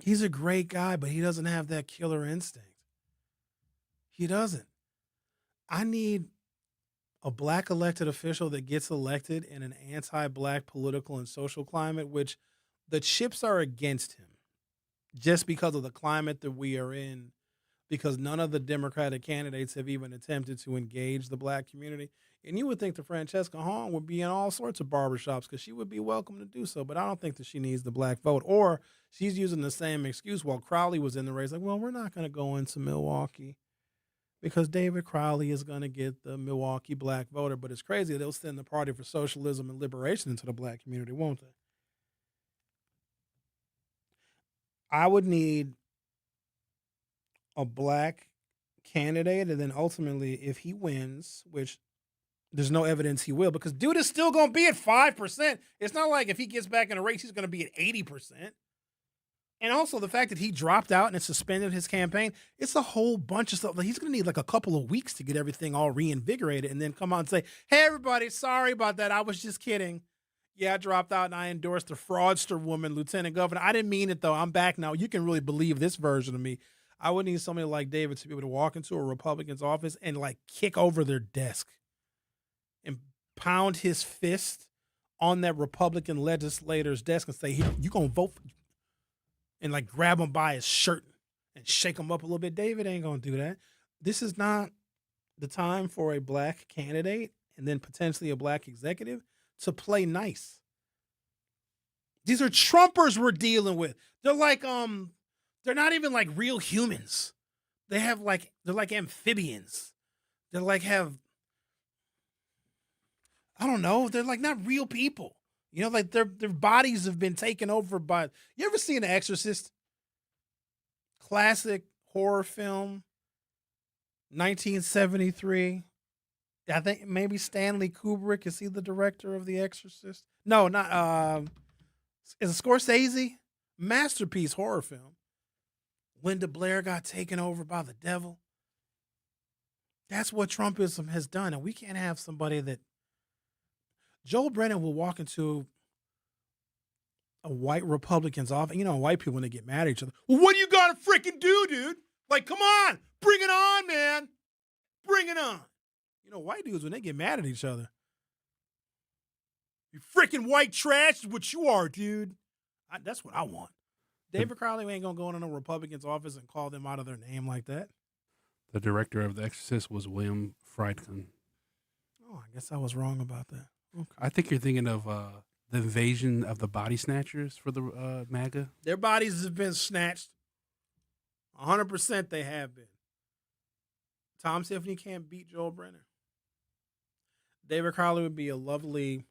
He's a great guy, but he doesn't have that killer instinct. He doesn't. I need a black elected official that gets elected in an anti-black political and social climate, which the chips are against him just because of the climate that we are in, because none of the Democratic candidates have even attempted to engage the black community. And you would think that Francesca Hahn would be in all sorts of barbershops because she would be welcome to do so, but I don't think that she needs the black vote. Or she's using the same excuse while Crowley was in the race, like, well, we're not going to go into Milwaukee because David Crowley is going to get the Milwaukee black voter. But it's crazy. They'll send the Party for Socialism and Liberation into the black community, won't they? I would need a black candidate, and then ultimately, if he wins, which there's no evidence he will, because dude is still going to be at 5%. It's not like if he gets back in a race, he's going to be at 80%. And also the fact that he dropped out and suspended his campaign, it's a whole bunch of stuff. Like, he's going to need like a couple of weeks to get everything all reinvigorated and then come out and say, hey, everybody, sorry about that. I was just kidding. Yeah, I dropped out and I endorsed the fraudster woman, lieutenant governor. I didn't mean it, though. I'm back now. You can really believe this version of me. I would need somebody like David to be able to walk into a Republican's office and like kick over their desk and pound his fist on that Republican legislator's desk and say, here, you going to vote for you. And like grab him by his shirt and shake him up a little bit. David ain't going to do that. This is not the time for a black candidate and then potentially a black executive to play nice. These are Trumpers we're dealing with. They're like, they're not even like real humans. They're like amphibians. They're like I don't know. They're like not real people. You know, like their bodies have been taken over by. You ever seen The Exorcist? Classic horror film, 1973. I think maybe Stanley Kubrick. Is he the director of The Exorcist? No, not. Is it Scorsese? Masterpiece horror film. Linda Blair got taken over by the devil. That's what Trumpism has done, and we can't have somebody that. Joel Brennan will walk into a white Republican's office. You know, white people, when they get mad at each other, well, what do you got to freaking do, dude? Like, come on, bring it on, man. Bring it on. You know, white dudes, when they get mad at each other, you freaking white trash is what you are, dude. That's what I want. David Crowley ain't going to go into a Republican's office and call them out of their name like that. The director of The Exorcist was William Friedkin. Oh, I guess I was wrong about that. Okay. I think you're thinking of the invasion of the body snatchers for the MAGA. Their bodies have been snatched. 100% they have been. Tom Tiffany can't beat Joel Brenner. David Crowley would be a lovely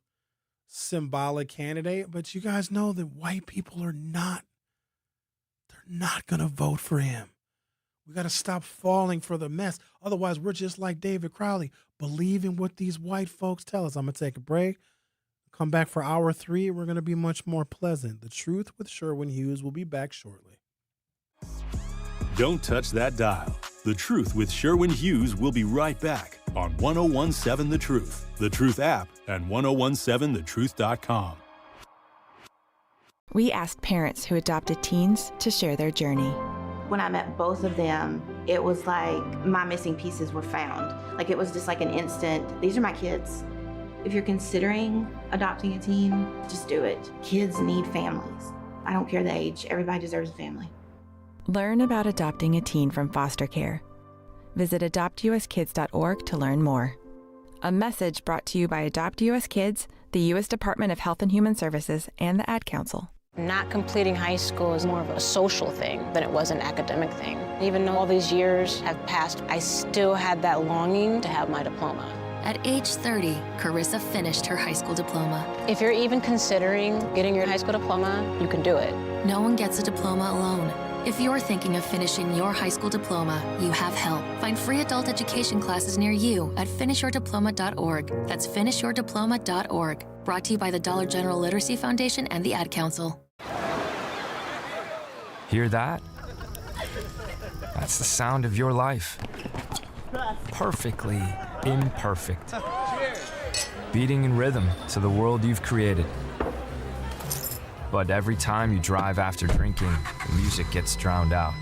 symbolic candidate, but you guys know that white people are not. They're not going to vote for him. We got to stop falling for the mess. Otherwise, we're just like David Crowley, believing what these white folks tell us. I'm going to take a break. Come back for hour 3. We're going to be much more pleasant. The Truth with Sherwin Hughes will be back shortly. Don't touch that dial. The Truth with Sherwin Hughes will be right back on 1017 The Truth, The Truth app, and 1017thetruth.com. We asked parents who adopted teens to share their journey. When I met both of them, it was like my missing pieces were found. Like it was just like an instant, these are my kids. If you're considering adopting a teen, just do it. Kids need families. I don't care the age, everybody deserves a family. Learn about adopting a teen from foster care. Visit adoptuskids.org to learn more. A message brought to you by Adopt US Kids, the U.S. Department of Health and Human Services, and the Ad Council. Not completing high school is more of a social thing than it was an academic thing. Even though all these years have passed, I still had that longing to have my diploma. At age 30, Carissa finished her high school diploma. If you're even considering getting your high school diploma, you can do it. No one gets a diploma alone. If you're thinking of finishing your high school diploma, you have help. Find free adult education classes near you at finishyourdiploma.org. That's finishyourdiploma.org. Brought to you by the Dollar General Literacy Foundation and the Ad Council. Hear that? That's the sound of your life. Perfectly imperfect. Beating in rhythm to the world you've created. But every time you drive after drinking, the music gets drowned out.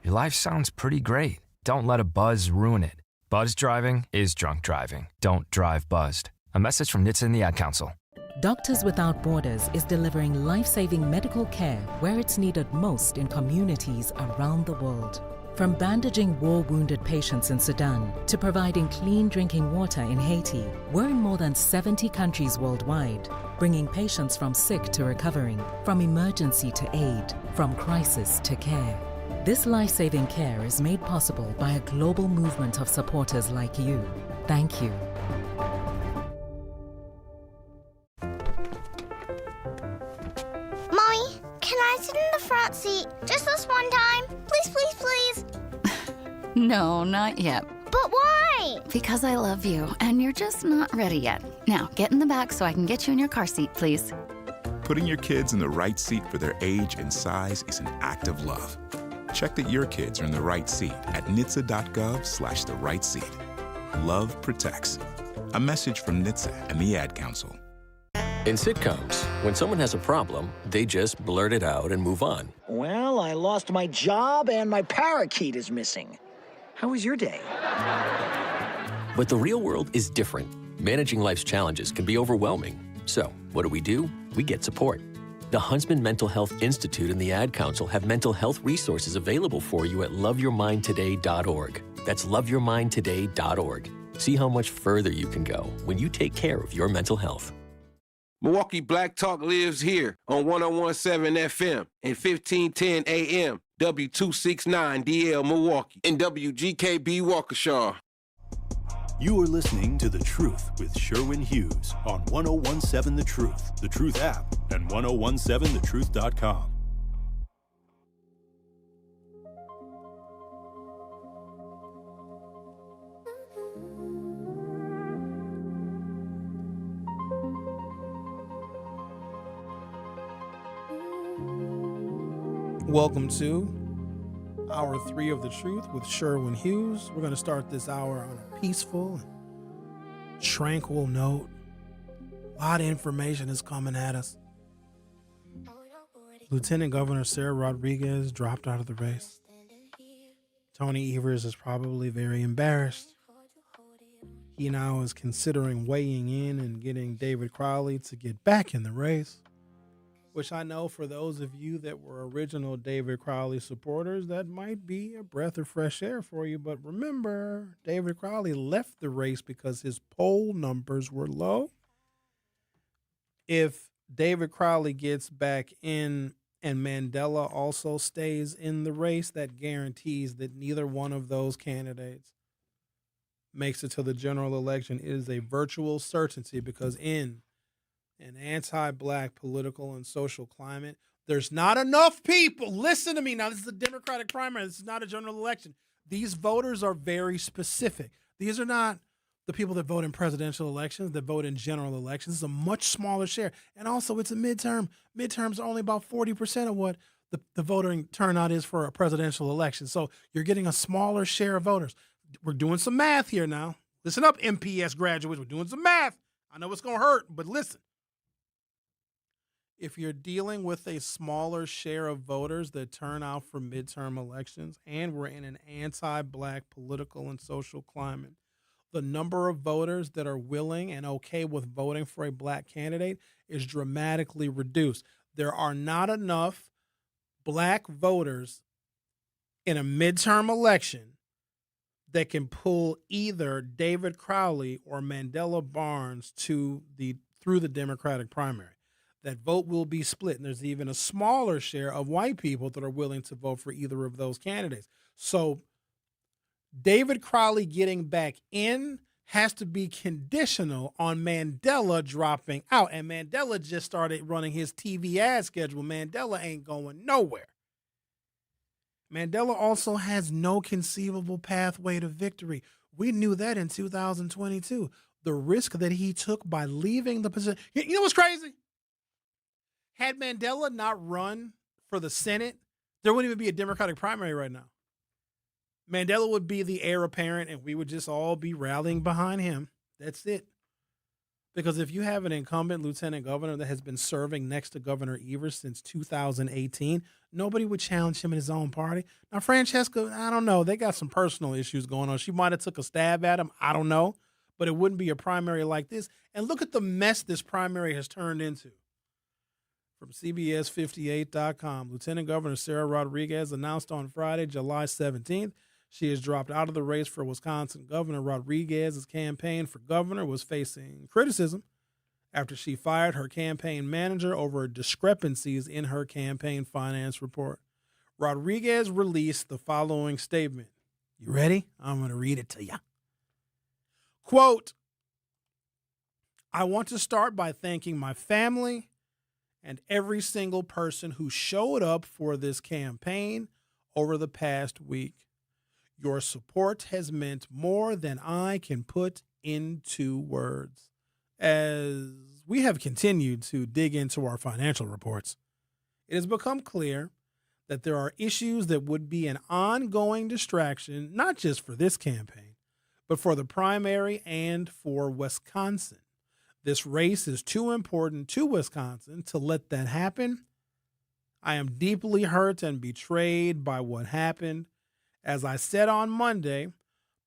Your life sounds pretty great, Don't let a buzz ruin it. Buzz driving is drunk driving. Don't drive buzzed. A message from NHTSA and the Ad Council. Doctors Without Borders is delivering life-saving medical care where it's needed most in communities around the world. From bandaging war-wounded patients in Sudan to providing clean drinking water in Haiti, we're in more than 70 countries worldwide, bringing patients from sick to recovering, from emergency to aid, from crisis to care. This life-saving care is made possible by a global movement of supporters like you. Thank you. Mommy, can I sit in the front seat just this one time? Please, please, please. No, not yet. But why? Because I love you, and you're just not ready yet. Now, get in the back so I can get you in your car seat, please. Putting your kids in the right seat for their age and size is an act of love. Check that your kids are in the right seat at nhtsa.gov/the right seat. Love protects. A message from NHTSA and the Ad Council. In sitcoms, when someone has a problem, they just blurt it out and move on. Well, I lost my job and my parakeet is missing. How was your day? But the real world is different. Managing life's challenges can be overwhelming. So, what do? We get support. The Huntsman Mental Health Institute and the Ad Council have mental health resources available for you at loveyourmindtoday.org. That's loveyourmindtoday.org. See how much further you can go when you take care of your mental health. Milwaukee Black Talk lives here on 101.7 FM and 1510 AM, W269DL Milwaukee, and WGKB Waukesha. You are listening to The Truth with Sherwin Hughes on 101.7 The Truth app, and 1017thetruth.com. Welcome to Hour 3 of The Truth with Sherwin Hughes. We're going to start this hour on a peaceful, tranquil note. A lot of information is coming at us. Lieutenant Governor Sarah Rodriguez dropped out of the race. Tony Evers is probably very embarrassed. He now is considering weighing in and getting David Crowley to get back in the race, which I know for those of you that were original David Crowley supporters, that might be a breath of fresh air for you. But remember, David Crowley left the race because his poll numbers were low. If David Crowley gets back in and Mandela also stays in the race, that guarantees that neither one of those candidates makes it to the general election. It is a virtual certainty because in an anti-black political and social climate, there's not enough people. Listen to me now. This is a Democratic primary. This is not a general election. These voters are very specific. These are not the people that vote in presidential elections, that vote in general elections. It's a much smaller share. And also, it's a midterm. Midterms are only about 40% of what the voting turnout is for a presidential election. So you're getting a smaller share of voters. We're doing some math here now. Listen up, MPS graduates. We're doing some math. I know it's going to hurt, but listen. If you're dealing with a smaller share of voters that turn out for midterm elections, and we're in an anti-black political and social climate, the number of voters that are willing and okay with voting for a black candidate is dramatically reduced. There are not enough black voters in a midterm election that can pull either David Crowley or Mandela Barnes through the Democratic primary. That vote will be split, and there's even a smaller share of white people that are willing to vote for either of those candidates. So David Crowley getting back in has to be conditional on Mandela dropping out. And Mandela just started running his TV ad schedule. Mandela ain't going nowhere. Mandela also has no conceivable pathway to victory. We knew that in 2022. The risk that he took by leaving the position. You know what's crazy? Had Mandela not run for the Senate, there wouldn't even be a Democratic primary right now. Mandela would be the heir apparent, and we would just all be rallying behind him. That's it. Because if you have an incumbent lieutenant governor that has been serving next to Governor Evers since 2018, nobody would challenge him in his own party. Now, Francesca, I don't know. They got some personal issues going on. She might have took a stab at him. I don't know. But it wouldn't be a primary like this. And look at the mess this primary has turned into. From CBS58.com, Lieutenant Governor Sarah Rodriguez announced on Friday, July 17th, she has dropped out of the race for Wisconsin Governor. Rodriguez's campaign for governor was facing criticism after she fired her campaign manager over discrepancies in her campaign finance report. Rodriguez released the following statement. You ready? I'm going to read it to you. Quote, I want to start by thanking my family and every single person who showed up for this campaign over the past week. Your support has meant more than I can put into words. As we have continued to dig into our financial reports, it has become clear that there are issues that would be an ongoing distraction, not just for this campaign, but for the primary and for Wisconsin. This race is too important to Wisconsin to let that happen. I am deeply hurt and betrayed by what happened. As I said on Monday,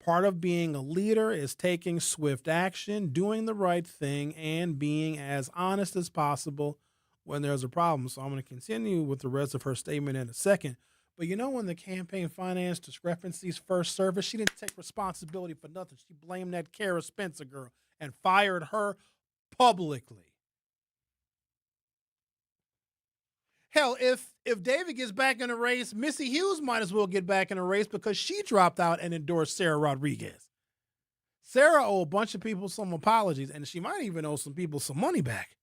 part of being a leader is taking swift action, doing the right thing, and being as honest as possible when there's a problem. So I'm going to continue with the rest of her statement in a second. But you know, when the campaign finance discrepancies first surfaced, she didn't take responsibility for nothing. She blamed that Kara Spencer girl and fired her publicly. Hell, if David gets back in the race, Missy Hughes might as well get back in the race because she dropped out and endorsed Sarah Rodriguez. Sarah owed a bunch of people some apologies, and she might even owe some people some money back.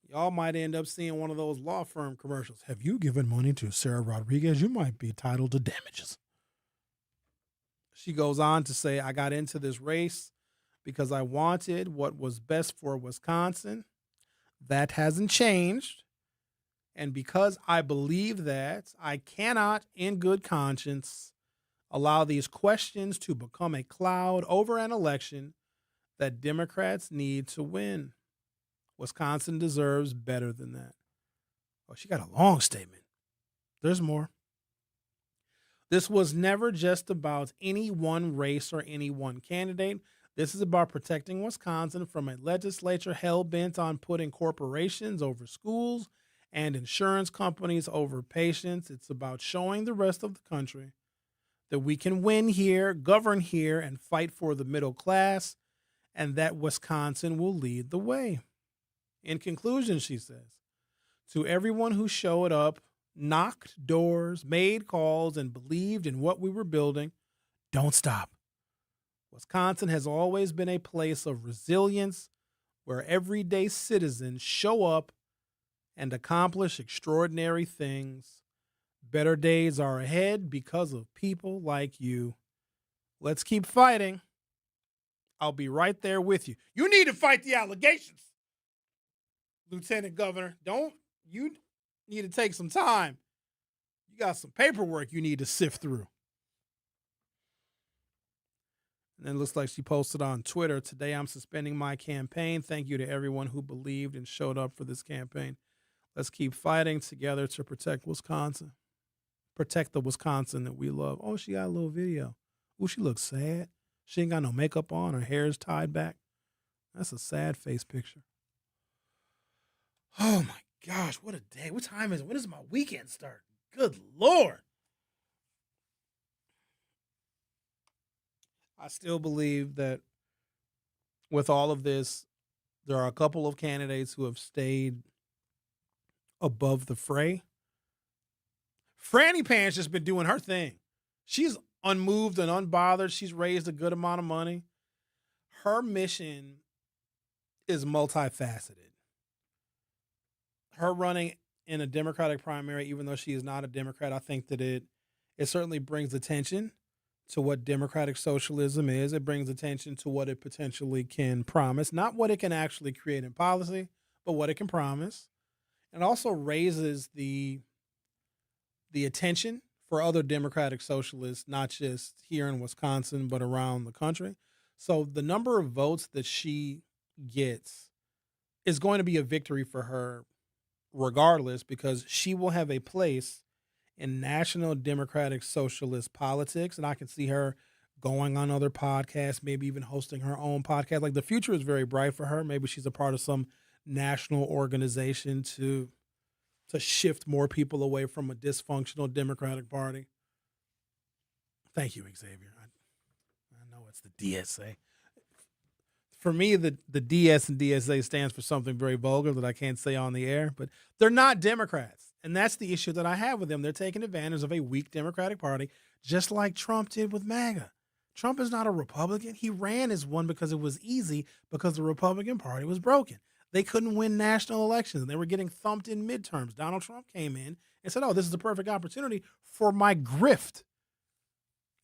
Y'all might end up seeing one of those law firm commercials. Have you given money to Sarah Rodriguez? You might be entitled to damages. She goes on to say, I got into this race because I wanted what was best for Wisconsin. That hasn't changed. And because I believe that, I cannot, in good conscience, allow these questions to become a cloud over an election that Democrats need to win. Wisconsin deserves better than that. Oh, she got a long statement. There's more. This was never just about any one race or any one candidate. This is about protecting Wisconsin from a legislature hell-bent on putting corporations over schools and insurance companies over patients. It's about showing the rest of the country that we can win here, govern here, and fight for the middle class, and that Wisconsin will lead the way. In conclusion, she says, to everyone who showed up, knocked doors, made calls, and believed in what we were building, don't stop. Wisconsin has always been a place of resilience where everyday citizens show up and accomplish extraordinary things. Better days are ahead because of people like you. Let's keep fighting. I'll be right there with you. You need to fight the allegations, Lieutenant Governor. You need to take some time. You got some paperwork you need to sift through. And then it looks like she posted on Twitter, today I'm suspending my campaign. Thank you to everyone who believed and showed up for this campaign. Let's keep fighting together to protect Wisconsin. Protect the Wisconsin that we love. Oh, she got a little video. Oh, she looks sad. She ain't got no makeup on. Her hair is tied back. That's a sad face picture. Oh, my gosh. What a day. What time is it? When does my weekend start? Good Lord. I still believe that with all of this, there are a couple of candidates who have stayed above the fray. Franny Pan's just been doing her thing. She's unmoved and unbothered. She's raised a good amount of money. Her mission is multifaceted. Her running in a Democratic primary, even though she is not a Democrat, I think that it certainly brings attention to what democratic socialism is. It brings attention to what it potentially can promise, not what it can actually create in policy, but what it can promise. And also raises the attention for other democratic socialists, not just here in Wisconsin, but around the country. So the number of votes that she gets is going to be a victory for her regardless, because she will have a place in national democratic socialist politics. And I can see her going on other podcasts, maybe even hosting her own podcast. Like, the future is very bright for her. Maybe she's a part of some national organization to shift more people away from a dysfunctional Democratic Party. Thank you, Xavier. I know it's the DSA. For me, the DS and DSA stands for something very vulgar that I can't say on the air, but they're not Democrats. And that's the issue that I have with them. They're taking advantage of a weak Democratic Party, just like Trump did with MAGA. Trump is not a Republican. He ran as one because it was easy, because the Republican Party was broken. They couldn't win national elections. They were getting thumped in midterms. Donald Trump came in and said, oh, this is the perfect opportunity for my grift.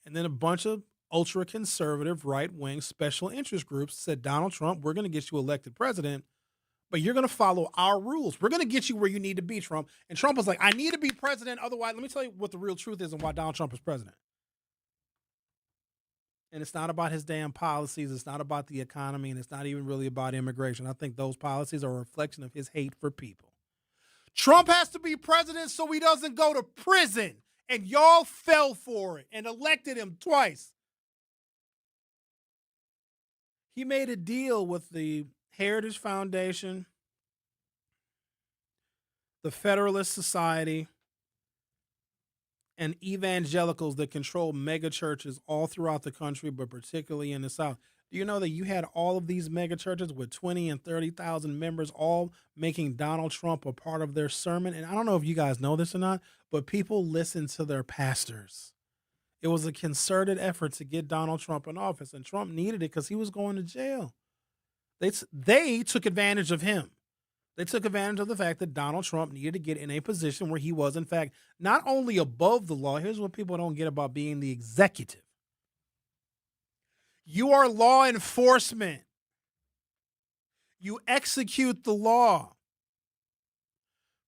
And then a bunch of ultra-conservative, right-wing special interest groups said, Donald Trump, we're going to get you elected president, but you're going to follow our rules. We're going to get you where you need to be, Trump. And Trump was like, I need to be president. Otherwise, let me tell you what the real truth is and why Donald Trump is president. And it's not about his damn policies. It's not about the economy. And it's not even really about immigration. I think those policies are a reflection of his hate for people. Trump has to be president so he doesn't go to prison. And y'all fell for it and elected him twice. He made a deal with the Heritage Foundation, the Federalist Society, and evangelicals that control mega churches all throughout the country, but particularly in the South. Do you know that you had all of these mega churches with 20 and 30,000 members all making Donald Trump a part of their sermon? And I don't know if you guys know this or not, but people listen to their pastors. It was a concerted effort to get Donald Trump in office, and Trump needed it because he was going to jail. They took advantage of him. They took advantage of the fact that Donald Trump needed to get in a position where he was, in fact, not only above the law. Here's what people don't get about being the executive. You are law enforcement. You execute the law.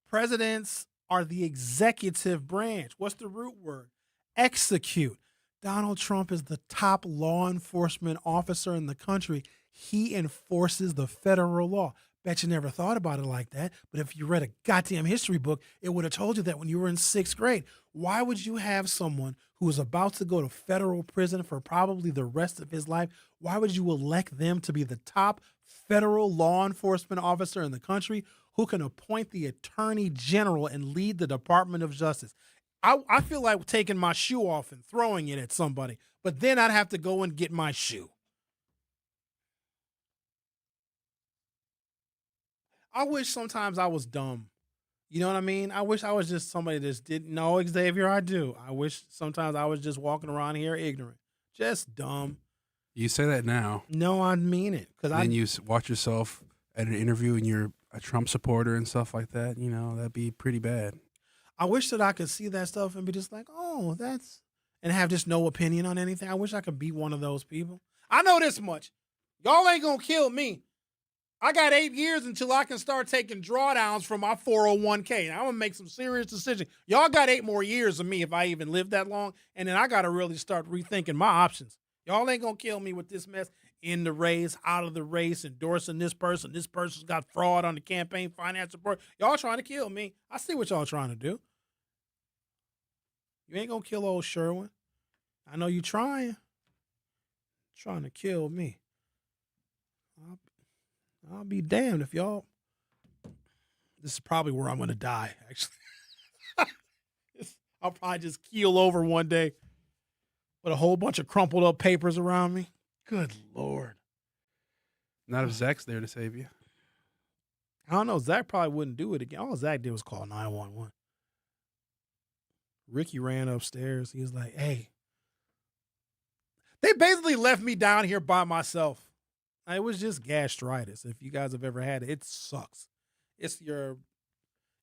Presidents are the executive branch. What's the root word? Execute. Donald Trump is the top law enforcement officer in the country. He enforces the federal law. Bet you never thought about it like that. But if you read a goddamn history book, it would have told you that when you were in 6th grade. Why would you have someone who is about to go to federal prison for probably the rest of his life? Why would you elect them to be the top federal law enforcement officer in the country who can appoint the attorney general and lead the Department of Justice? I feel like taking my shoe off and throwing it at somebody, but then I'd have to go and get my shoe. I wish sometimes I was dumb. You know what I mean? I wish I was just somebody that didn't know. Xavier, I do. I wish sometimes I was just walking around here ignorant. Just dumb. You say that now. No, I mean it. Then you watch yourself at an interview and you're a Trump supporter and stuff like that. You know, that'd be pretty bad. I wish that I could see that stuff and be just like, oh, and have just no opinion on anything. I wish I could be one of those people. I know this much. Y'all ain't going to kill me. I got 8 years until I can start taking drawdowns from my 401k. And I'm going to make some serious decisions. Y'all got 8 more years of me if I even live that long. And then I got to really start rethinking my options. Y'all ain't going to kill me with this mess. In the race, out of the race, endorsing this person. This person's got fraud on the campaign finance support. Y'all trying to kill me. I see what y'all trying to do. You ain't going to kill old Sherwin. I know you trying. Trying to kill me. I'll be damned if y'all. This is probably where I'm going to die, actually. I'll probably just keel over one day with a whole bunch of crumpled up papers around me. Good Lord. Not if Zach's there to save you. I don't know. Zach probably wouldn't do it again. All Zach did was call 911. Ricky ran upstairs. He was like, hey. They basically left me down here by myself. It was just gastritis. If you guys have ever had it, it sucks. It's an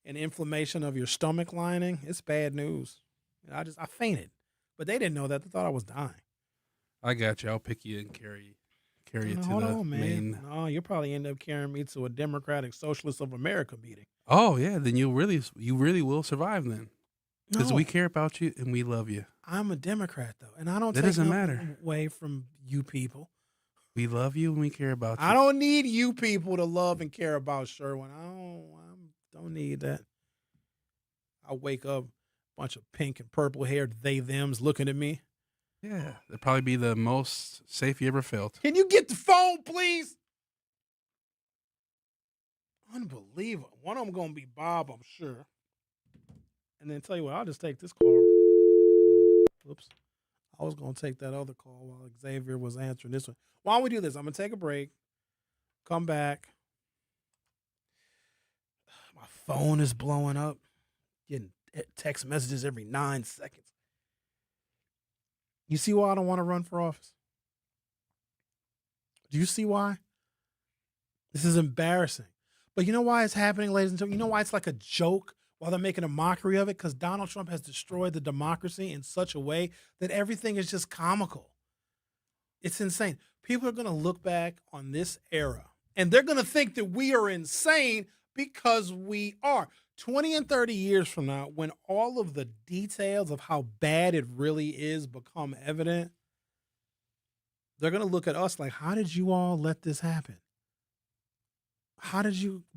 inflammation of your stomach lining. It's bad news. I fainted. But they didn't know that. They thought I was dying. I got you. I'll pick you and carry you to hold the on, man. main. No, you'll probably end up carrying me to a Democratic Socialist of America meeting. Oh yeah, then you really will survive then, because No. we care about you and we love you. I'm a Democrat though, and I don't That take doesn't nothing matter. away from you people. We love you and we care about you. I don't need you people to love and care about Sherwin. I don't need that. I wake up, bunch of pink and purple haired they-thems looking at me. Yeah, that'd probably be the most safe you ever felt. Can you get the phone, please? Unbelievable. One of them going to be Bob, I'm sure. And then tell you what, I'll just take this call. Oops. I was going to take that other call while Xavier was answering this one. Why don't we do this? I'm going to take a break, come back. My phone is blowing up, getting text messages every 9 seconds. You see why I don't want to run for office? Do you see why? This is embarrassing. But you know why it's happening, ladies and gentlemen? You know why it's like a joke while they're making a mockery of it? Because Donald Trump has destroyed the democracy in such a way that everything is just comical. It's insane. People are going to look back on this era, and they're going to think that we are insane because we are. 20 and 30 years from now, when all of the details of how bad it really is become evident, they're going to look at us like, how did you all let this happen?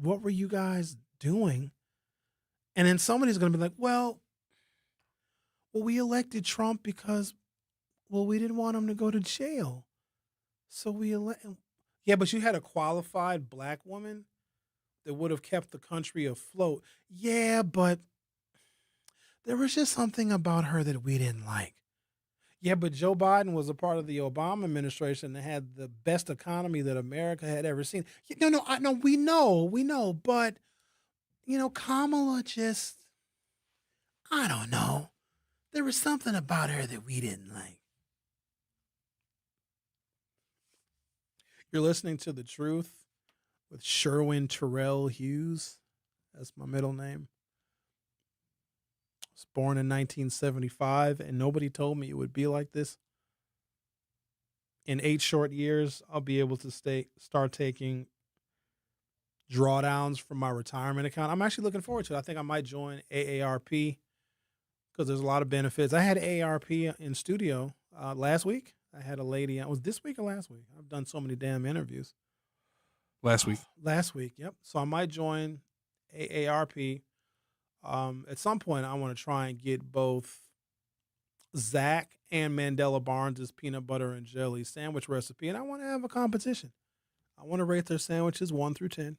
What were you guys doing? And then somebody's going to be like, well, we elected Trump because, we didn't want him to go to jail. So we elected. Yeah, but you had a qualified black woman that would have kept the country afloat. Yeah, but there was just something about her that we didn't like. Yeah, but Joe Biden was a part of the Obama administration that had the best economy that America had ever seen. No, we know, but, Kamala just, I don't know. There was something about her that we didn't like. You're listening to The Truth with Sherwin Terrell Hughes. That's my middle name. I was born in 1975, and nobody told me it would be like this. In 8 short years, I'll be able to start taking drawdowns from my retirement account. I'm actually looking forward to it. I think I might join AARP because there's a lot of benefits. I had AARP in studio last week. I had a lady. Was this week or last week? I've done so many damn interviews. Last week. Last week, yep. So I might join AARP. At some point, I want to try and get both Zech and Mandela Barnes' peanut butter and jelly sandwich recipe, and I want to have a competition. I want to rate their sandwiches 1 through 10.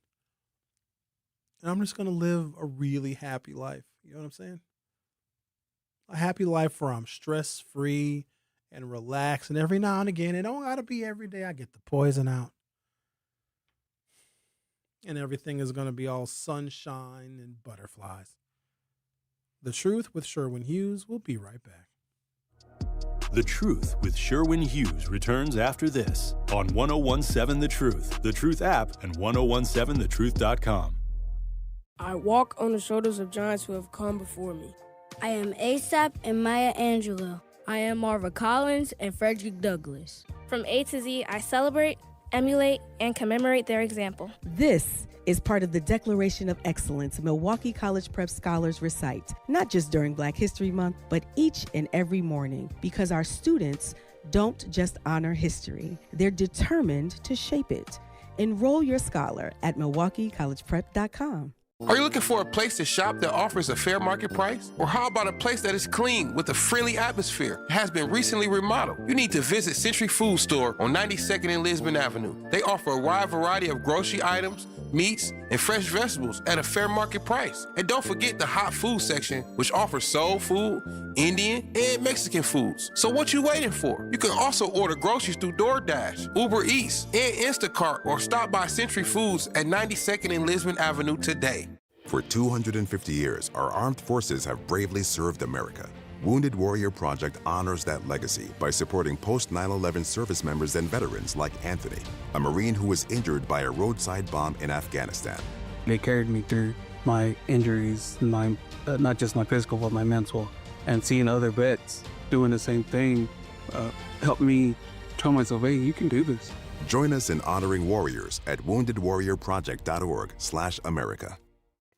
And I'm just going to live a really happy life. You know what I'm saying? A happy life where I'm stress-free and relaxed. And every now and again, it don't got to be every day, I get the poison out. And everything is going to be all sunshine and butterflies. The Truth with Sherwin Hughes. We'll be right back. The Truth with Sherwin Hughes returns after this on 1017 The Truth app, and 1017thetruth.com. I walk on the shoulders of giants who have come before me. I am ASAP and Maya Angelou. I am Marva Collins and Frederick Douglass. From A to Z, I celebrate, emulate, and commemorate their example. This is part of the Declaration of Excellence Milwaukee College Prep Scholars recite, not just during Black History Month, but each and every morning, because our students don't just honor history, they're determined to shape it. Enroll your scholar at MilwaukeeCollegePrep.com. Are you looking for a place to shop that offers a fair market price? Or how about a place that is clean with a friendly atmosphere, has been recently remodeled? You need to visit Century Food Store on 92nd and Lisbon Avenue. They offer a wide variety of grocery items, meats, and fresh vegetables at a fair market price. And don't forget the hot food section, which offers soul food, Indian, and Mexican foods. So what you waiting for? You can also order groceries through DoorDash, Uber Eats, and Instacart, or stop by Century Foods at 92nd and Lisbon Avenue today. For 250 years, our armed forces have bravely served America. Wounded Warrior Project honors that legacy by supporting post-9/11 service members and veterans like Anthony, a Marine who was injured by a roadside bomb in Afghanistan. They carried me through my injuries, not just my physical, but my mental. And seeing other vets doing the same thing helped me tell myself, hey, you can do this. Join us in honoring warriors at woundedwarriorproject.org/America.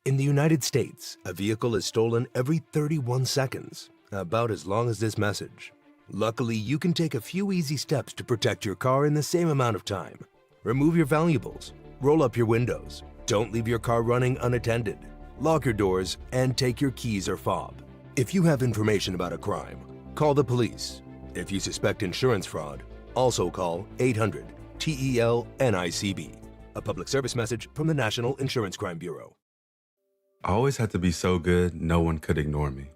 In the United States, a vehicle is stolen every 31 seconds, about as long as this message. Luckily, you can take a few easy steps to protect your car in the same amount of time. Remove your valuables, roll up your windows, don't leave your car running unattended, lock your doors, and take your keys or fob. If you have information about a crime, call the police. If you suspect insurance fraud, also call 800-TEL-NICB. A public service message from the National Insurance Crime Bureau. I always had to be so good, no one could ignore me.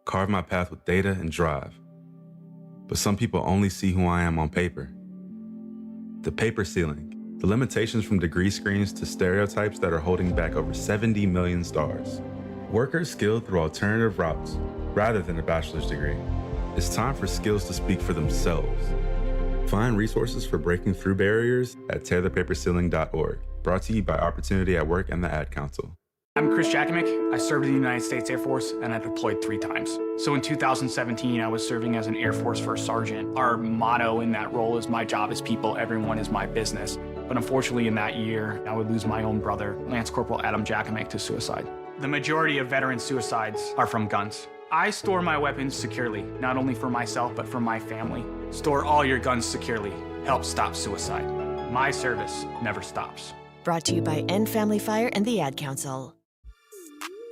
Carve my path with data and drive. But some people only see who I am on paper. The paper ceiling, the limitations from degree screens to stereotypes that are holding back over 70 million stars. Workers skilled through alternative routes rather than a bachelor's degree. It's time for skills to speak for themselves. Find resources for breaking through barriers at tearthepaperceiling.org. Brought to you by Opportunity at Work and the Ad Council. I'm Chris Jakimick. I served in the United States Air Force and I deployed 3 times. So in 2017, I was serving as an Air Force First Sergeant. Our motto in that role is my job is people, everyone is my business. But unfortunately in that year, I would lose my own brother, Lance Corporal Adam Jakimick, to suicide. The majority of veteran suicides are from guns. I store my weapons securely, not only for myself, but for my family. Store all your guns securely. Help stop suicide. My service never stops. Brought to you by End Family Fire and the Ad Council.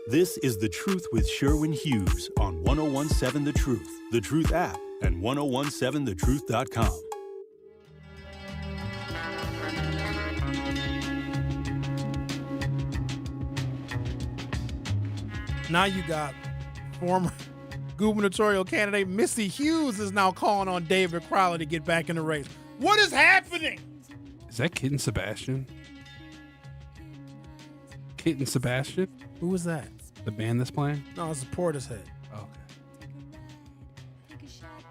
This is The Truth with Sherwin Hughes on 1017 The Truth app, and 1017thetruth.com. Now you got former gubernatorial candidate Missy Hughes is now calling on David Crowley to get back in the race. What is happening? Is that Kid and Sebastian? Kid and Sebastian? Who was that? The band that's playing? No, it's Portishead. Oh, okay.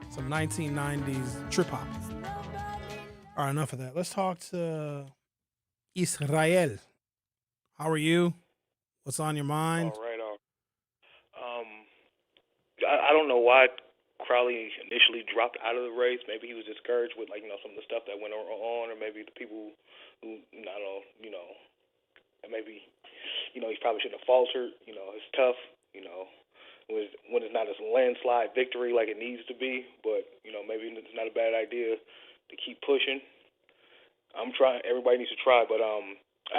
Some 1990s trip hop. All right, enough of that. Let's talk to Israel. How are you? What's on your mind? All right. I don't know why Crowley initially dropped out of the race. Maybe he was discouraged with, some of the stuff that went on, or maybe the people who, and maybe, he probably shouldn't have faltered. It's tough, when it's not a landslide victory like it needs to be. But, maybe it's not a bad idea to keep pushing. I'm trying. Everybody needs to try. But I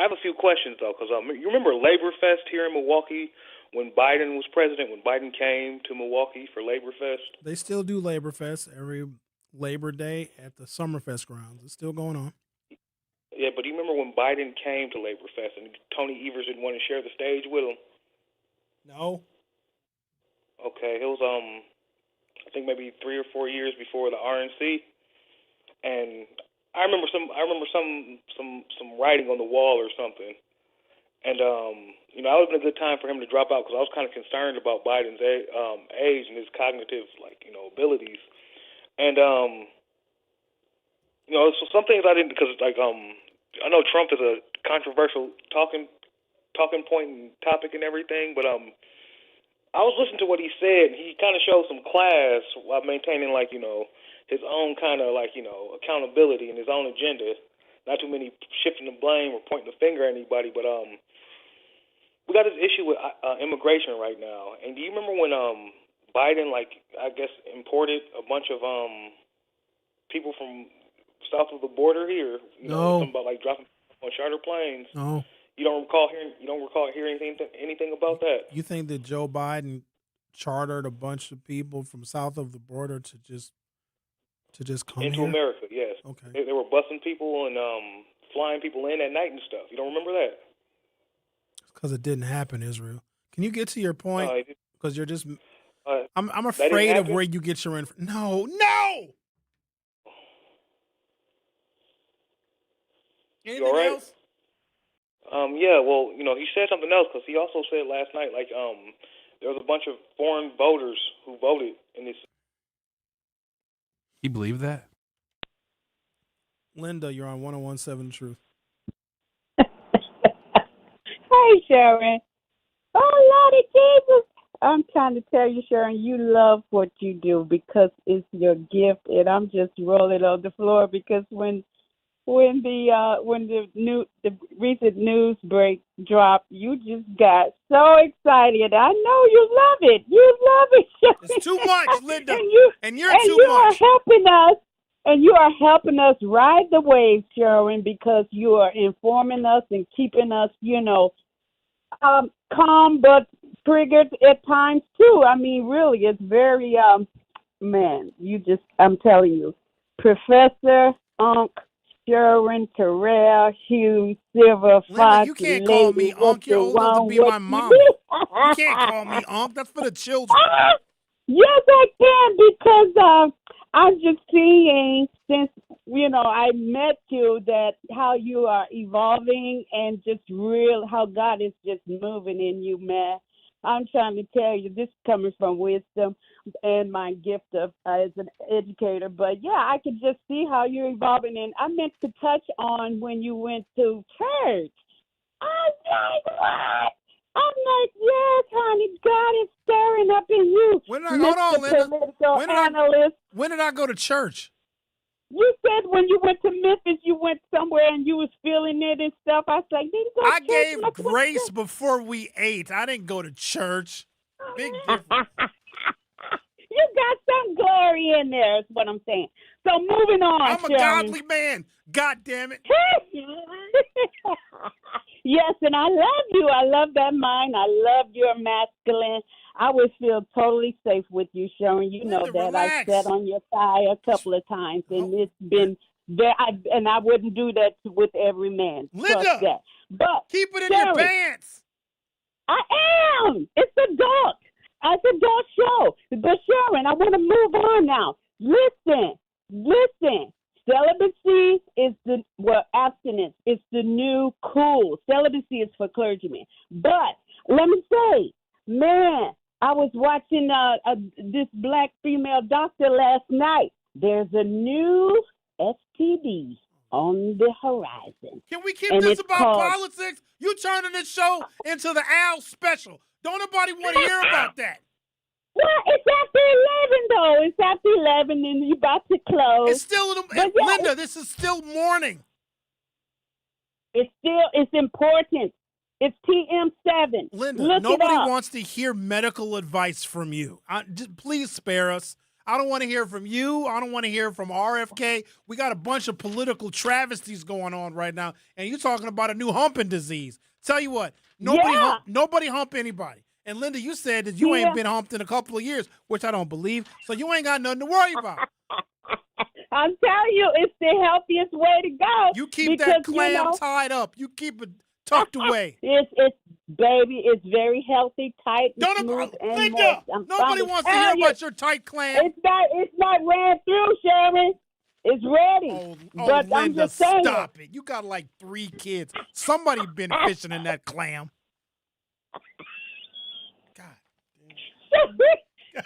have a few questions, though, because you remember Labor Fest here in Milwaukee? When Biden was president, when Biden came to Milwaukee for Labor Fest? They still do Labor Fest every Labor Day at the Summerfest grounds. It's still going on. Yeah, but do you remember when Biden came to Labor Fest and Tony Evers didn't want to share the stage with him? No. Okay, it was I think maybe 3 or 4 years before the RNC, and I remember some writing on the wall or something. And, that would have been a good time for him to drop out because I was kind of concerned about Biden's age and his cognitive, abilities. And, so some things I didn't, because, I know Trump is a controversial talking point and topic and everything, but I was listening to what he said, and he kind of showed some class while maintaining, his own kind of, accountability and his own agenda. Not too many shifting the blame or pointing the finger at anybody, but we got this issue with immigration right now. And do you remember when Biden, imported a bunch of people from south of the border here? No. Something about dropping on charter planes. No. You don't recall hearing anything about that? You think that Joe Biden chartered a bunch of people from south of the border to just come into here? America? Yes. Okay. They were busing people and flying people in at night and stuff. You don't remember that? Because it didn't happen, Israel. Can you get to your point? Because you're just. I'm that afraid didn't of happen? where you get your info. No. You all right? Else? Yeah. Well, he said something else because he also said last night, there was a bunch of foreign voters who voted in this. He believed that? Linda, you're on 1017 Truth. Hey, Sherwin. Oh, Lordy Jesus. I'm trying to tell you, Sherwin, you love what you do because it's your gift, and I'm just rolling on the floor because when when the recent news break dropped, you just got so excited. I know you love it. You love it. It's too much, Linda. and you're and too you much. are helping us. And you are helping us ride the wave, Sherwin, because you are informing us and keeping us, calm but triggered at times too. I mean, really, it's very, man, I'm telling you, Professor Unc, Sherwin, Terrell, Hughes, Silver, Linda, Fox, you can't Lady, call me Unc. You're old enough to be my mom. You can't call me Unc. That's for the children. Yes, I can, because I'm just seeing, since, I met you, that how you are evolving and just how God is just moving in you, man. I'm trying to tell you, this is coming from wisdom and my gift of as an educator. But, yeah, I could just see how you're evolving. And I meant to touch on when you went to church. I was like, what? I'm like, yes, honey, God is stirring up in you. Hold on, Linda. When did I go to church? You said when you went to Memphis, you went somewhere and you was feeling it and stuff. I was like, did you go to I church? gave grace before we ate. I didn't go to church. Big difference. You got some glory in there, is what I'm saying. So moving on, I'm a godly man. God damn it. Yes, and I love you. I love that mind. I love your masculine. I would feel totally safe with you, Sherwin. You know that. Relax. I sat on your thigh a couple of times, and it's been there. And I wouldn't do that with every man. Linda, trust that. But keep it in your pants. I am. It's adult. It's an adult show. But Sherwin, I want to move on now. Listen. Celibacy is abstinence. It's the new cool. Celibacy is for clergymen. But let me say, man, I was watching this black female doctor last night. There's a new STD on the horizon. Can we keep this about politics? You turning this show into the Al special. Don't nobody want to hear about that. Well, it's after 11, though. It's after 11, and you're about to close. It's still, Linda, this is still morning. It's important. It's PM7. Linda, nobody wants to hear medical advice from you. Please spare us. I don't want to hear from you. I don't want to hear from RFK. We got a bunch of political going on right now, and you're talking about a new humping disease. Tell you what, nobody hump anybody. And, Linda, you said that you ain't been humped in a couple of years, which I don't believe, so you ain't got nothing to worry about. I'm telling you, it's the healthiest way to go. You keep that clam tied up. You keep it tucked away. It's very healthy, tight, and smooth, and Linda, nobody wants to hear about your tight clam. It's not ran through, Sherwin. It's ready. But Linda, I'm just saying. Stop it. You got like 3 kids. Somebody been fishing in that clam.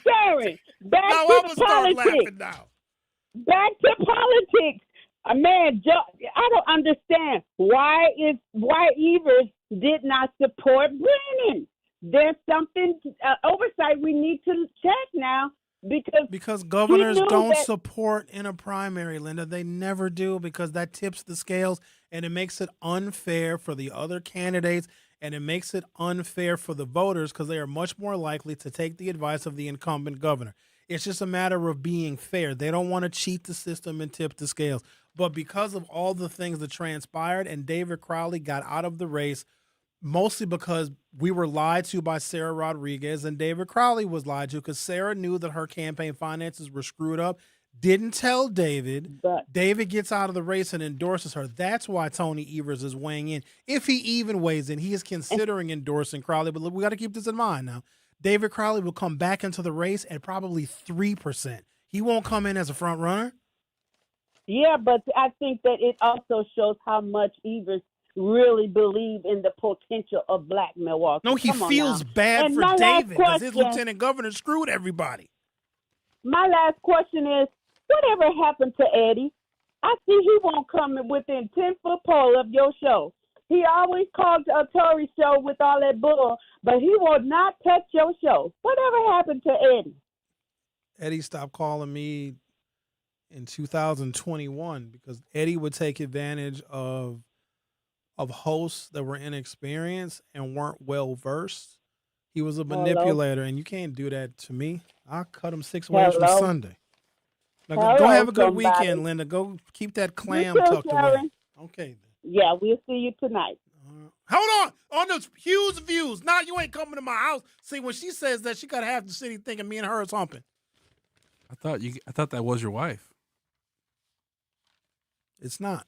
Sorry. Back to politics. Back to politics. Man, I don't understand why Evers did not support Brennan. There's something oversight we need to check now because governors don't support in a primary, Linda. They never do because that tips the scales and it makes it unfair for the other candidates. And it makes it unfair for the voters because they are much more likely to take the advice of the incumbent governor. It's just a matter of being fair. They don't want to cheat the system and tip the scales. But because of all the things that transpired and David Crowley got out of the race, mostly because we were lied to by Sarah Rodriguez and David Crowley was lied to because Sarah knew that her campaign finances were screwed up, didn't tell David. David gets out of the race and endorses her. That's why Tony Evers is weighing in. If he even weighs in, he is considering endorsing Crowley. But we got to keep this in mind now. David Crowley will come back into the race at probably 3%. He won't come in as a front runner. Yeah, but I think that it also shows how much Evers really believe in the potential of Black Milwaukee. No, he feels bad for David because his lieutenant governor screwed everybody. My last question is, whatever happened to Eddie? I see he won't come within 10-foot pole of your show. He always called a Tory show with all that bull, but he will not touch your show. Whatever happened to Eddie? Eddie stopped calling me in 2021 because Eddie would take advantage of hosts that were inexperienced and weren't well versed. He was a manipulator, and you can't do that to me. I'll cut him 6 ways from Sunday. Now go have a good weekend, Linda. Go keep that clam tucked away. Okay. Yeah, we'll see you tonight. Hold on those Hughes views. Now you ain't coming to my house. See, when she says that, she got half the city thinking me and her is humping. I thought that was your wife. It's not.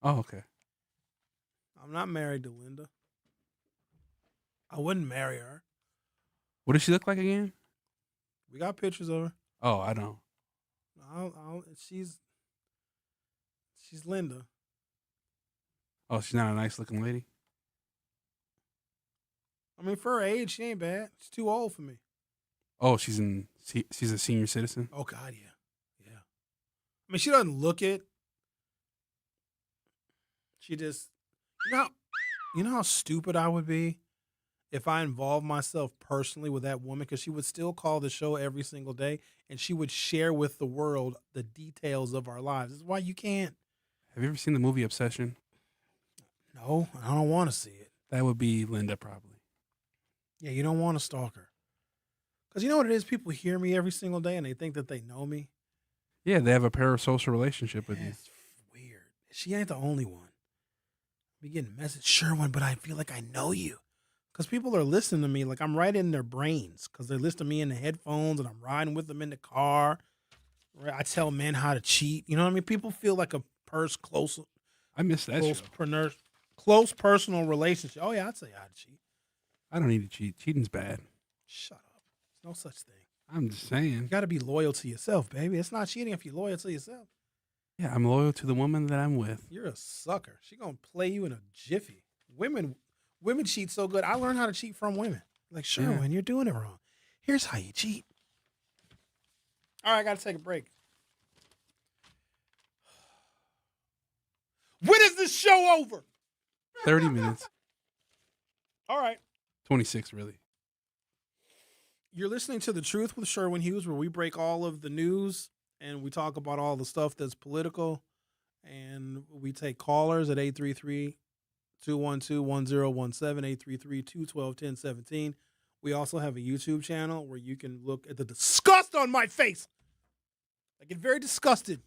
Oh, okay. I'm not married to Linda. I wouldn't marry her. What does she look like again? We got pictures of her. Oh, I don't. She's Linda. Oh, she's not a nice looking lady? I mean, for her age, she ain't bad. She's too old for me. Oh, she's a senior citizen? Oh, God, yeah. I mean, she doesn't look it. She just, you know how stupid I would be if I involved myself personally with that woman, because she would still call the show every single day, and she would share with the world the details of our lives. This is why you can't. Have you ever seen the movie Obsession? No, I don't want to see it. That would be Linda, probably. Yeah, you don't want to stalk her. Because you know what it is? People hear me every single day, and they think that they know me. Yeah, they have a parasocial relationship with you. It's weird. She ain't the only one. Be getting message, Sherwin, but I feel like I know you. Because people are listening to me like I'm right in their brains. Because they're listening to me in the headphones, and I'm riding with them in the car. Right? I tell men how to cheat. You know what I mean? People feel like a close. I miss that show. Close personal relationship. Oh, yeah, I'd say I'd cheat. I don't need to cheat. Cheating's bad. Shut up. There's no such thing. I'm just saying. You got to be loyal to yourself, baby. It's not cheating if you're loyal to yourself. Yeah, I'm loyal to the woman that I'm with. You're a sucker. She going to play you in a jiffy. Women cheat so good. I learned how to cheat from women. Like, Sherwin, you're doing it wrong. Here's how you cheat. All right, I got to take a break. When is this show over? 30 minutes. All right. 26, really. You're listening to The Truth with Sherwin Hughes, where we break all of the news and we talk about all the stuff that's political. And we take callers at 833-212-1017, 833-212-1017. We also have a YouTube channel where you can look at the disgust on my face. I get very disgusted.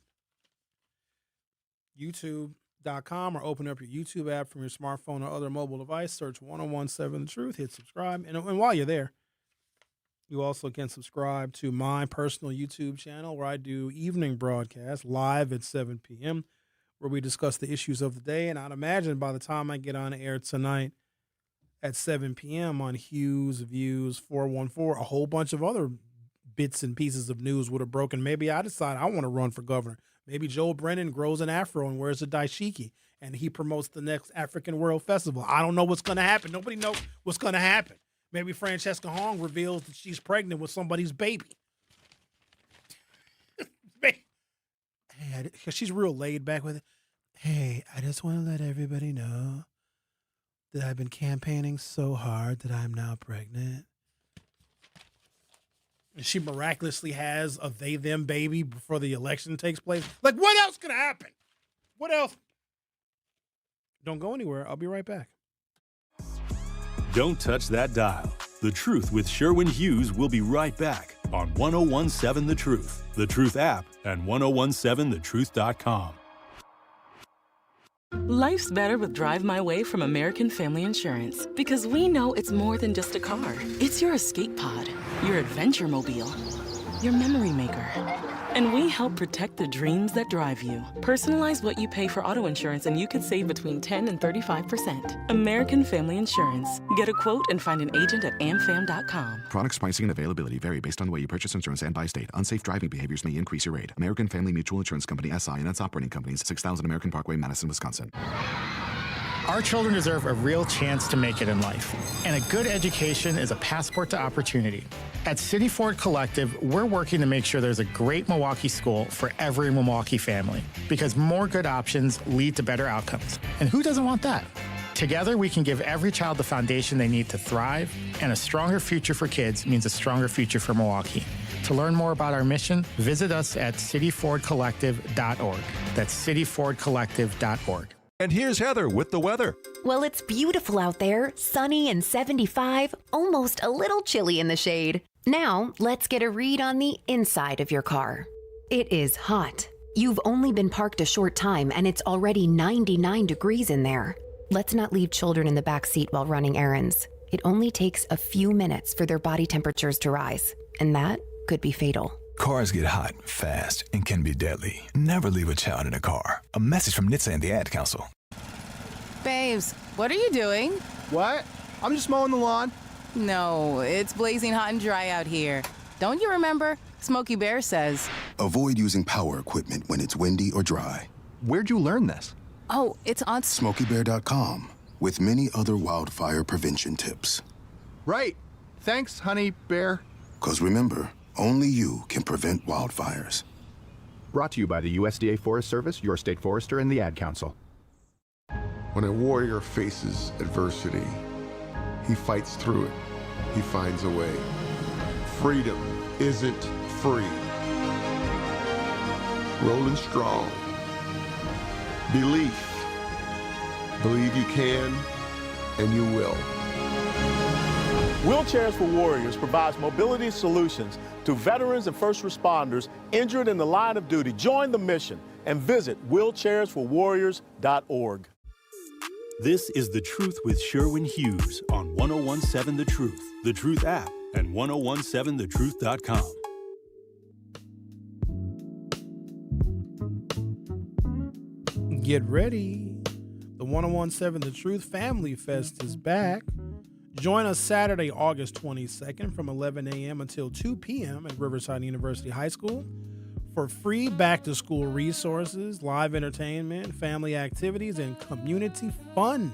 YouTube.com, or open up your YouTube app from your smartphone or other mobile device. Search 1017 The Truth. Hit subscribe. And while you're there, you also can subscribe to my personal YouTube channel where I do evening broadcasts live at 7 p.m. where we discuss the issues of the day. And I'd imagine by the time I get on air tonight at 7 p.m. on Hughes, Views, 414, a whole bunch of other bits and pieces of news would have broken. Maybe I decide I want to run for governor. Maybe Joe Brennan grows an afro and wears a dashiki, and he promotes the next African World Festival. I don't know what's going to happen. Nobody knows what's going to happen. Maybe Francesca Hong reveals that she's pregnant with somebody's baby. Hey, she's real laid back with it. Hey, I just want to let everybody know that I've been campaigning so hard that I'm now pregnant. And she miraculously has a they-them baby before the election takes place. Like, what else could happen? What else? Don't go anywhere. I'll be right back. Don't touch that dial. The Truth with Sherwin Hughes will be right back on 1017 The Truth, The Truth app, and 1017thetruth.com. Life's better with Drive My Way from American Family Insurance, because we know it's more than just a car. It's your escape pod, your adventure mobile, your memory maker. And we help protect the dreams that drive you. Personalize what you pay for auto insurance and you could save between 10 and 35%. American Family Insurance. Get a quote and find an agent at amfam.com. Products, pricing, and availability vary based on the way you purchase insurance and by state. Unsafe driving behaviors may increase your rate. American Family Mutual Insurance Company, SI, and its operating companies, 6000 American Parkway, Madison, Wisconsin. Our children deserve a real chance to make it in life, and a good education is a passport to opportunity. At City Ford Collective, we're working to make sure there's a great Milwaukee school for every Milwaukee family, because more good options lead to better outcomes. And who doesn't want that? Together, we can give every child the foundation they need to thrive, and a stronger future for kids means a stronger future for Milwaukee. To learn more about our mission, visit us at cityfordcollective.org. That's cityfordcollective.org. And here's Heather with the weather. Well, it's beautiful out there, sunny and 75, almost a little chilly in the shade. Now, let's get a read on the inside of your car. It is hot. You've only been parked a short time and it's already 99 degrees in there. Let's not leave children in the back seat while running errands. It only takes a few minutes for their body temperatures to rise, and that could be fatal. Cars get hot, fast, and can be deadly. Never leave a child in a car. A message from NHTSA and the Ad Council. Babes, what are you doing? What? I'm just mowing the lawn. No, it's blazing hot and dry out here. Don't you remember? Smokey Bear says. Avoid using power equipment when it's windy or dry. Where'd you learn this? Oh, it's on SmokeyBear.com with many other wildfire prevention tips. Right. Thanks, honey bear. 'Cause remember, only you can prevent wildfires. Brought to you by the USDA Forest Service, your state forester, and the Ad Council. When a warrior faces adversity, he fights through it. He finds a way. Freedom isn't free. Rolling strong. Belief. Believe you can, and you will. Wheelchairs for Warriors provides mobility solutions to veterans and first responders injured in the line of duty. Join the mission and visit wheelchairsforwarriors.org. This is The Truth with Sherwin Hughes on 1017 The Truth, The Truth app, and 1017thetruth.com. Get ready. The 1017 The Truth Family Fest is back. Join us Saturday, August 22nd from 11 a.m. until 2 p.m. at Riverside University High School for free back-to-school resources, live entertainment, family activities, and community fun.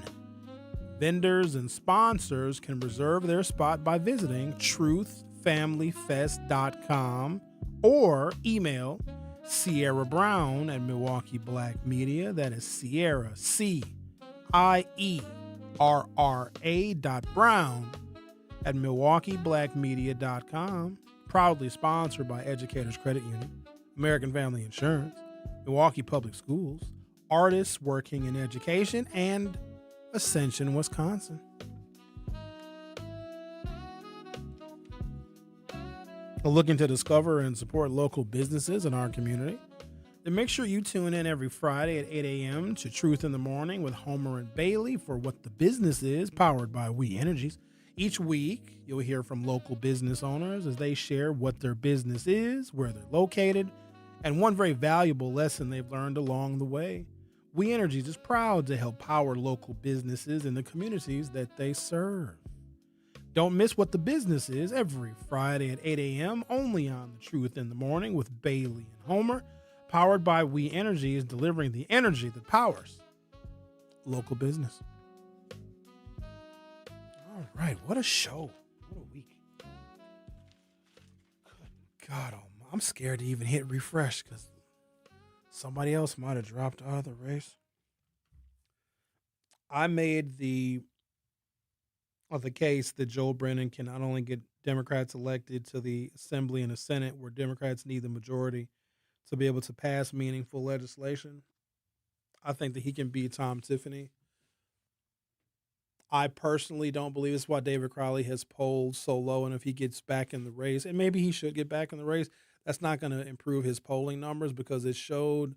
Vendors and sponsors can reserve their spot by visiting truthfamilyfest.com or email Sierra Brown at Milwaukee Black Media. That is Sierra, CIERRA.Brown at MilwaukeeBlackMedia.com. Proudly sponsored by Educators Credit Union, American Family Insurance, Milwaukee Public Schools, Artists Working in Education, and Ascension, Wisconsin. Looking to discover and support local businesses in our community? Then make sure you tune in every Friday at 8 a.m. to Truth in the Morning with Homer and Bailey for What the Business Is, powered by We Energies. Each week, you'll hear from local business owners as they share what their business is, where they're located, and one very valuable lesson they've learned along the way. We Energies is proud to help power local businesses in the communities that they serve. Don't miss What the Business Is every Friday at 8 a.m. only on The Truth in the Morning with Bailey and Homer, powered by We Energies, delivering the energy that powers local business. All right, what a show. What a week. Good God, I'm scared to even hit refresh because somebody else might have dropped out of the race. I made the case that Joe Brennan can not only get Democrats elected to the Assembly and the Senate, where Democrats need the majority to be able to pass meaningful legislation. I think that he can beat Tom Tiffany. I personally don't believe it's why David Crowley has polled so low, and if he gets back in the race, and maybe he should get back in the race, that's not going to improve his polling numbers because it showed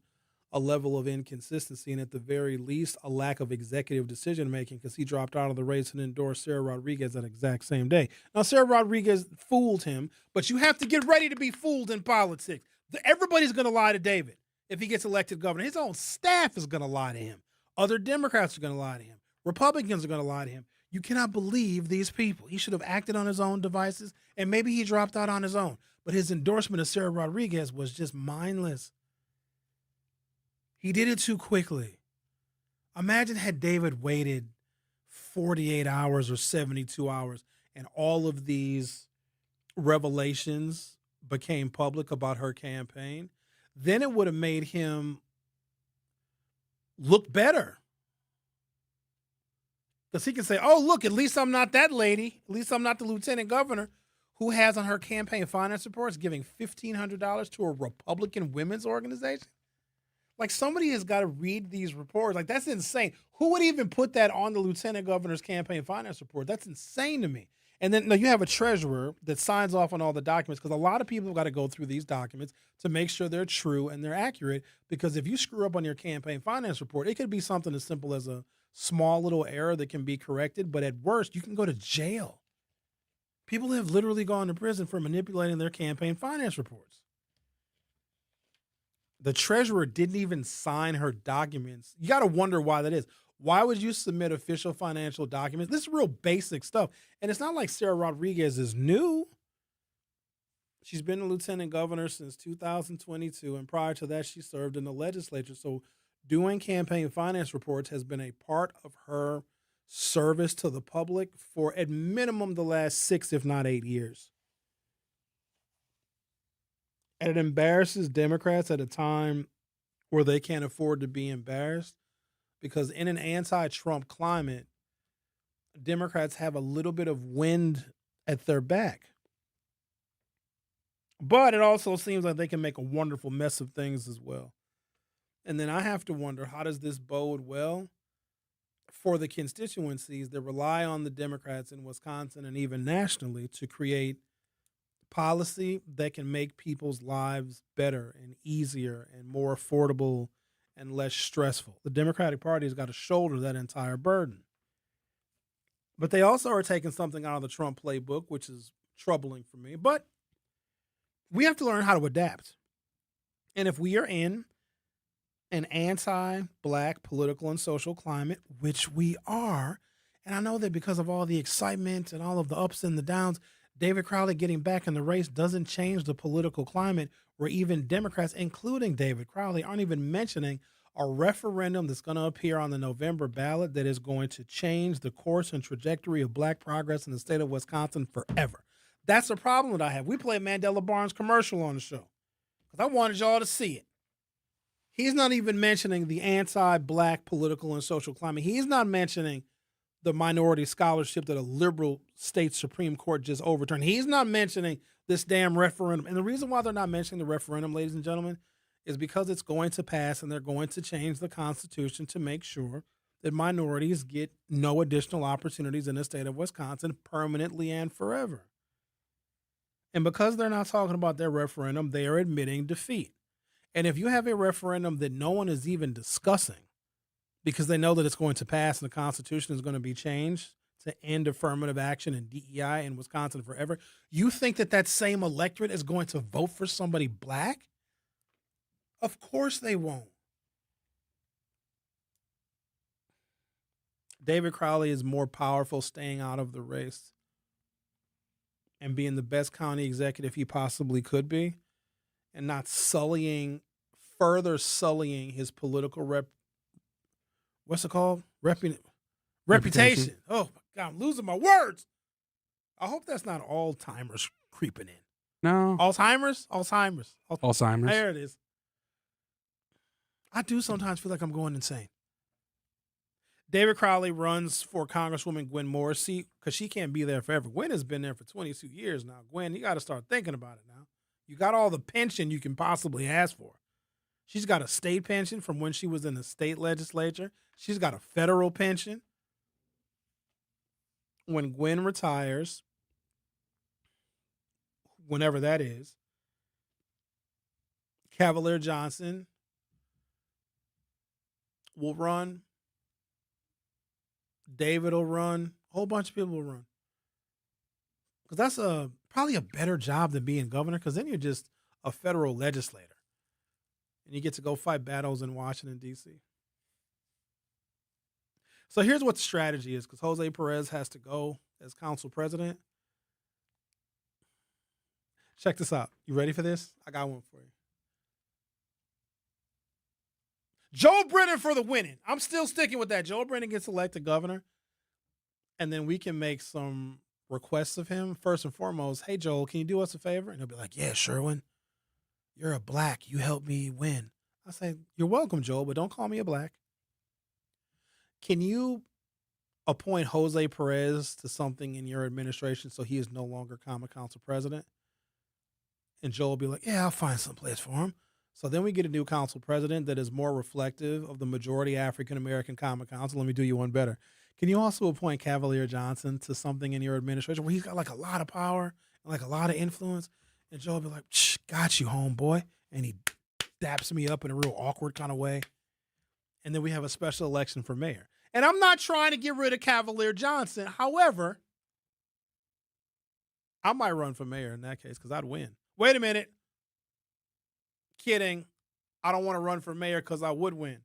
a level of inconsistency and at the very least a lack of executive decision-making because he dropped out of the race and endorsed Sarah Rodriguez that exact same day. Now, Sarah Rodriguez fooled him, but you have to get ready to be fooled in politics. Everybody's going to lie to David if he gets elected governor. His own staff is going to lie to him. Other Democrats are going to lie to him. Republicans are going to lie to him. You cannot believe these people. He should have acted on his own devices, and maybe he dropped out on his own. But his endorsement of Sarah Rodriguez was just mindless. He did it too quickly. Imagine had David waited 48 hours or 72 hours and all of these revelations became public about her campaign. Then it would have made him look better. Because he can say, oh, look, at least I'm not that lady. At least I'm not the lieutenant governor who has on her campaign finance reports giving $1,500 to a Republican women's organization? Like, somebody has got to read these reports. Like, that's insane. Who would even put that on the lieutenant governor's campaign finance report? That's insane to me. And then you have a treasurer that signs off on all the documents, because a lot of people have got to go through these documents to make sure they're true and they're accurate. Because if you screw up on your campaign finance report, it could be something as simple as a small little error that can be corrected. But at worst, you can go to jail. People have literally gone to prison for manipulating their campaign finance reports. The treasurer didn't even sign her documents. You got to wonder why that is. Why would you submit official financial documents? This is real basic stuff. And it's not like Sarah Rodriguez is new. She's been a lieutenant governor since 2022. And prior to that, she served in the legislature. So doing campaign finance reports has been a part of her service to the public for at minimum the last 6, if not 8 years. And it embarrasses Democrats at a time where they can't afford to be embarrassed, because in an anti-Trump climate, Democrats have a little bit of wind at their back. But it also seems like they can make a wonderful mess of things as well. And then I have to wonder, how does this bode well for the constituencies that rely on the Democrats in Wisconsin and even nationally to create policy that can make people's lives better and easier and more affordable and less stressful? The Democratic Party has got to shoulder that entire burden. But they also are taking something out of the Trump playbook, which is troubling for me. But we have to learn how to adapt. And if we are in an anti-Black political and social climate, which we are, and I know that because of all the excitement and all of the ups and the downs, David Crowley getting back in the race doesn't change the political climate, where even Democrats, including David Crowley, aren't even mentioning a referendum that's going to appear on the November ballot that is going to change the course and trajectory of Black progress in the state of Wisconsin forever. That's a problem that I have. We played Mandela Barnes' commercial on the show because I wanted y'all to see it. He's not even mentioning the anti-Black political and social climate. He's not mentioning the minority scholarship that a liberal state Supreme Court just overturned. He's not mentioning this damn referendum. And the reason why they're not mentioning the referendum, ladies and gentlemen, is because it's going to pass and they're going to change the Constitution to make sure that minorities get no additional opportunities in the state of Wisconsin permanently and forever. And because they're not talking about their referendum, they are admitting defeat. And if you have a referendum that no one is even discussing, because they know that it's going to pass and the Constitution is going to be changed to end affirmative action and DEI in Wisconsin forever, you think that that same electorate is going to vote for somebody Black? Of course they won't. David Crowley is more powerful staying out of the race and being the best county executive he possibly could be, and not further sullying his political reputation. Oh my God, I'm losing my words. I hope that's not Alzheimer's creeping in. No. Alzheimer's. There it is. I do sometimes feel like I'm going insane. David Crowley runs for Congresswoman Gwen Morrissey because she can't be there forever. Gwen has been there for 22 years now. Gwen, you got to start thinking about it now. You got all the pension you can possibly ask for. She's got a state pension from when she was in the state legislature. She's got a federal pension. When Gwen retires, whenever that is, Cavalier Johnson will run. David will run. A whole bunch of people will run. Because that's probably a better job than being governor, because then you're just a federal legislator. And you get to go fight battles in Washington, D.C. So here's what the strategy is, because Jose Perez has to go as council president. Check this out. You ready for this? I got one for you. Joe Brennan for the winning. I'm still sticking with that. Joe Brennan gets elected governor, and then we can make some requests of him. First and foremost, hey, Joel, can you do us a favor? And he'll be like, yeah, Sherwin, you're a Black. You helped me win. I say, you're welcome, Joel, but don't call me a Black. Can you appoint Jose Perez to something in your administration so he is no longer Common Council president? And Joe will be like, yeah, I'll find some place for him. So then we get a new council president that is more reflective of the majority African-American Common Council. Let me do you one better. Can you also appoint Cavalier Johnson to something in your administration where he's got like a lot of power and like a lot of influence? And Joe will be like, got you, homeboy. And he daps me up in a real awkward kind of way. And then we have a special election for mayor. And I'm not trying to get rid of Cavalier Johnson. However, I might run for mayor in that case because I'd win. Wait a minute. Kidding. I don't want to run for mayor because I would win.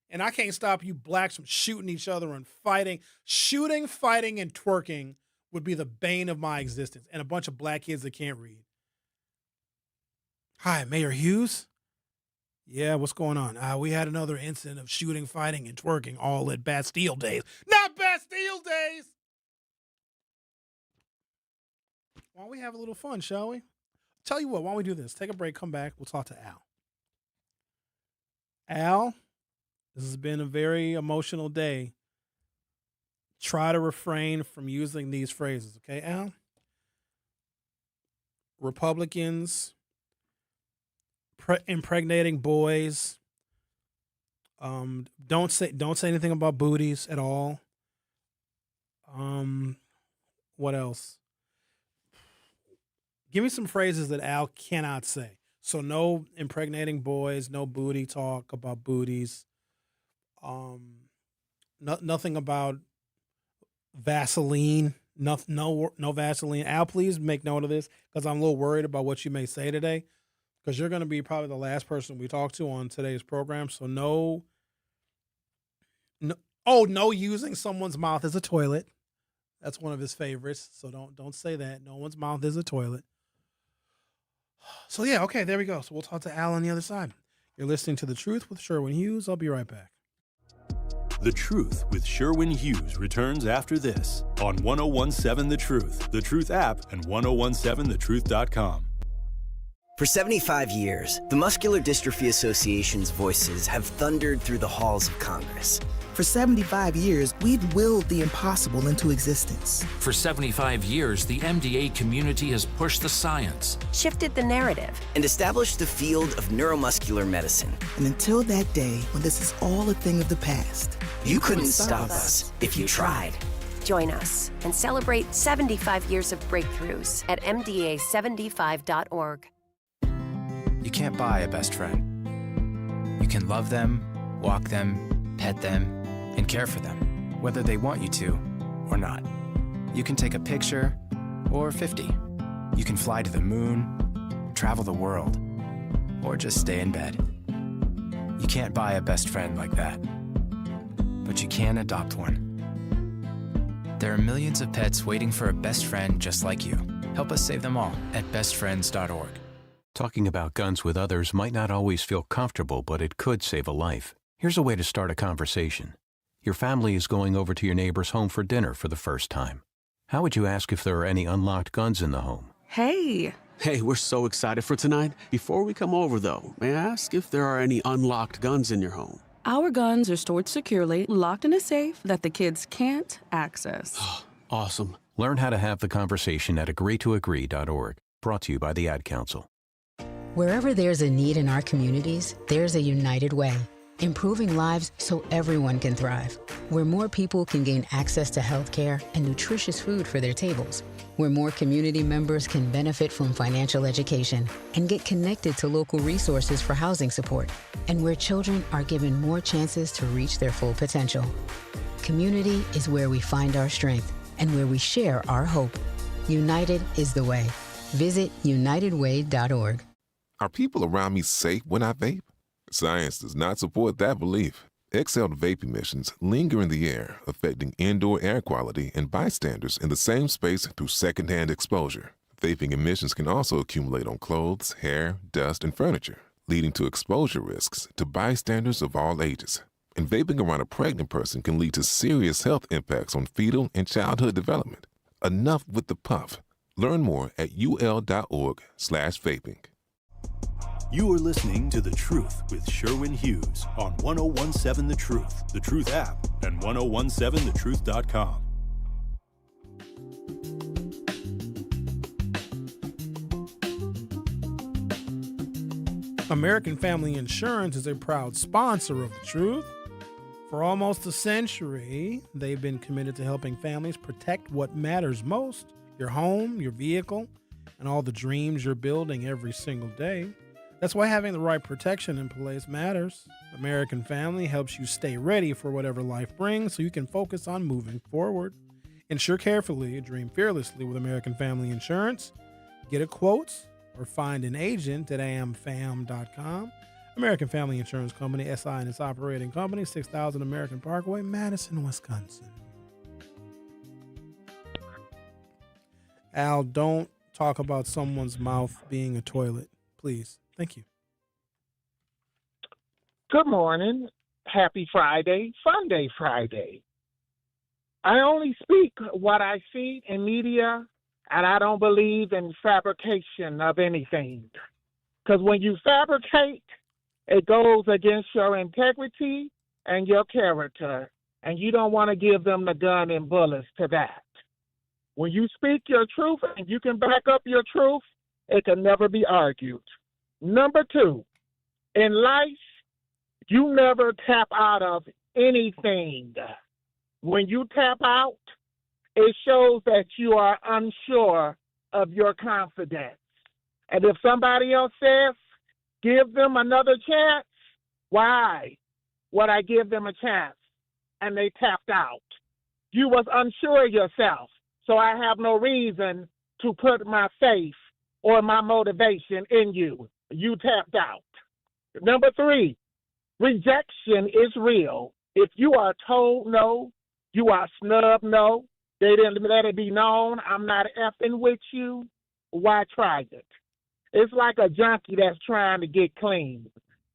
And I can't stop you blacks from shooting each other and fighting. Shooting, fighting, and twerking would be the bane of my existence. And a bunch of black kids that can't read. Hi, Mayor Hughes. Yeah, what's going on? We had another incident of shooting, fighting, and twerking all at Bastille Days. Not Bastille Days! Why don't we have a little fun, shall we? Tell you what, why don't we do this? Take a break, come back, we'll talk to Al. Al, this has been a very emotional day. Try to refrain from using these phrases, okay, Al? Republicans impregnating boys. Don't say anything about booties at all. What else? Give me some phrases that Al cannot say. So no impregnating boys, no booty talk about booties. Nothing about Vaseline. No Vaseline. Al, please make note of this because I'm a little worried about what you may say today. Because you're going to be probably the last person we talk to on today's program. So no using someone's mouth as a toilet. That's one of his favorites. So don't say that. No one's mouth is a toilet. So yeah, okay, there we go. So we'll talk to Al on the other side. You're listening to The Truth with Sherwin Hughes. I'll be right back. The Truth with Sherwin Hughes returns after this on 1017 The Truth app, and 1017thetruth.com. For 75 years, the Muscular Dystrophy Association's voices have thundered through the halls of Congress. For 75 years, we've willed the impossible into existence. For 75 years, the MDA community has pushed the science, shifted the narrative, and established the field of neuromuscular medicine. And until that day when this is all a thing of the past, you couldn't stop us if you tried. Join us and celebrate 75 years of breakthroughs at MDA75.org. You can't buy a best friend. You can love them, walk them, pet them, and care for them, whether they want you to or not. You can take a picture or 50. You can fly to the moon, travel the world, or just stay in bed. You can't buy a best friend like that, but you can adopt one. There are millions of pets waiting for a best friend just like you. Help us save them all at bestfriends.org. Talking about guns with others might not always feel comfortable, but it could save a life. Here's a way to start a conversation. Your family is going over to your neighbor's home for dinner for the first time. How would you ask if there are any unlocked guns in the home? Hey, we're so excited for tonight. Before we come over, though, may I ask if there are any unlocked guns in your home? Our guns are stored securely, locked in a safe that the kids can't access. Awesome. Learn how to have the conversation at agreetoagree.org. Brought to you by the Ad Council. Wherever there's a need in our communities, there's a United Way. Improving lives so everyone can thrive. Where more people can gain access to health care and nutritious food for their tables. Where more community members can benefit from financial education and get connected to local resources for housing support. And where children are given more chances to reach their full potential. Community is where we find our strength and where we share our hope. United is the way. Visit unitedway.org. Are people around me safe when I vape? Science does not support that belief. Exhaled vape emissions linger in the air, affecting indoor air quality and bystanders in the same space through secondhand exposure. Vaping emissions can also accumulate on clothes, hair, dust, and furniture, leading to exposure risks to bystanders of all ages. And vaping around a pregnant person can lead to serious health impacts on fetal and childhood development. Enough with the puff. Learn more at ul.org/vaping. You are listening to The Truth with Sherwin Hughes on 1017 The Truth, The Truth app, and 1017thetruth.com. American Family Insurance is a proud sponsor of The Truth. For almost a century, they've been committed to helping families protect what matters most: your home, your vehicle, and all the dreams you're building every single day. That's why having the right protection in place matters. American Family helps you stay ready for whatever life brings so you can focus on moving forward. Insure carefully, dream fearlessly with American Family Insurance. Get a quote or find an agent at amfam.com. American Family Insurance Company, SI and its operating company, 6000 American Parkway, Madison, Wisconsin. Al, don't talk about someone's mouth being a toilet, please. Thank you. Good morning. Happy Friday. Fun Day Friday. I only speak what I see in media, and I don't believe in fabrication of anything. Because when you fabricate, it goes against your integrity and your character, and you don't want to give them the gun and bullets to that. When you speak your truth and you can back up your truth, it can never be argued. Number two, in life, you never tap out of anything. When you tap out, it shows that you are unsure of your confidence. And if somebody else says, give them another chance, why would I give them a chance? And they tapped out. You was unsure of yourself, so I have no reason to put my faith or my motivation in you. You tapped out. Number three, rejection is real. If you are told no, you are snubbed no, they didn't let it be known, I'm not effing with you, why try it? It's like a junkie that's trying to get clean.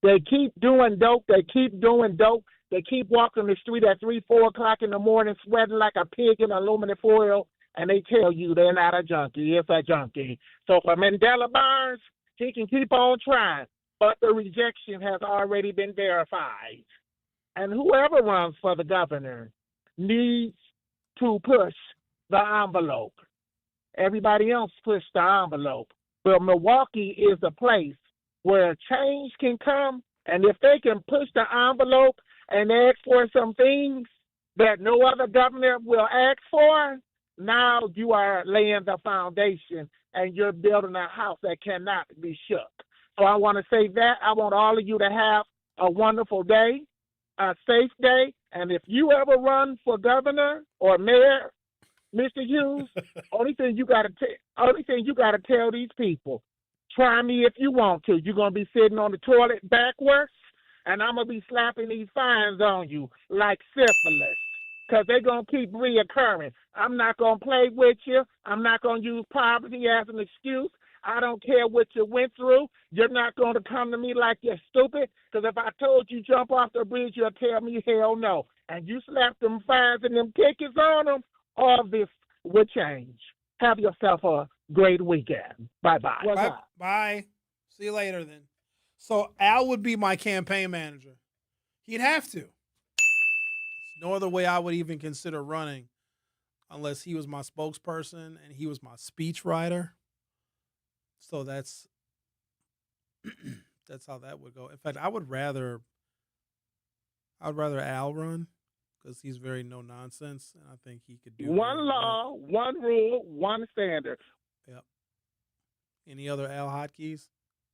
They keep doing dope, they keep walking the street at 3, 4 o'clock in the morning sweating like a pig in aluminum foil, and they tell you they're not a junkie, it's a junkie. So for Mandela Barnes, he can keep on trying, but the rejection has already been verified. And whoever runs for the governor needs to push the envelope. Everybody else push the envelope. But Milwaukee is a place where change can come, and if they can push the envelope and ask for some things that no other governor will ask for, now you are laying the foundation and you're building a house that cannot be shook. So I want to say that. I want all of you to have a wonderful day, a safe day, and if you ever run for governor or mayor, Mr. Hughes, only thing you gotta tell these people, try me if you want to. You're gonna be sitting on the toilet backwards, and I'm gonna be slapping these fines on you like syphilis, because they're gonna keep reoccurring. I'm not gonna play with you. I'm not gonna use poverty as an excuse. I don't care what you went through. You're not going to come to me like you're stupid, because if I told you jump off the bridge, you'll tell me hell no. And you slap them fines and them tickets on them, all this will change. Have yourself a great weekend. Bye-bye. Bye. See you later then. So Al would be my campaign manager. He'd have to. There's no other way I would even consider running unless he was my spokesperson and he was my speech writer. So that's how that would go. In fact, I would rather Al run because he's very no nonsense, and I think he could do one law, one rule, one standard. Yep. Any other Al hotkeys?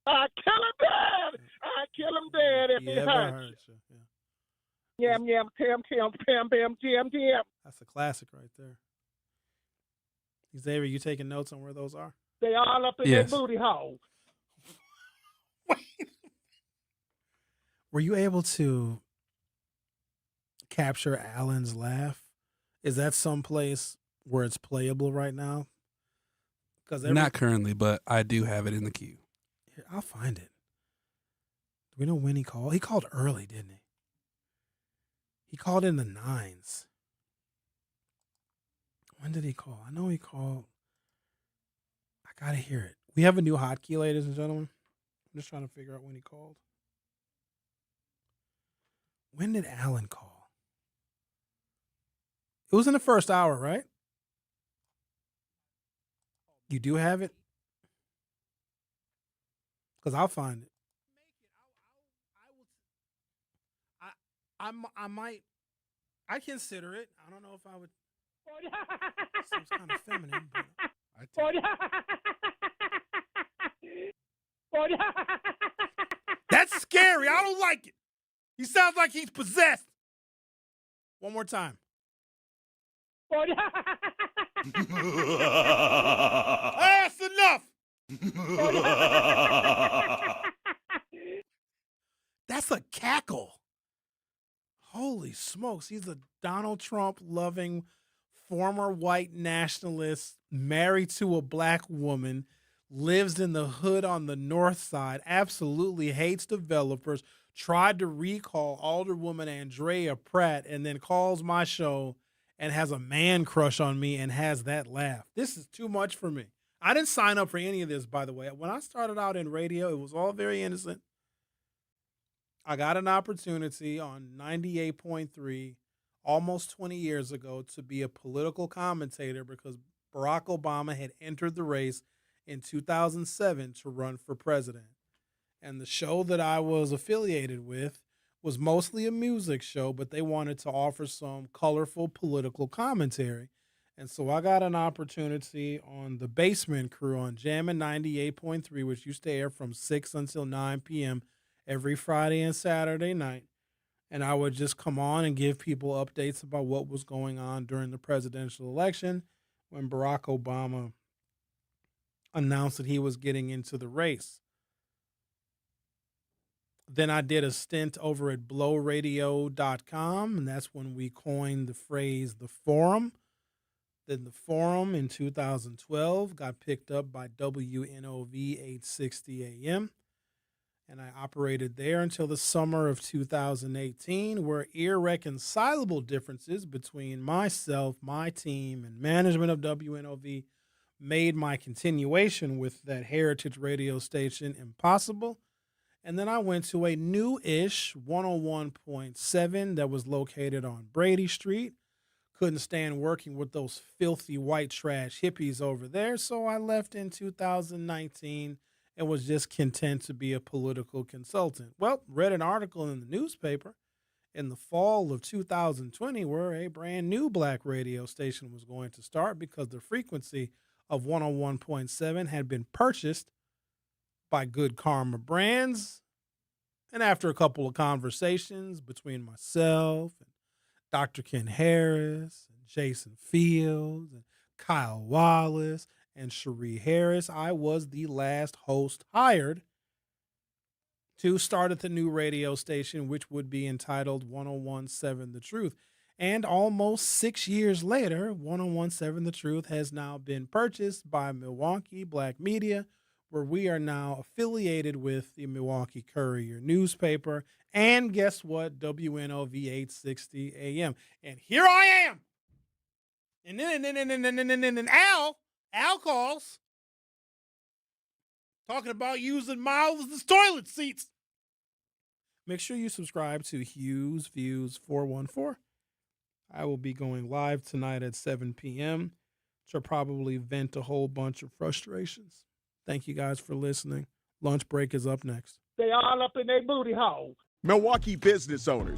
I kill him dead. I kill him dead if it hurts. Yeah. Yam yam tam tam pam pam jam jam. That's a classic right there. Xavier, you taking notes on where those are? They all up in their booty hole. Were you able to capture Alan's laugh? Is that someplace where it's playable right now? Not currently, but I do have it in the queue. Here, I'll find it. Do we know when he called? He called early, didn't he? He called in the 9s. When did he call? I know he called. I gotta hear it. We have a new hotkey, ladies and gentlemen. I'm just trying to figure out when he called. When did Allen call? It was in the first hour, right? You do have it? Because I'll find it. I might. I consider it. I don't know if I would. Seems kind of feminine, but that's scary. I don't like it. He sounds like he's possessed. One more time. That's enough. That's a cackle. Holy smokes. He's a Donald Trump loving former white nationalist, married to a black woman, lives in the hood on the north side, absolutely hates developers, tried to recall Alderwoman Andrea Pratt, and then calls my show and has a man crush on me and has that laugh. This is too much for me. I didn't sign up for any of this, by the way. When I started out in radio, it was all very innocent. I got an opportunity on 98.3 almost 20 years ago to be a political commentator because Barack Obama had entered the race in 2007 to run for president. And the show that I was affiliated with was mostly a music show, but they wanted to offer some colorful political commentary. And so I got an opportunity on the Basement Crew on Jammin' 98.3, which used to air from 6 until 9 p.m. every Friday and Saturday night. And I would just come on and give people updates about what was going on during the presidential election when Barack Obama announced that he was getting into the race. Then I did a stint over at blowradio.com, and that's when we coined the phrase the forum. Then the forum in 2012 got picked up by WNOV 860 AM. And I operated there until the summer of 2018, where irreconcilable differences between myself, my team, and management of WNOV made my continuation with that heritage radio station impossible. And then I went to a new-ish 101.7 that was located on Brady Street. Couldn't stand working with those filthy white trash hippies over there, so I left in 2019 and was just content to be a political consultant. Well, read an article in the newspaper in the fall of 2020 where a brand new black radio station was going to start because the frequency of 101.7 had been purchased by Good Karma Brands. And after a couple of conversations between myself and Dr. Ken Harris and Jason Fields and Kyle Wallace and Cherie Harris, I was the last host hired to start at the new radio station, which would be entitled 101.7 The Truth. And almost 6 years later, 101.7 The Truth has now been purchased by Milwaukee Black Media, where we are now affiliated with the Milwaukee Courier newspaper. And guess what? WNOV 860 AM. And here I am. And then Al calls, talking about using Miles as toilet seats. Make sure you subscribe to Hughes Views 414. I will be going live tonight at 7 p.m. to probably vent a whole bunch of frustrations. Thank you guys for listening. Lunch break is up next. They all up in their booty hole. Milwaukee business owners,